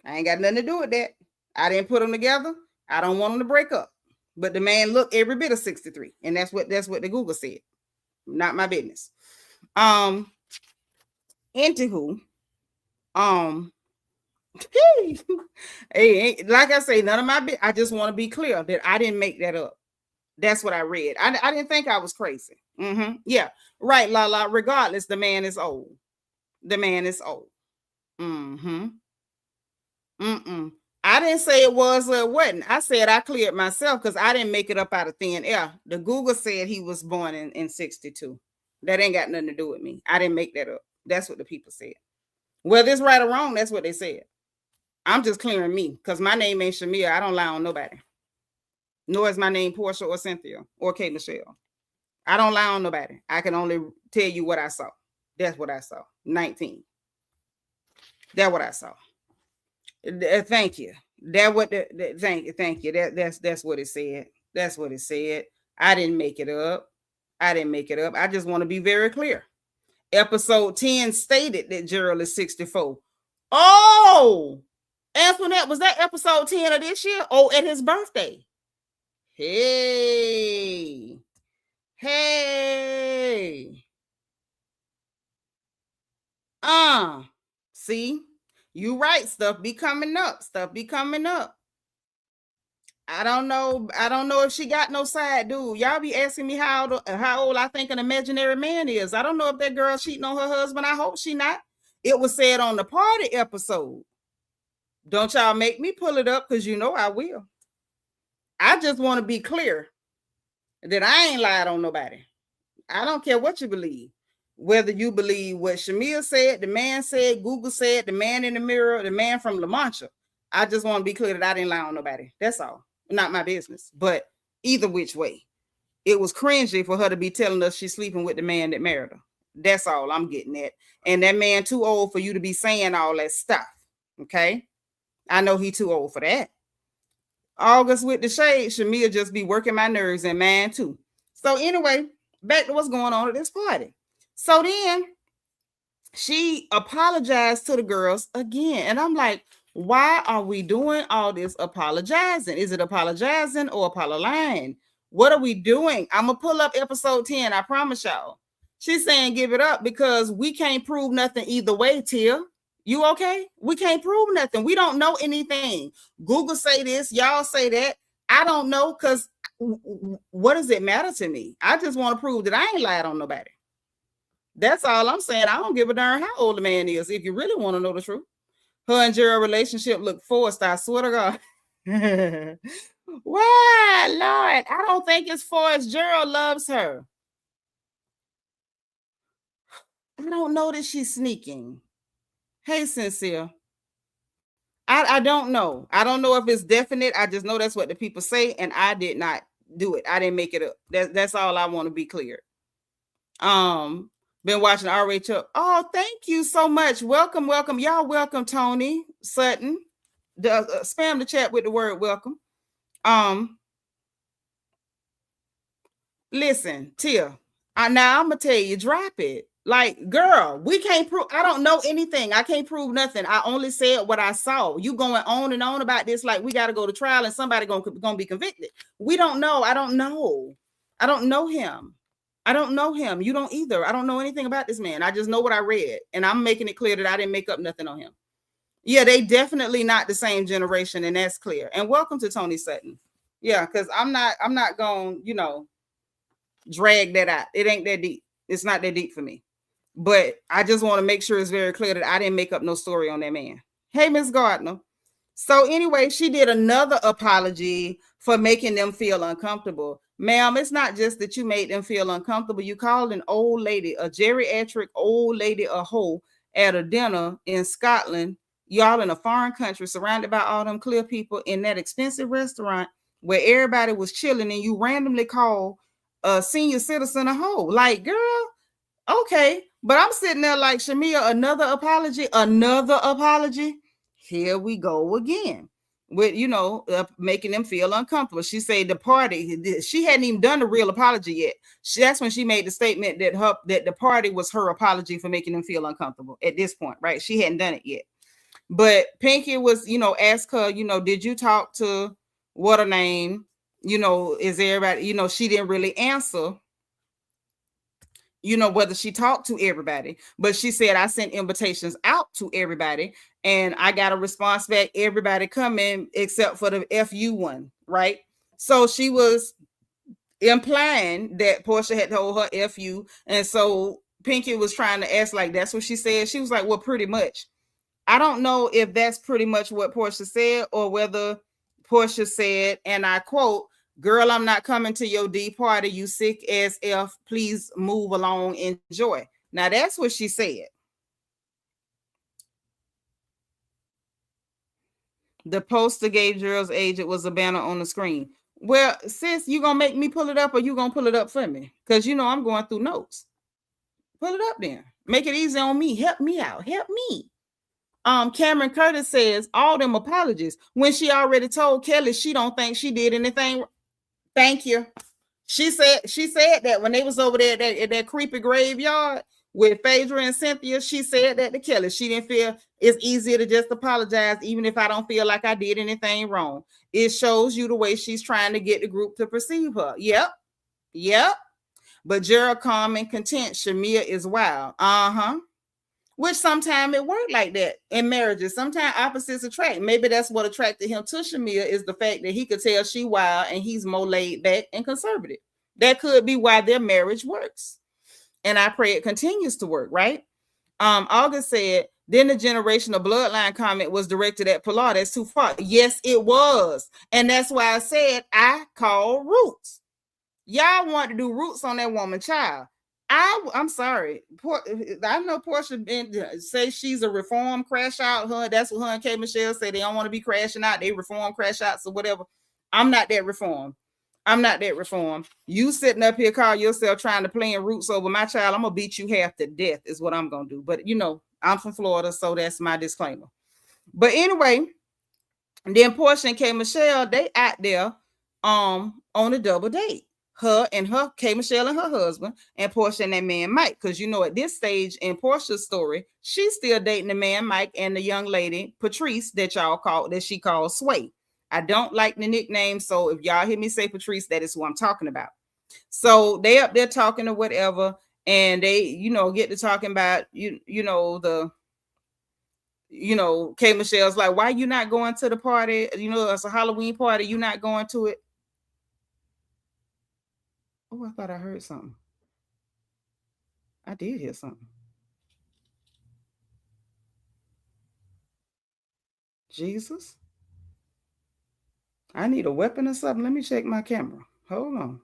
I ain't got nothing to do with that. I didn't put them together. I don't want them to break up. But the man looked every bit of 63. And that's what the Google said. Not my business. Anywho, hey, like I say, none of my business. I just want to be clear that I didn't make that up. That's what I read. I didn't think I was crazy. Yeah, right, La. Regardless, the man is old. The man is old. I didn't say it was or it wasn't. I said I cleared myself because I didn't make it up out of thin air. The Google said he was born in 62. That ain't got nothing to do with me. I didn't make that up. That's what the people said. Whether it's right or wrong, that's what they said. I'm just clearing me, because my name ain't Shamea. I don't lie on nobody. Nor is my name Porsha or Cynthia or Kate Michelle. I don't lie on nobody. I can only tell you what I saw. That's what I saw. 19. That's what I saw. Thank you. Thank you. That's what it said. That's what it said. I didn't make it up. I just want to be very clear. Episode 10 stated that Gerald is 64. Oh, Antoinette, was that episode 10 of this year? Oh, at his birthday. Hey. See, you right. Stuff be coming up. I don't know if she got no side dude. Y'all be asking me how old I think an imaginary man is. I don't know if that girl cheating on her husband. I hope she not. It was said on the party episode. Don't y'all make me pull it up, because you know I will. I just want to be clear that I ain't lied on nobody. I don't care what you believe. Whether you believe what Shamea said, the man said, Google said, the man in the mirror, the man from La Mancha. I just want to be clear that I didn't lie on nobody. That's all. Not my business. But either which way, it was cringy for her to be telling us she's sleeping with the man that married her. That's all I'm getting at. And that man too old for you to be saying all that stuff. Okay? I know he too old for that. August with the shade, Shamea just be working my nerves, and mine too. So anyway, back to what's going on at this party. So then she apologized to the girls again. And I'm like, why are we doing all this apologizing? Is it apologizing or apologizing? What are we doing? I'm going to pull up episode 10. I promise y'all. She's saying give it up because we can't prove nothing either way, Tia. You okay? We can't prove nothing. We don't know anything. Google say this. Y'all say that. I don't know, because what does it matter to me? I just want to prove that I ain't lied on nobody. That's all I'm saying. I don't give a darn how old the man is, if you really want to know the truth. Her and Gerald relationship look forced, I swear to God. Why, Lord? I don't think it's forced. Gerald loves her. I don't know that she's sneaking. Hey, Sincere. I don't know. I don't know if it's definite. I just know that's what the people say, and I did not do it. I didn't make it up. That's all I want to be clear. Been watching RHOA. Oh, thank you so much. Welcome. Y'all welcome, Tony Sutton. Spam the chat with the word welcome. Listen, Tia. Now I'm gonna tell you, drop it. Like, girl, we can't prove. I don't know anything. I can't prove nothing. I only said what I saw. You going on and on about this like we got to go to trial and somebody gonna be convicted. We don't know. I don't know him. You don't either. I don't know anything about this man. I just know what I read, and I'm making it clear that I didn't make up nothing on him. Yeah, they definitely not the same generation, and that's clear. And welcome to Tony Sutton. Yeah, because I'm not going, drag that out. It ain't that deep. It's not that deep for me. But I just want to make sure it's very clear that I didn't make up no story on that man. Hey, Miss Gardner. So anyway, she did another apology for making them feel uncomfortable. Ma'am, it's not just that you made them feel uncomfortable. You called an old lady, a geriatric old lady, a hoe at a dinner in Scotland. Y'all in a foreign country surrounded by all them clear people in that expensive restaurant where everybody was chilling, and you randomly call a senior citizen a hoe. Like, girl, okay. But I'm sitting there like, Shamea, another apology. Here we go again with, making them feel uncomfortable. She said the party, she hadn't even done the real apology yet. That's when she made the statement that the party was her apology for making them feel uncomfortable at this point, right? She hadn't done it yet. But Pinky was, asked her, did you talk to what her name? Is everybody, she didn't really answer, whether she talked to everybody, but she said, I sent invitations out to everybody and I got a response back. Everybody come in except for the FU one. Right. So she was implying that Porsha had told her FU. And so Pinky was trying to ask, like, that's what she said. She was like, well, pretty much. I don't know if that's pretty much what Porsha said or whether Porsha said, and I quote, girl, I'm not coming to your D party. You sick as F. Please move along. Enjoy. Now, that's what she said. The poster gave Gerald's age. It was a banner on the screen. Well, sis, you going to make me pull it up or you going to pull it up for me? Because, I'm going through notes. Pull it up then. Make it easy on me. Help me out. Help me. Cameron Curtis says all them apologies when she already told Kelli she don't think she did anything. Thank you. She said that when they was over there at that creepy graveyard with Phaedra and Cynthia, she said that to Kelli. She didn't feel it's easier to just apologize, even if I don't feel like I did anything wrong. It shows you the way she's trying to get the group to perceive her. Yep. But Gerald calm and content. Shamea is wild. Which sometimes it worked like that in marriages. Sometimes opposites attract. Maybe that's what attracted him to Shamea, is the fact that he could tell she wild and he's more laid back and conservative. That could be why their marriage works. And I pray it continues to work, right? August said, then the generational bloodline comment was directed at Pilar. That's too far. Yes, it was. And that's why I said I call roots. Y'all want to do roots on that woman child. I'm sorry. I know Porsha say she's a reform crash out. That's what her and K. Michelle say. They don't want to be crashing out. They reform crash outs or whatever. I'm not that reform. You sitting up here call yourself trying to play in roots over my child. I'm gonna beat you half to death is what I'm gonna do. But I'm from Florida, so that's my disclaimer. But anyway, then Porsha and K. Michelle, they out there on a double date. Her K. Michelle and her husband, and Porsha and that man Mike. Because at this stage in Porsha's story, she's still dating the man Mike and the young lady Patrice that she calls Sway. I don't like the nickname, so if y'all hear me say Patrice, that is who I'm talking about. So they up there talking or whatever, and they get to talking about K. Michelle's like, why you not going to the party? It's a Halloween party, you not going to it? Oh, I thought I heard something. I did hear something. Jesus. I need a weapon or something. Let me check my camera. Hold on.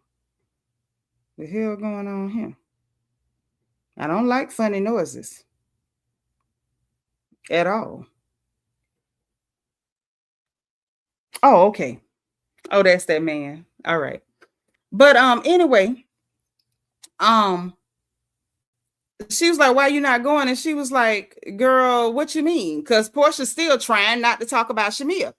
The hell going on here? I don't like funny noises at all. Oh, okay. Oh, that's that man. All right. But anyway, she was like, why you not going? And she was like, girl, what you mean? Because Porsha's still trying not to talk about Shamea.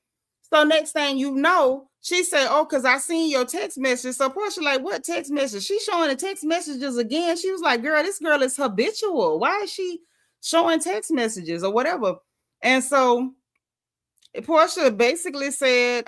So next thing you know, she said, oh, because I seen your text message. So Porsha like, what text message? She's showing the text messages again. She was like, girl, this girl is habitual. Why is she showing text messages or whatever? And so Porsha basically said,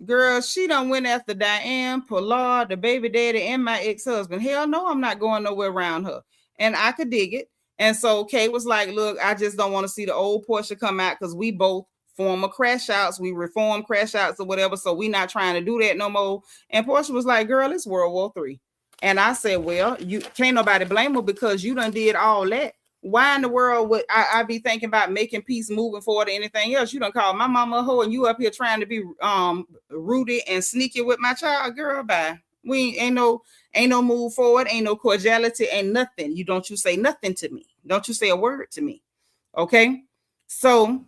girl, she done went after Diane, Pilar, the baby daddy, and my ex-husband. Hell no, I'm not going nowhere around her. And I could dig it. And so Kay was like, look, I just don't want to see the old Porsha come out because we both former crash outs. We reform crash outs or whatever. So we not trying to do that no more. And Porsha was like, girl, it's World War III. And I said, well, you can't nobody blame her because you done did all that. Why in the world would I be thinking about making peace, moving forward, or anything else? You done call my mama a hoe and you up here trying to be rooted and sneaky with my child, girl. Bye. We ain't no move forward, ain't no cordiality, ain't nothing. You say nothing to me. Don't you say a word to me. Okay. So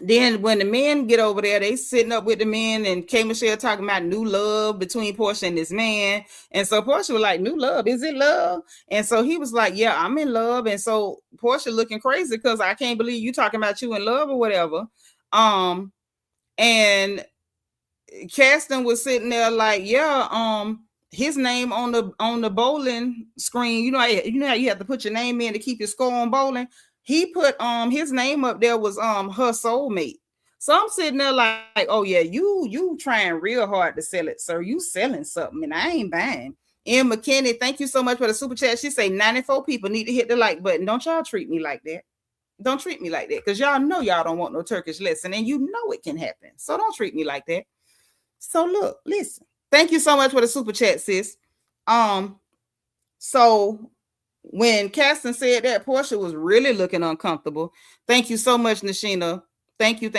then when the men get over there, they sitting up with the men and K. Michelle talking about new love between Porsha and this man. And so Porsha was like, new love, is it love? And so he was like, yeah, I'm in love. And so Porsha looking crazy because I can't believe you talking about you in love or whatever. And Caston was sitting there like, yeah, his name on the bowling screen, you know how you have to put your name in to keep your score on bowling. He put his name up there was her soulmate. So I'm sitting there like, oh yeah, you trying real hard to sell it, sir. You selling something and I ain't buying. M. McKinney, thank you so much for the super chat. She say 94 people need to hit the like button. Don't y'all treat me like that. Don't treat me like that because y'all know y'all don't want no Turkish lesson and you know it can happen. So don't treat me like that. So look, listen. Thank you so much for the super chat, sis. So when Caston said that, Porsha was really looking uncomfortable. Thank you so much, Nashina. Thank you.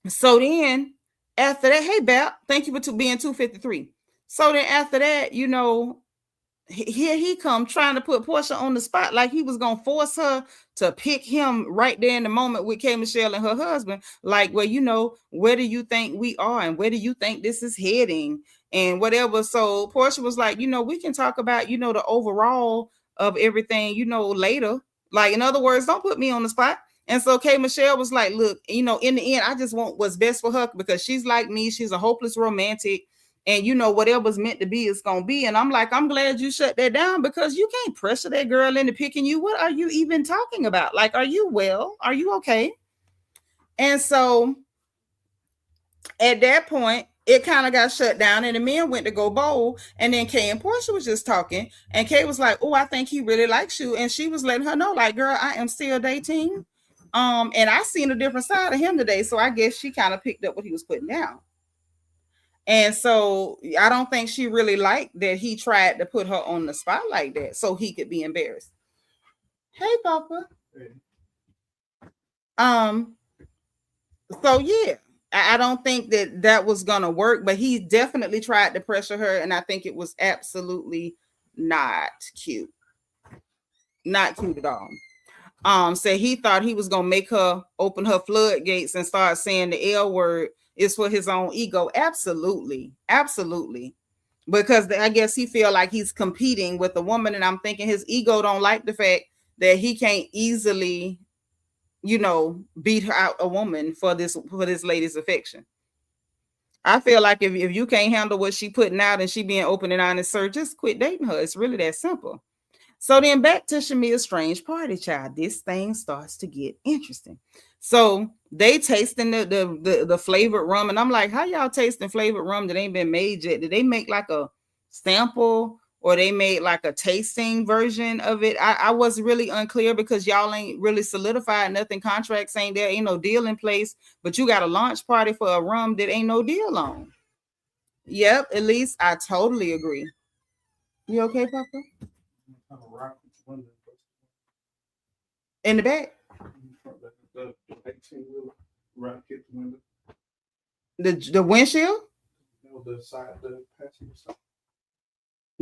So then after that, hey Bap, thank you for being 253. So then after that, here he come trying to put Porsha on the spot like he was gonna force her to pick him right there in the moment with K. Michelle and her husband. Like, well, where do you think we are and where do you think this is heading and whatever. So Porsha was like, we can talk about, the overall of everything, later. Like, in other words, don't put me on the spot. And so K. Michelle was like, look, in the end, I just want what's best for her because she's like me. She's a hopeless romantic. And whatever's meant to be is gonna be. And I'm like, I'm glad you shut that down, because you can't pressure that girl into picking you. What are you even talking about? Like, are you well? Are you okay? And so at that point, it kind of got shut down, and the men went to go bowl. And then Kay and Porsha was just talking, and Kay was like, "Oh, I think he really likes you," and she was letting her know, like, "Girl, I am still dating, and I seen a different side of him today." So I guess she kind of picked up what he was putting down. And so I don't think she really liked that he tried to put her on the spot like that so he could be embarrassed. Hey, Papa. Hey. So yeah, I don't think that was gonna work, but he definitely tried to pressure her, and I think it was absolutely not cute. Not cute at all. Said he thought he was gonna make her open her floodgates and start saying the L word is for his own ego. Absolutely. Because I guess he feel like he's competing with a woman, and I'm thinking his ego don't like the fact that he can't easily, beat out a woman for this lady's affection. I feel like if you can't handle what she putting out and she being open and honest, sir, just quit dating her. It's really that simple. So then back to Shamea's strange party, child. This thing starts to get interesting. So they tasting the flavored rum, and I'm like, how y'all tasting flavored rum that ain't been made yet? Did they make like a sample, or they made like a tasting version of it? I was really unclear, because y'all ain't really solidified nothing. Contracts ain't there, ain't no deal in place, but you got a launch party for a rum that ain't no deal on. Yep, at least I totally agree. You okay, Papa? In the back? The windshield? The side, the passenger side.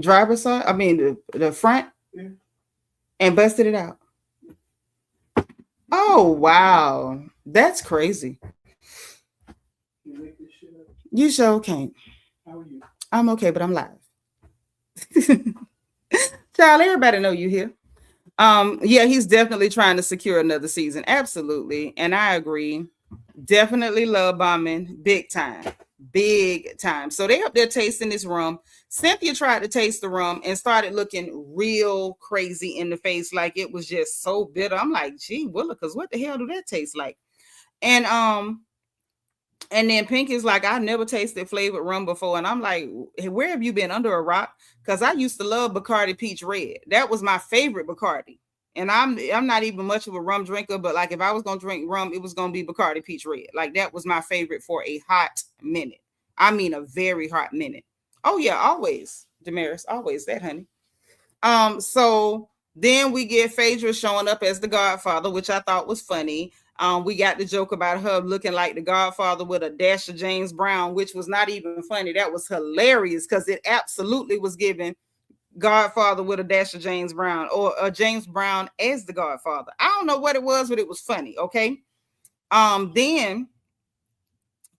Driver's side? I mean the front? Yeah. And busted it out. Oh wow. That's crazy. You sure can't. How are you? I'm okay, but I'm live. Child, everybody know you here. Yeah, he's definitely trying to secure another season. Absolutely. And I agree. Definitely love bombing. Big time. So they up there tasting this rum. Cynthia tried to taste the rum and started looking real crazy in the face, like it was just so bitter. I'm like, gee, Willikers, what the hell do that taste like? And then Pinky's like, I never tasted flavored rum before. And I'm like, hey, where have you been, under a rock? Because I used to love Bacardi Peach Red. That was my favorite Bacardi. And I'm not even much of a rum drinker, but like if I was gonna drink rum, it was gonna be Bacardi Peach Red. Like that was my favorite for a hot minute. I mean a very hot minute. Oh yeah, always, Damaris, always that, honey. So then we get Phaedra showing up as the Godfather, which I thought was funny. We got the joke about her looking like the Godfather with a dash of James Brown, which was not even funny. That was hilarious, because it absolutely was given Godfather with a dash of James Brown, or James Brown as the Godfather. I don't know what it was, but it was funny. Okay. Then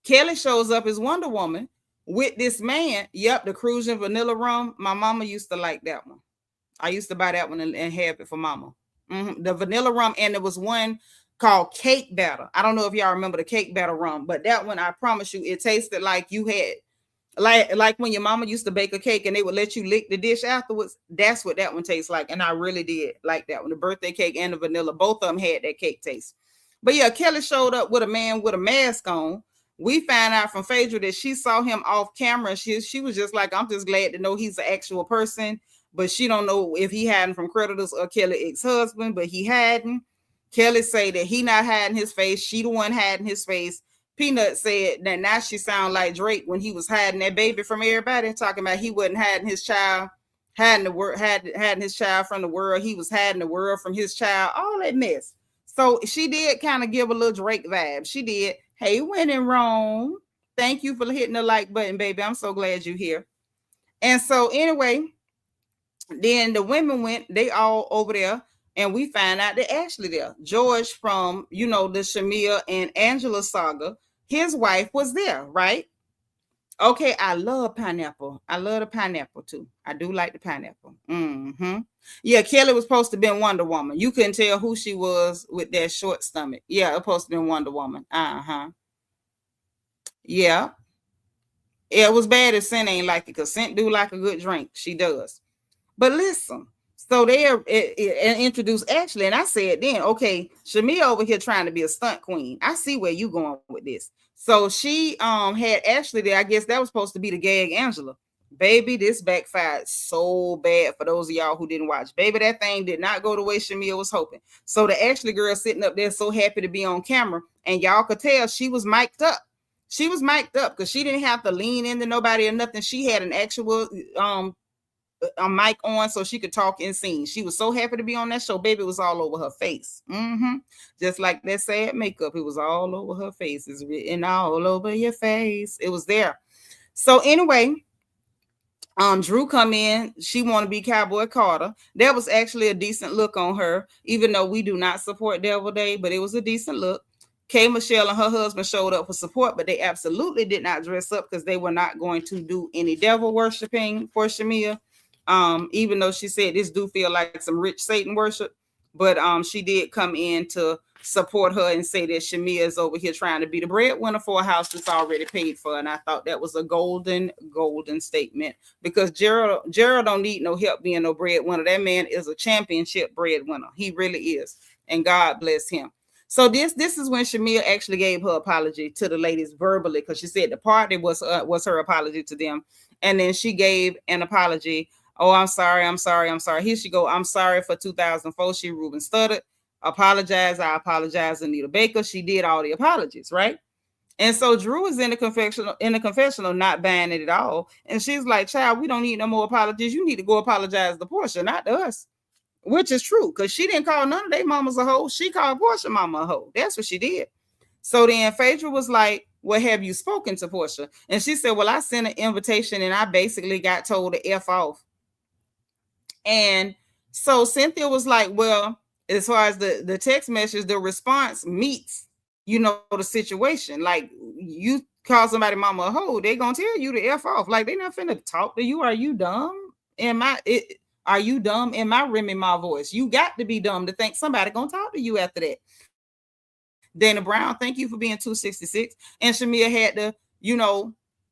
Kelli shows up as Wonder Woman with this man. Yep, the Cruising Vanilla Rum. My mama used to like that one. I used to buy that one and have it for mama. The vanilla rum, and there was one called Cake Batter. I don't know if y'all remember the Cake Batter rum, but that one, I promise you, it tasted like you had like when your mama used to bake a cake and they would let you lick the dish afterwards. That's what that one tastes like. And I really did like that one. The birthday cake and the vanilla, both of them had that cake taste. But yeah, Kelli showed up with a man with a mask on. We found out from Phaedra that she saw him off camera. She was just like, I'm just glad to know he's an actual person. But she don't know if he hadn't from creditors or Kelli ex-husband, but he hadn't. Kelli say that he not hiding his face. She the one hiding his face. Peanut said that now she sound like Drake when he was hiding that baby from everybody, talking about he wasn't hiding his child, hiding his child from the world. He was hiding the world from his child. All that mess. So she did kind of give a little Drake vibe. She did. Hey, when in Rome. Thank you for hitting the like button, baby. I'm so glad you're here. And so anyway, then the women went, they all over there, and we find out that Ashley there. George from, the Shamea and Angela saga, his wife was there, right? Okay, I love pineapple. I love the pineapple too. I do like the pineapple. Yeah, Kelli was supposed to be Wonder Woman. You couldn't tell who she was with that short stomach. Yeah, it was supposed to be Wonder Woman. Yeah. It was bad if Scent ain't like it, because Scent do like a good drink. She does. But listen, so they introduced Ashley, and I said then, okay, Shamea over here trying to be a stunt queen. I see where you going with this. So she had Ashley there. I guess that was supposed to be the gag Angela. Baby, this backfired so bad for those of y'all who didn't watch. Baby, that thing did not go the way Shamea was hoping. So the Ashley girl sitting up there so happy to be on camera, and y'all could tell she was mic'd up. She was mic'd up because she didn't have to lean into nobody or nothing. She had an actual a mic on so she could talk in scene. She was so happy to be on that show. Baby, it was all over her face. Just like that sad makeup. It was all over her face. It's written all over your face. It was there. So anyway, Drew come in. She want to be Cowboy Carter. That was actually a decent look on her, even though we do not support Devil Day, but it was a decent look. K. Michelle and her husband showed up for support, but they absolutely did not dress up because they were not going to do any devil worshiping for Shamea. Even though she said this do feel like some rich Satan worship, but she did come in to support her and say that Shamea is over here trying to be the breadwinner for a house that's already paid for. And I thought that was a golden statement, because Gerald don't need no help being no breadwinner. That man is a championship breadwinner. He really is. And God bless him. So this is when Shamea actually gave her apology to the ladies verbally, because she said the party was her apology to them. And then she gave an apology. Oh, I'm sorry. Here she go. I'm sorry for 2004. She Ruben stuttered. Apologize. I apologize, Anita Baker. She did all the apologies, right? And so Drew is in the confessional, not buying it at all. And she's like, child, we don't need no more apologies. You need to go apologize to Porsha, not to us. Which is true, because she didn't call none of their mamas a hoe. She called Porsha mama a hoe. That's what she did. So then Phaedra was like, well, have you spoken to Porsha? And she said, well, I sent an invitation and I basically got told to F off. And so Cynthia was like, well, as far as the text message, the response meets, the situation. Like, you call somebody mama a hoe, they gonna tell you to F off. Like, they not finna talk to you. Are you dumb? Are you dumb in my Remy Ma voice? You got to be dumb to think somebody gonna talk to you after that. Dana Brown, thank you for being 266. And Shamea had the,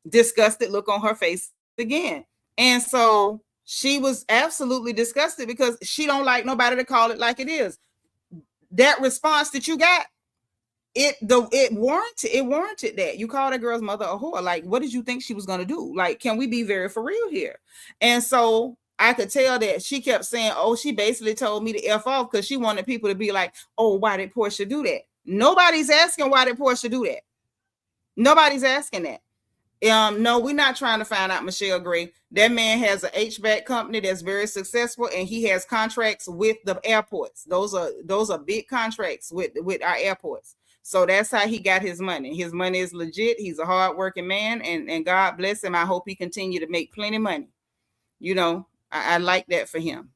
disgusted look on her face again. And so she was absolutely disgusted because she don't like nobody to call it like it is. That response that you got, it warranted that. You call that girl's mother a whore. Like, what did you think she was gonna do? Like, can we be very for real here? And so I could tell that she kept saying, oh, she basically told me to F off because she wanted people to be like, oh, why did Porsha do that? Nobody's asking why did Porsha do that. Nobody's asking that. No, we're not trying to find out Michelle Gray. That man has an HVAC company that's very successful, and he has contracts with the airports. Those are big contracts with our airports. So that's how he got his money. His money is legit. He's a hardworking man, and God bless him. I hope he continue to make plenty of money. I like that for him.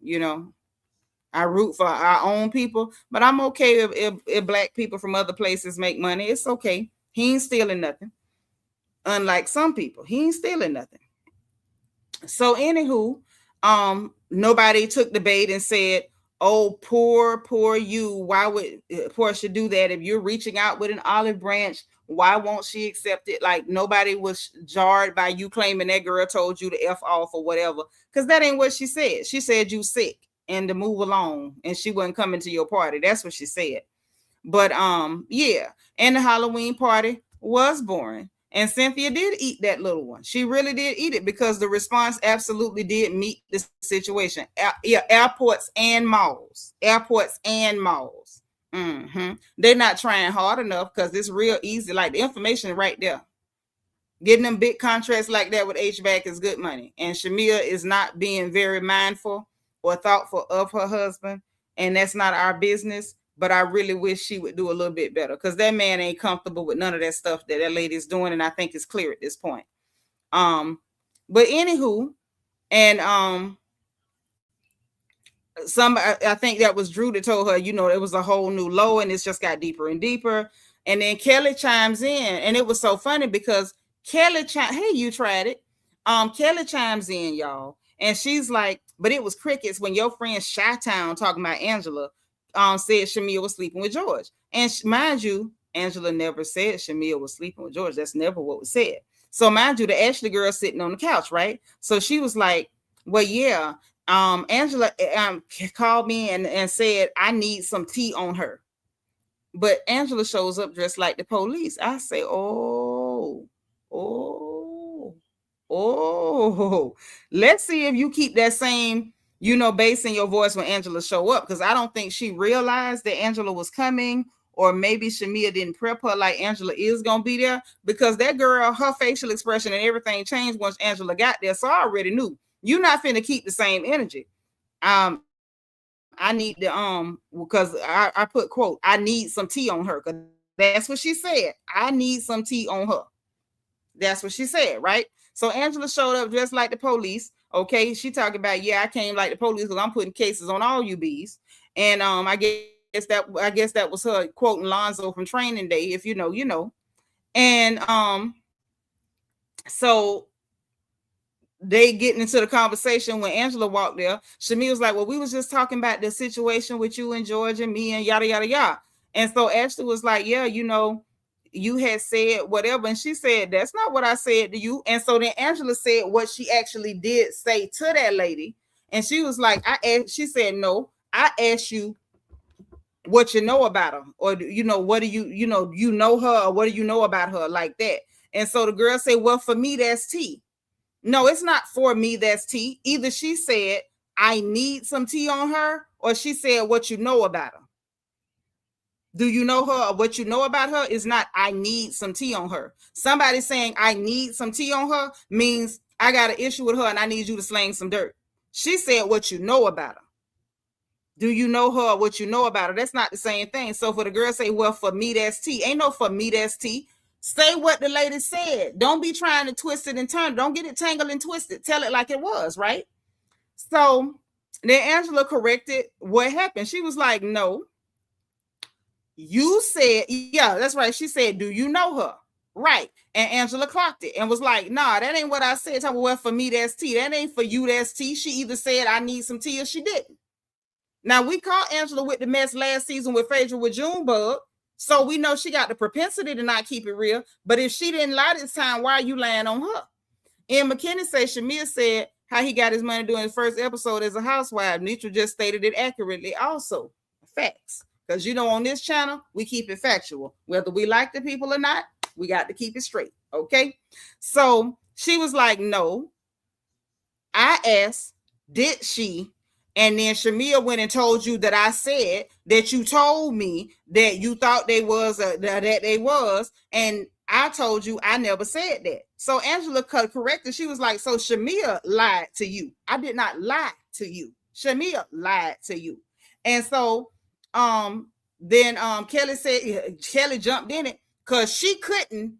I root for our own people, but I'm okay if black people from other places make money. It's okay. He ain't stealing nothing. Unlike some people, he ain't stealing nothing. So anywho, nobody took the bait and said, oh, poor you. Why would Porsha do that? If you're reaching out with an olive branch, why won't she accept it? Like, nobody was jarred by you claiming that girl told you to F off or whatever, because that ain't what she said. She said you sick and to move along, and she wasn't coming to your party. That's what she said. But yeah, and the Halloween party was boring. And Cynthia did eat that little one. She really did eat it, because the response absolutely did meet the situation. Airports and malls. They're not trying hard enough, because it's real easy. Like, the information right there. Getting them big contracts like that with HVAC is good money. And Shamea is not being very mindful or thoughtful of her husband. And that's not our business. But I really wish she would do a little bit better, because that man ain't comfortable with none of that stuff that lady's doing. And I think it's clear at this point. But anywho, and I think that was Drew that told her, it was a whole new low, and it's just got deeper and deeper. And then Kelli chimes in, and it was so funny because Kelli hey, you tried it. Kelli chimes in, y'all, and she's like, but it was crickets when your friend Chi-Town talking about Angela said Shamea was sleeping with George. And mind you, Angela never said Shamea was sleeping with George. That's never what was said. So mind you, the Ashley girl sitting on the couch, right? So she was like, well, yeah, Angela called me and said, I need some tea on her. But Angela shows up dressed like the police. I say, oh, let's see if you keep that same, bass in your voice when Angela show up. Because I don't think she realized that Angela was coming, or maybe Shamea didn't prep her like Angela is going to be there, because that girl, her facial expression and everything changed once Angela got there. So I already knew you're not finna keep the same energy. I need the because I put quote, I need some tea on her, because that's what she said. I need some tea on her. That's what she said, right? So Angela showed up dressed like the police. Okay, she talking about, yeah, I came like the police because I'm putting cases on all you bees. And I guess that was her quoting Lonzo from Training Day. If you know, you know. And so they getting into the conversation when Angela walked there. Shamea was like, well, we was just talking about the situation with you and George and me and yada, yada, yada. And so Ashley was like, yeah, you had said whatever. And she said, that's not what I said to you. And so then Angela said what she actually did say to that lady. And she was like, she said, no, I asked you what you know about her, or, what do you know her, or what do you know about her, like that. And so the girl said, well, for me, that's tea. No, it's not for me, that's tea. Either she said, I need some tea on her, or she said, what you know about her. Do you know her, or what you know about her is not, I need some tea on her. Somebody saying, I need some tea on her means I got an issue with her and I need you to slang some dirt. She said, what you know about her. Do you know her, or what you know about her? That's not the same thing. So for the girl say, well, for me, that's tea. Ain't no for me, that's tea. Say what the lady said. Don't be trying to twist it and turn it. Don't get it tangled and twisted. Tell it like it was, right? So then Angela corrected what happened. She was like, no. You said, yeah, that's right. She said, do you know her? Right. And Angela clocked it and was like, nah, that ain't what I said. Well, for me, that's tea. That ain't for you, that's tea. She either said, I need some tea, or she didn't. Now, we caught Angela with the mess last season with Phaedra with Junebug. So we know she got the propensity to not keep it real. But if she didn't lie this time, why are you lying on her? And McKinney said, Shamea said how he got his money during his first episode as a housewife. Nitra just stated it accurately also. Facts. Because, on this channel, we keep it factual. Whether we like the people or not, we got to keep it straight. Okay? So she was like, no. I asked, did she? And then Shamea went and told you that I said that you told me that you thought they was, that they was. And I told you I never said that. So Angela corrected. She was like, so Shamea lied to you. I did not lie to you. Shamea lied to you. And so then Kelli said, Kelli jumped in it because she couldn't,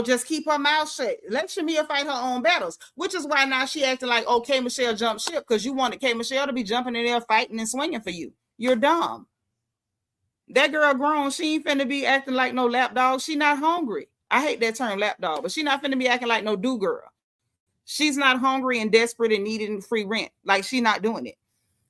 just keep her mouth shut. Let Shamea fight her own battles, which is why now she acted like, oh, K. Michelle jumped ship, because you wanted K. Michelle to be jumping in there fighting and swinging for you. You're dumb. That girl grown. She ain't finna be acting like no lap dog. She not hungry. I hate that term, lap dog, but she not finna be acting like no do girl. She's not hungry and desperate and needing free rent. Like, she not doing it.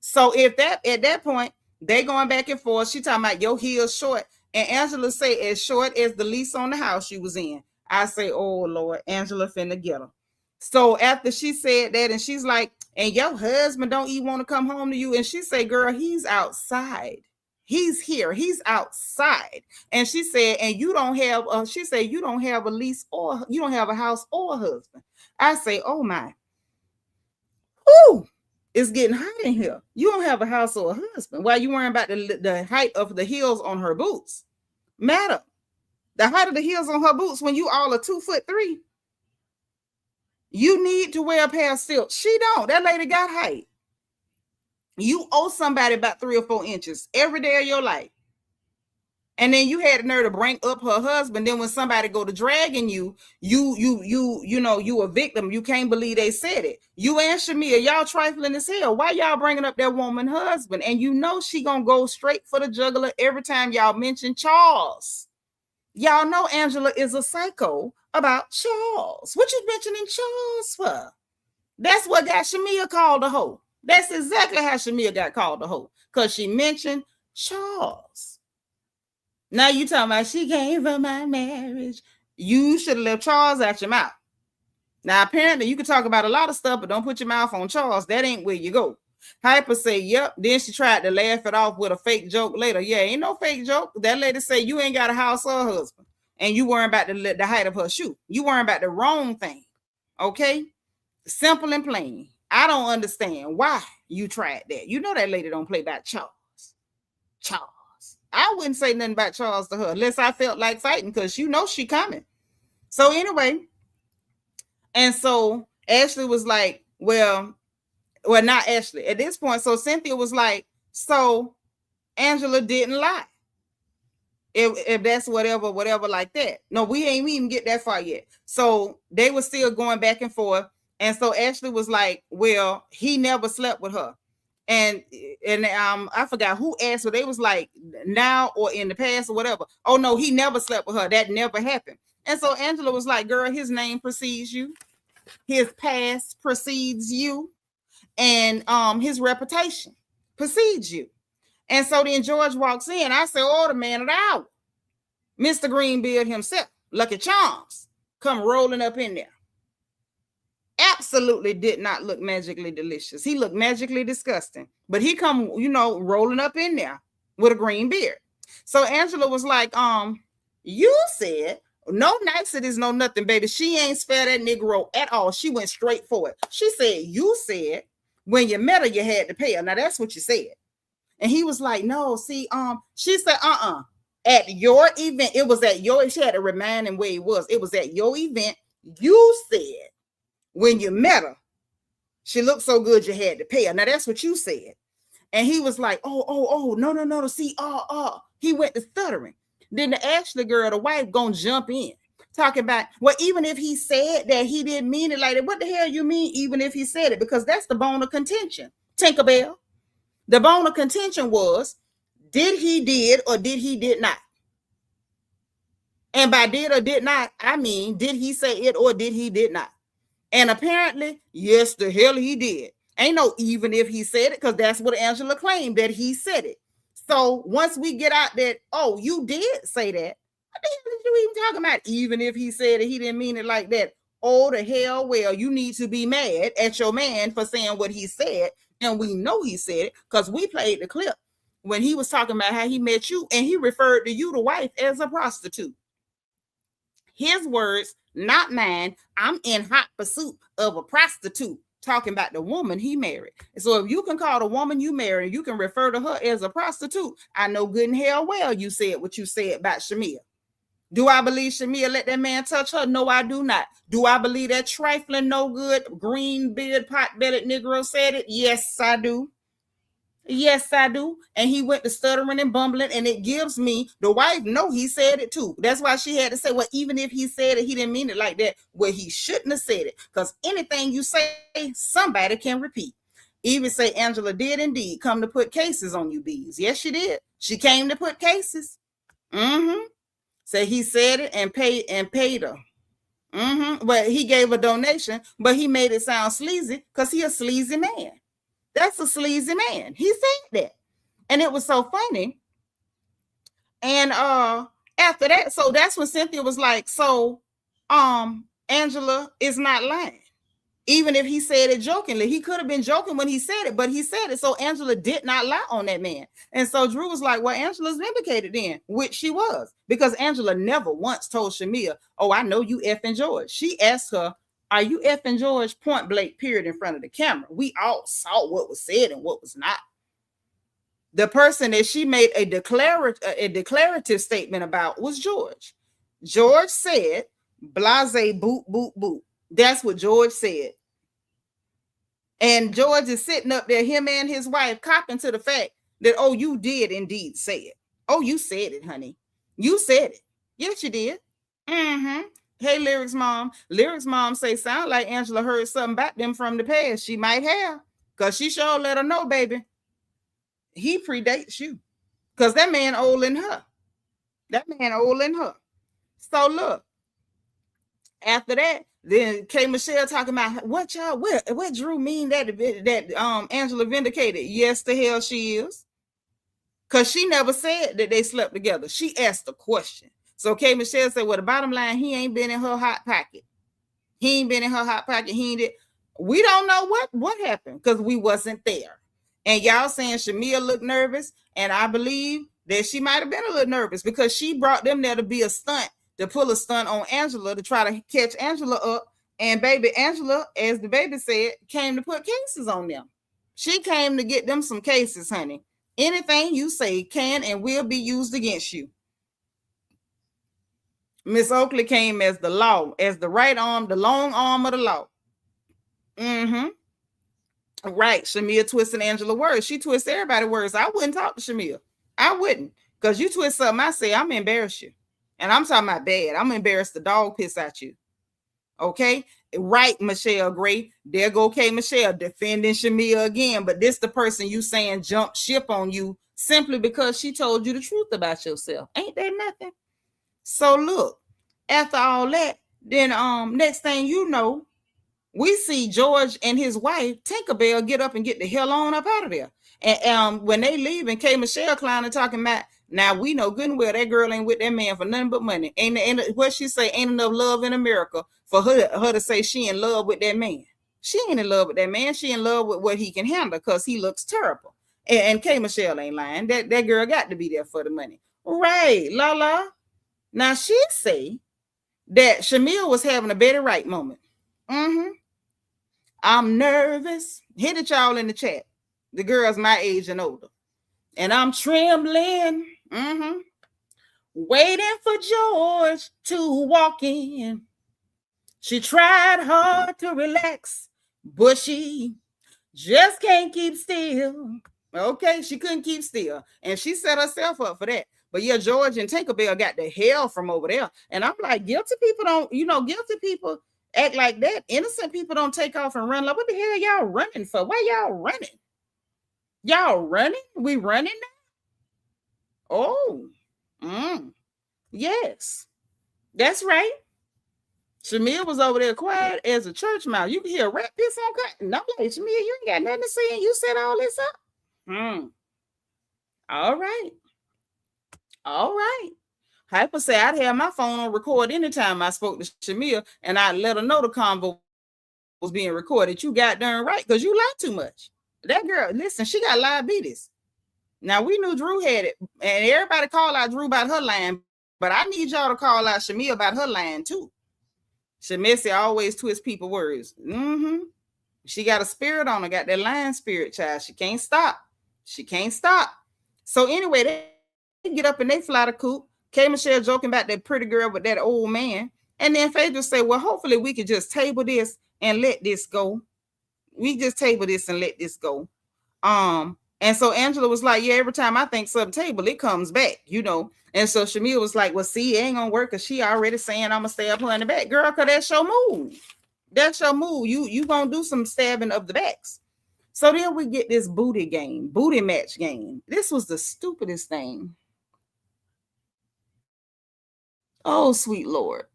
So if that, at that point, they going back and forth. She talking about your heels short. And Angela say, as short as the lease on the house she was in. I say, oh, Lord, Angela finna get her. So after she said that, and she's like, and your husband don't even want to come home to you. And she say, girl, he's outside. He's here. He's outside. And she said, and you don't have, she said, you don't have a lease, or you don't have a house or a husband. I say, oh, my. Ooh. It's getting hot in here. You don't have a house or a husband. Why you worrying about the height of the heels on her boots? Madam, the height of the heels on her boots when you all are 2'3". You need to wear a pair of stilts. She don't. That lady got height. You owe somebody about 3 or 4 inches every day of your life. And then you had the nerve to bring up her husband. Then when somebody go to dragging you, you a victim. You can't believe they said it. You and Shamea, y'all trifling as hell. Why y'all bringing up that woman husband? And she gonna go straight for the jugular every time y'all mention Charles. Y'all know Angela is a psycho about Charles. What you mentioning Charles for? That's what got Shamea called a hoe. That's exactly how Shamea got called a hoe. Because she mentioned Charles. Now you talking about she came for my marriage. You should have left Charles out your mouth. Now, apparently, you can talk about a lot of stuff, but don't put your mouth on Charles. That ain't where you go. Hyper say, yep. Then she tried to laugh it off with a fake joke later. Yeah, ain't no fake joke. That lady say you ain't got a house or a husband. And you worrying about the height of her shoe. You worrying about the wrong thing. Okay? Simple and plain. I don't understand why you tried that. You know that lady don't play about Charles. Charles. I wouldn't say nothing about Charles to her unless I felt like fighting, because you know she coming. So anyway, and so Ashley was like, well, not Ashley. At this point, so Cynthia was like, so Angela didn't lie. If that's whatever like that. No, we ain't even get that far yet. So they were still going back and forth. And so Ashley was like, well, he never slept with her. And I forgot who asked, but they was like, now or in the past or whatever. Oh no, he never slept with her. That never happened. And so Angela was like, girl, his name precedes you. His past precedes you. And his reputation precedes you. And so then George walks in. I said, oh, the man of the hour. Mr. Greenbeard himself, Lucky Charms, come rolling up in there. Absolutely did not look magically delicious. He looked magically disgusting. But he come, rolling up in there with a green beard. So Angela was like, you said, no niceties, no nothing, baby. She ain't spare that Negro at all. She went straight for it. She said, you said, when you met her, you had to pay her. Now, that's what you said. And he was like, no, see, she said, at your event, it was at your, she had to remind him where he was. It was at your event. You said, when you met her, she looked so good you had to pay her. Now, that's what you said. And he was like, no, see, he went to stuttering. Then the Ashley girl, the wife, gonna jump in, talking about, well, even if he said that he didn't mean it like that, what the hell you mean, even if he said it? Because that's the bone of contention, Tinkerbell. The bone of contention was, did he did or did he did not? And by did or did not, I mean, did he say it or did he did not? And apparently, yes, the hell he did. Ain't no even if he said it, because that's what Angela claimed, that he said it. So once we get out that, oh, you did say that, what the hell did you even talking about? Even if he said it, he didn't mean it like that. Oh, the hell, well, you need to be mad at your man for saying what he said. And we know he said it because we played the clip when he was talking about how he met you and he referred to you, the wife, as a prostitute. His words, not mine. I'm in hot pursuit of a prostitute, talking about the woman he married. So if you can call the woman you married, you can refer to her as a prostitute. I know good and hell well you said what you said about Shamea. Do I believe Shamea let that man touch her? No, I do not. Do I believe that trifling, no good, green beard, pot-bellied Negro said it? Yes, I do. Yes, I do. And he went to stuttering and bumbling, and it gives me, the wife, no, he said it too. That's why she had to say, well, even if he said it, he didn't mean it like that. Well, he shouldn't have said it, because anything you say, somebody can repeat. Even say Angela did indeed come to put cases on you, bees. Yes, she did. She came to put cases. So he said it and paid her. But he gave a donation, but he made it sound sleazy because he a sleazy man. That's a sleazy man. He said that. And it was so funny. And after that, so that's when Cynthia was like, so Angela is not lying. Even if he said it jokingly, he could have been joking when he said it, but he said it. So Angela did not lie on that man. And so Drew was like, well, Angela's vindicated then, which she was, because Angela never once told Shamea, oh, I know you effing George. She asked her, are you effing George? Point blank, period, in front of the camera. We all saw what was said and what was not. The person that she made a declarative statement about was George. George said, blase, boop, boop, boop. That's what George said. And George is sitting up there, him and his wife, copping to the fact that, oh, you did indeed say it. Oh, you said it, honey. You said it. Yes, you did. Hey, Lyrics Mom. Lyrics Mom say, sound like Angela heard something about them from the past. She might have, because she sure let her know, baby. He predates you, because that man old in her. That man old in her. So look, after that, then K. Michelle talking about what y'all, what Drew mean that Angela vindicated? Yes, the hell she is. Because she never said that they slept together. She asked a question. So K. Michelle said, well, the bottom line, he ain't been in her hot pocket. He ain't been in her hot pocket. He ain't. We don't know what happened because we wasn't there. And y'all saying Shamea looked nervous, and I believe that she might have been a little nervous because she brought them there to be a stunt, to pull a stunt on Angela to try to catch Angela up. And baby Angela, as the baby said, came to put cases on them. She came to get them some cases, honey. Anything you say can and will be used against you. Miss Oakley came as the law, as the right arm, the long arm of the law. Right. Shamea twisting Angela words. She twists everybody's words. I wouldn't talk to Shamea. I wouldn't. Because you twist something I say, I'm embarrassed you. And I'm talking about bad. I'm embarrassed the dog piss at you. Okay? Right, Michelle Gray. There go K. Michelle defending Shamea again. But this the person you saying jumped ship on you simply because she told you the truth about yourself. Ain't that nothing? So look, after all that, then next thing you know, we see George and his wife Tinkerbell get up and get the hell on up out of there. And when they leave, and K. Michelle Klein talking about, now we know good and well that girl ain't with that man for nothing but money. Ain't what she say, ain't enough love in America for her to say she in love with that man. She ain't in love with that man. She in love with what he can handle because he looks terrible. And K. Michelle ain't lying. That girl got to be there for the money. Right, la. Now she say that Shamea was having a Betty Wright moment. I'm nervous. Hit it, y'all, in the chat. The girls my age and older. And I'm trembling. Waiting for George to walk in. She tried hard to relax, but she just can't keep still. Okay, she couldn't keep still. And she set herself up for that. But yeah, George and Tinkerbell got the hell from over there. And I'm like, guilty people act like that. Innocent people don't take off and run. Like, what the hell y'all running for? Why y'all running? Y'all running? We running now? Oh. Yes. That's right. Shamea was over there quiet as a church mouse. You can hear a rat piss on cut. No, like, Shamea, you ain't got nothing to say, and you set all this up. All right. Hyper said I'd have my phone on record anytime I spoke to Shamea, and I'd let her know the convo was being recorded. You got darn right, because you lie too much. That girl, listen, she got diabetes. Now, we knew Drew had it, and everybody called out Drew about her lying, but I need y'all to call out Shamea about her lying too. Shamea always twist people words. She got a spirit on her, got that lying spirit, child. She can't stop. So anyway, they get up and they fly the coop. K. Michelle joking about that pretty girl with that old man. And then Phaedra say, well, hopefully we could just table this and let this go. We just table this and let this go. And so Angela was like, yeah, every time I think sub table, it comes back, And so Shamea was like, well, see, it ain't gonna work because she already saying I'm gonna stab her in the back. Girl, because that's your move. That's your move. You gonna do some stabbing of the backs. So then we get this booty match game. This was the stupidest thing. Oh, sweet Lord.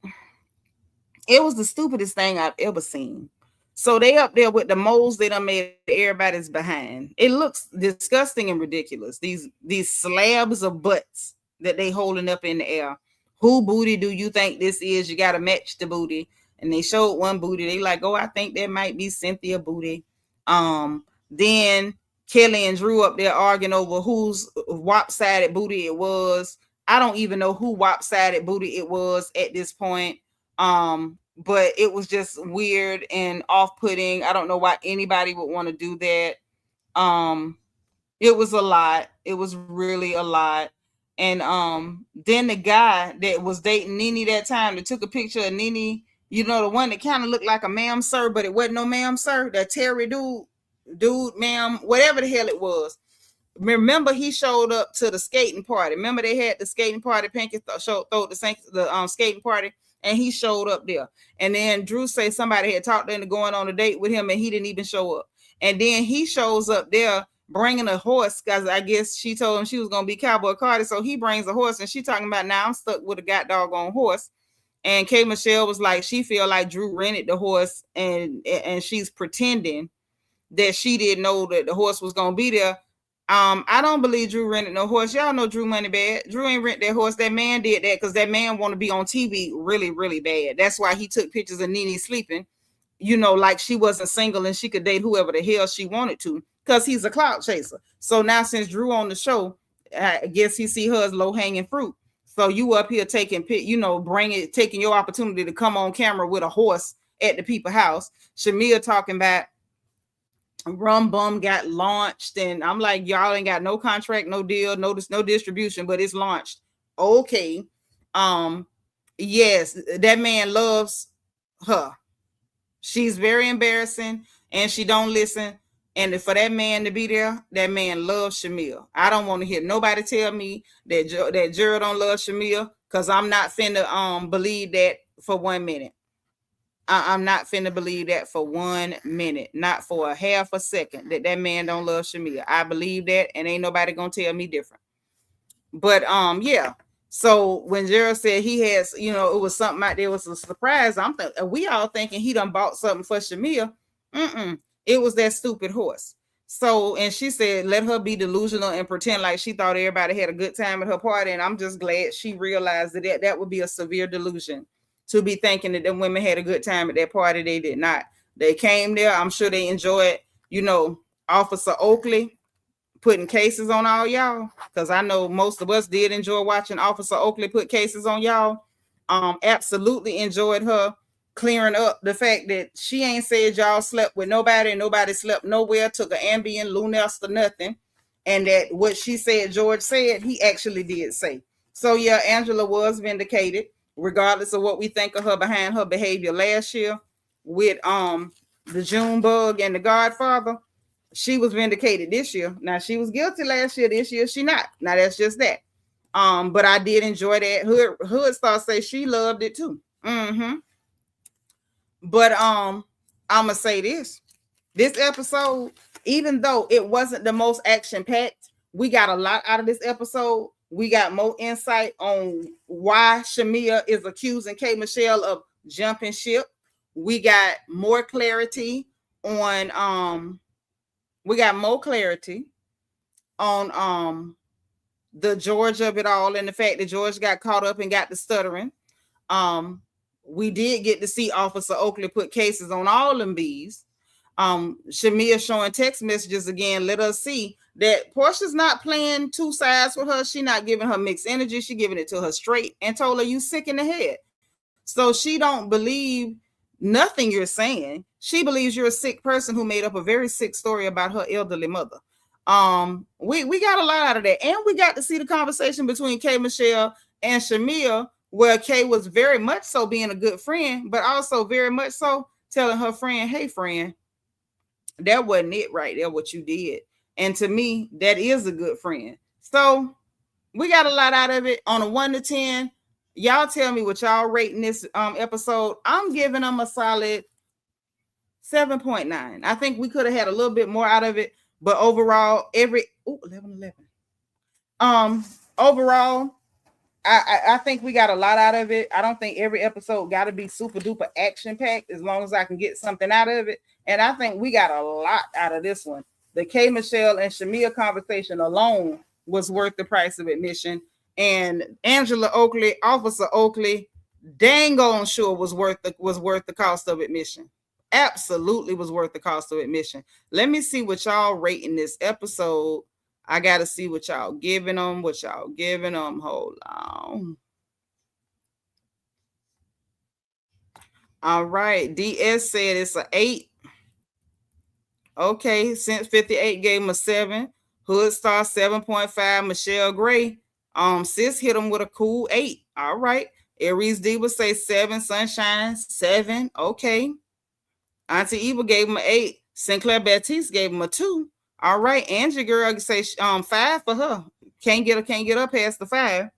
It was the stupidest thing I've ever seen. So they up there with the moles they done made everybody's behind. It looks disgusting and ridiculous. These slabs of butts that they holding up in the air. Who booty do you think this is? You got to match the booty. And they showed one booty. They like, oh, I think that might be Cynthia booty. Then Kelli and Drew up there arguing over whose wop-sided booty it was. I don't even know who wop-sided booty it was at this point. But it was just weird and off-putting. I don't know why anybody would want to do that. It was a lot. It was really a lot. And then the guy that was dating Nene that time, that took a picture of Nene, the one that kind of looked like a ma'am sir, but it wasn't no ma'am sir, that Terry dude, ma'am, whatever the hell it was. Remember, he showed up to the skating party. Remember, they had the skating party. Pinky threw the skating party, and he showed up there. And then Drew said somebody had talked into going on a date with him, and he didn't even show up. And then he shows up there bringing a horse, because I guess she told him she was going to be Cowboy Carter. So he brings a horse, and she talking about, now I'm stuck with a doggone horse. And K. Michelle was like, she feel like Drew rented the horse, and she's pretending that she didn't know that the horse was going to be there. I don't believe Drew rented no horse. Y'all know Drew money bad. Drew ain't rent that horse. That man did that because that man want to be on TV really, really bad. That's why he took pictures of Nene sleeping, like she wasn't single and she could date whoever the hell she wanted to, because he's a clout chaser. So now since Drew on the show, I guess he see her as low hanging fruit. So you up here taking taking your opportunity to come on camera with a horse at the people's house. Shamea talking about Rum Bum got launched, and I'm like, y'all ain't got no contract, no deal, no distribution, but it's launched. Okay. Yes, that man loves her. She's very embarrassing and she don't listen. And for that man to be there, that man loves Shamea. I don't want to hear nobody tell me that Gerald don't love Shamea, because I'm not finna believe that for 1 minute. I'm not finna believe that for 1 minute, not for a half a second, that man don't love Shamea. I believe that, and ain't nobody gonna tell me different. But yeah. So when Gerald said he has, it was something out there, was a surprise. We all thinking he done bought something for Shamea. It was that stupid horse. So, and she said, let her be delusional and pretend like she thought everybody had a good time at her party. And I'm just glad she realized that would be a severe delusion, to be thinking that the women had a good time at that party. They did not. They came there. I'm sure they enjoyed, Officer Oakley putting cases on all y'all, because I know most of us did enjoy watching Officer Oakley put cases on y'all. Absolutely enjoyed her clearing up the fact that she ain't said y'all slept with nobody and nobody slept nowhere, took an Ambien, Lunest or nothing, and that what she said George said, he actually did say. So yeah, Angela was vindicated, regardless of what we think of her behind her behavior last year with the June bug and the Godfather. She was vindicated this year. Now, she was guilty last year. This year she not. Now that's just that. But I did enjoy that. Hood Star say she loved it too. But I'm gonna say this episode, even though it wasn't the most action packed, we got a lot out of this episode. We got more insight on why Shamea is accusing K. Michelle of jumping ship. We got more clarity on the George of it all, and the fact that George got caught up and got the stuttering. We did get to see Officer Oakley put cases on all them bees. Shamea showing text messages again, let us see that Porsha's not playing two sides with her. She not giving her mixed energy. She giving it to her straight and told her, you sick in the head. So she don't believe nothing you're saying. She believes you're a sick person who made up a very sick story about her elderly mother. We got a lot out of that. And we got to see the conversation between K. Michelle and Shamea, where Kay was very much so being a good friend, but also very much so telling her friend, hey, friend, that wasn't it right there, what you did. And to me, that is a good friend. So we got a lot out of it. On a 1 to 10, y'all tell me what y'all rating this episode. I'm giving them a solid 7.9. I think we could have had a little bit more out of it, but overall, 11. Overall, I think we got a lot out of it. I don't think every episode got to be super duper action packed, as long as I can get something out of it. And I think we got a lot out of this one. The K. Michelle and Shamea conversation alone was worth the price of admission. And Angela Oakley, Officer Oakley, dang on sure was worth the cost of admission. Absolutely was worth the cost of admission. Let me see what y'all rating this episode. I got to see what y'all giving them. Hold on. All right. DS said it's an 8. Okay. Since 58 gave him a 7. Hood Star 7.5. Michelle Gray. Sis hit him with a cool 8. All right. Aries Diva say 7. Sunshine 7. Okay. Auntie Eva gave him an 8. Sinclair Baptiste gave him a 2. All right, Angie girl say 5 for her. Can't get her past the 5.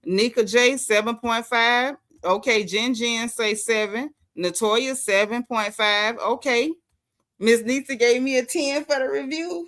Nika J 7.5. Okay, Jen say 7. Natoya 7.5. Okay. Miss Nita gave me a 10 for the review.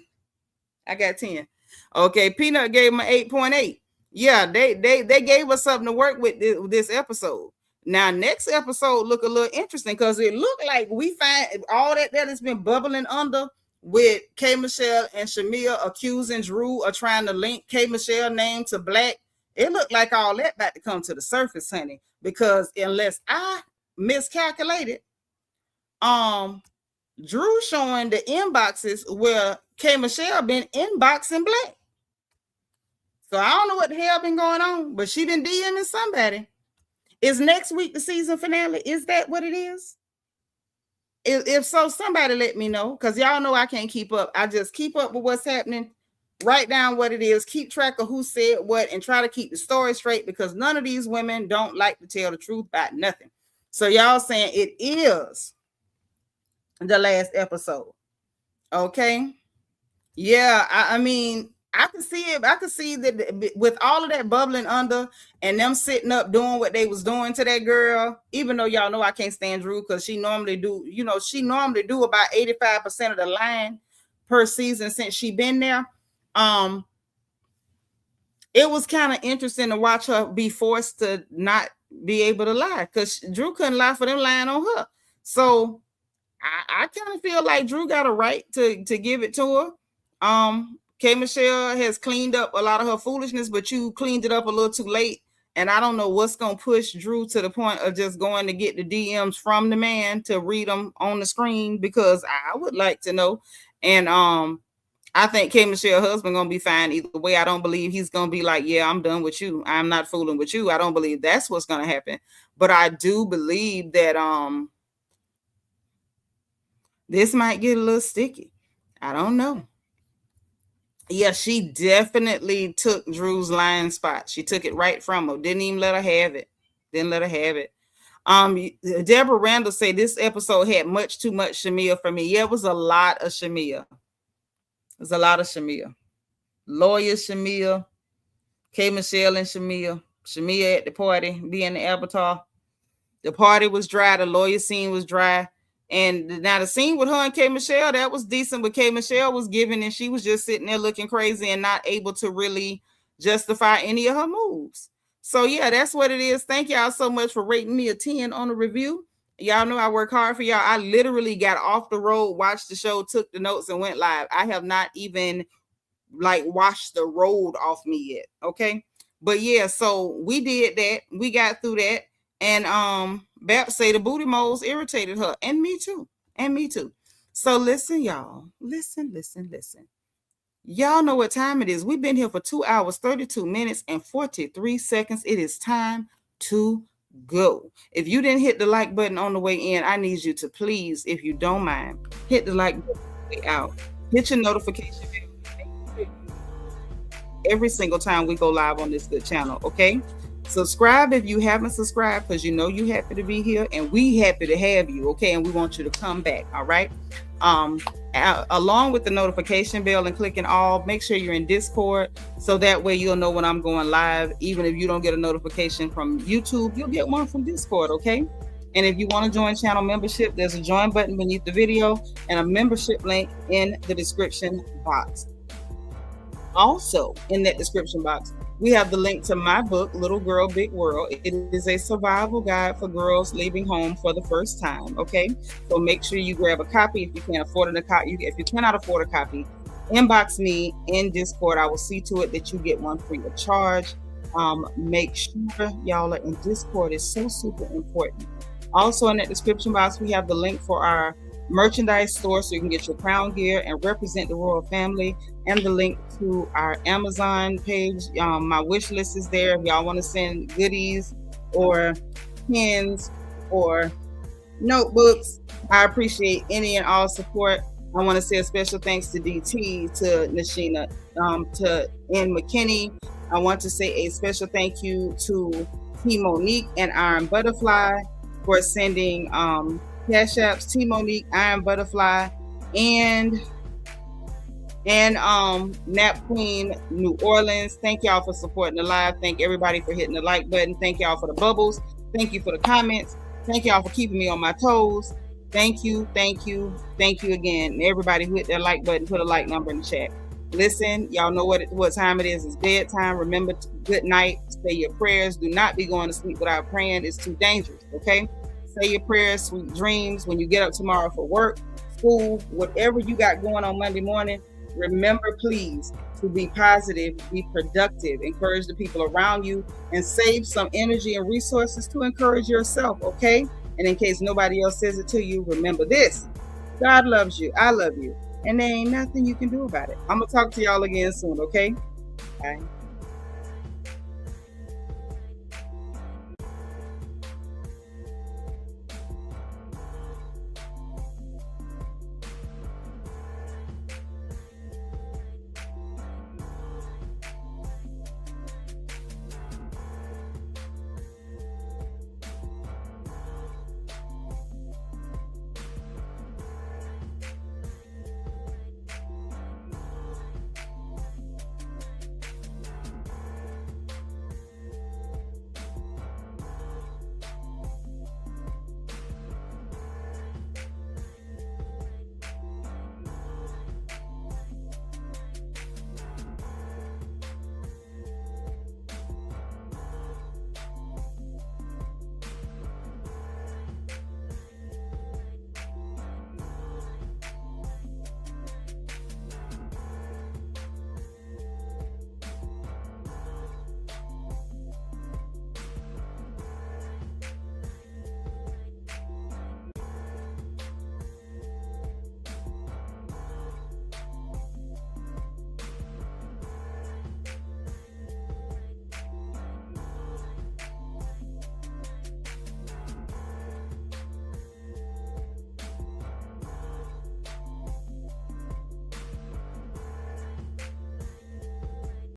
I got 10. Okay, Peanut gave him an 8.8. Yeah, they gave us something to work with this episode. Now, next episode look a little interesting, because it looked like we find all that has been bubbling under with K Michelle and Shamea accusing Drew of trying to link K Michelle name to Black. It looked like all that about to come to the surface, honey. Because unless I miscalculated, Drew showing the inboxes where K Michelle been inboxing Black. So I don't know what the hell been going on, but she been DMing somebody. Is next week the season finale? Is that what it is? If so, somebody let me know, because y'all know I can't keep up. I just keep up with what's happening, write down what it is, keep track of who said what, and try to keep the story straight, because none of these women don't like to tell the truth about nothing. So y'all saying it is the last episode. Okay. Yeah, I mean, I can see it. I can see that with all of that bubbling under and them sitting up doing what they was doing to that girl, even though y'all know I can't stand Drew, because she normally do about 85% of the line per season since she been there. It was kind of interesting to watch her be forced to not be able to lie, because Drew couldn't lie for them lying on her. So I kind of feel like Drew got a right to give it to her. K Michelle has cleaned up a lot of her foolishness, but you cleaned it up a little too late. And I don't know what's going to push Drew to the point of just going to get the DMs from the man to read them on the screen, because I would like to know. And I think K Michelle's husband going to be fine either way. I don't believe he's going to be like, yeah, I'm done with you. I'm not fooling with you. I don't believe that's what's going to happen. But I do believe that this might get a little sticky. I don't know. Yeah, she definitely took Drew's lying spot. She took it right from her. Didn't even let her have it. Deborah Randall said this episode had much too much Shamea for me. Yeah, it was a lot of Shamea. Lawyer Shamea, K Michelle and Shamea at the party, being the avatar. The party was dry. The lawyer scene was dry. And now the scene with her and K Michelle, that was decent, but K Michelle was giving, and she was just sitting there looking crazy and not able to really justify any of her moves. So yeah, that's what it is. Thank y'all so much for rating me a 10 on the review. Y'all know I work hard for y'all. I literally got off the road, watched the show, took the notes, and went live. I have not even washed the road off me yet. Okay. But yeah, so we did that. We got through that. And Bap say the booty moles irritated her, and me too. So listen, y'all. Listen. Y'all know what time it is. We've been here for 2 hours, 32 minutes, and 43 seconds. It is time to go. If you didn't hit the like button on the way in, I need you to please, if you don't mind, hit the like button on the way out. Hit your notification bell every single time we go live on this good channel, okay? Subscribe if you haven't subscribed, because you know you happy to be here, and we happy to have you, okay? And we want you to come back, all right? Along with the notification bell and clicking all, make sure you're in Discord, so that way you'll know when I'm going live. Even if you don't get a notification from YouTube, you'll get one from Discord, okay? And if you want to join channel membership, there's a join button beneath the video and a membership link in the description box. Also, in that description box, we have the link to my book, Little Girl, Big World. It is a survival guide for girls leaving home for the first time, okay? So make sure you grab a copy if you can't afford a copy. If you cannot afford a copy, inbox me in Discord. I will see to it that you get one free of charge. Make sure y'all are in Discord. It's so super important. Also, in that description box, we have the link for our merchandise store, so you can get your crown gear and represent the royal family, and the link to our Amazon page. My wish list is there if y'all want to send goodies or pins or notebooks. I appreciate any and all support. I want to say a special thanks to DT, to Nashina, to N McKinney. I want to say a special thank you to T Monique and Iron Butterfly for sending cash apps. T Monique, Iron Butterfly, and Nap Queen New Orleans. Thank y'all for supporting the live. Thank everybody for hitting the like button. Thank y'all for the bubbles. Thank you for the comments. Thank y'all for keeping me on my toes. Thank you again. And everybody who hit that like button, put a like number in the chat. Listen, y'all know what time it is. It's bedtime. Remember, good night. Say your prayers. Do not be going to sleep without praying. It's too dangerous, okay? Say your prayers, sweet dreams. When you get up tomorrow for work, school, whatever you got going on Monday morning, remember, please, to be positive, be productive, encourage the people around you, and save some energy and resources to encourage yourself, okay? And in case nobody else says it to you, remember this: God loves you, I love you, and there ain't nothing you can do about it. I'm gonna talk to y'all again soon, okay? Bye.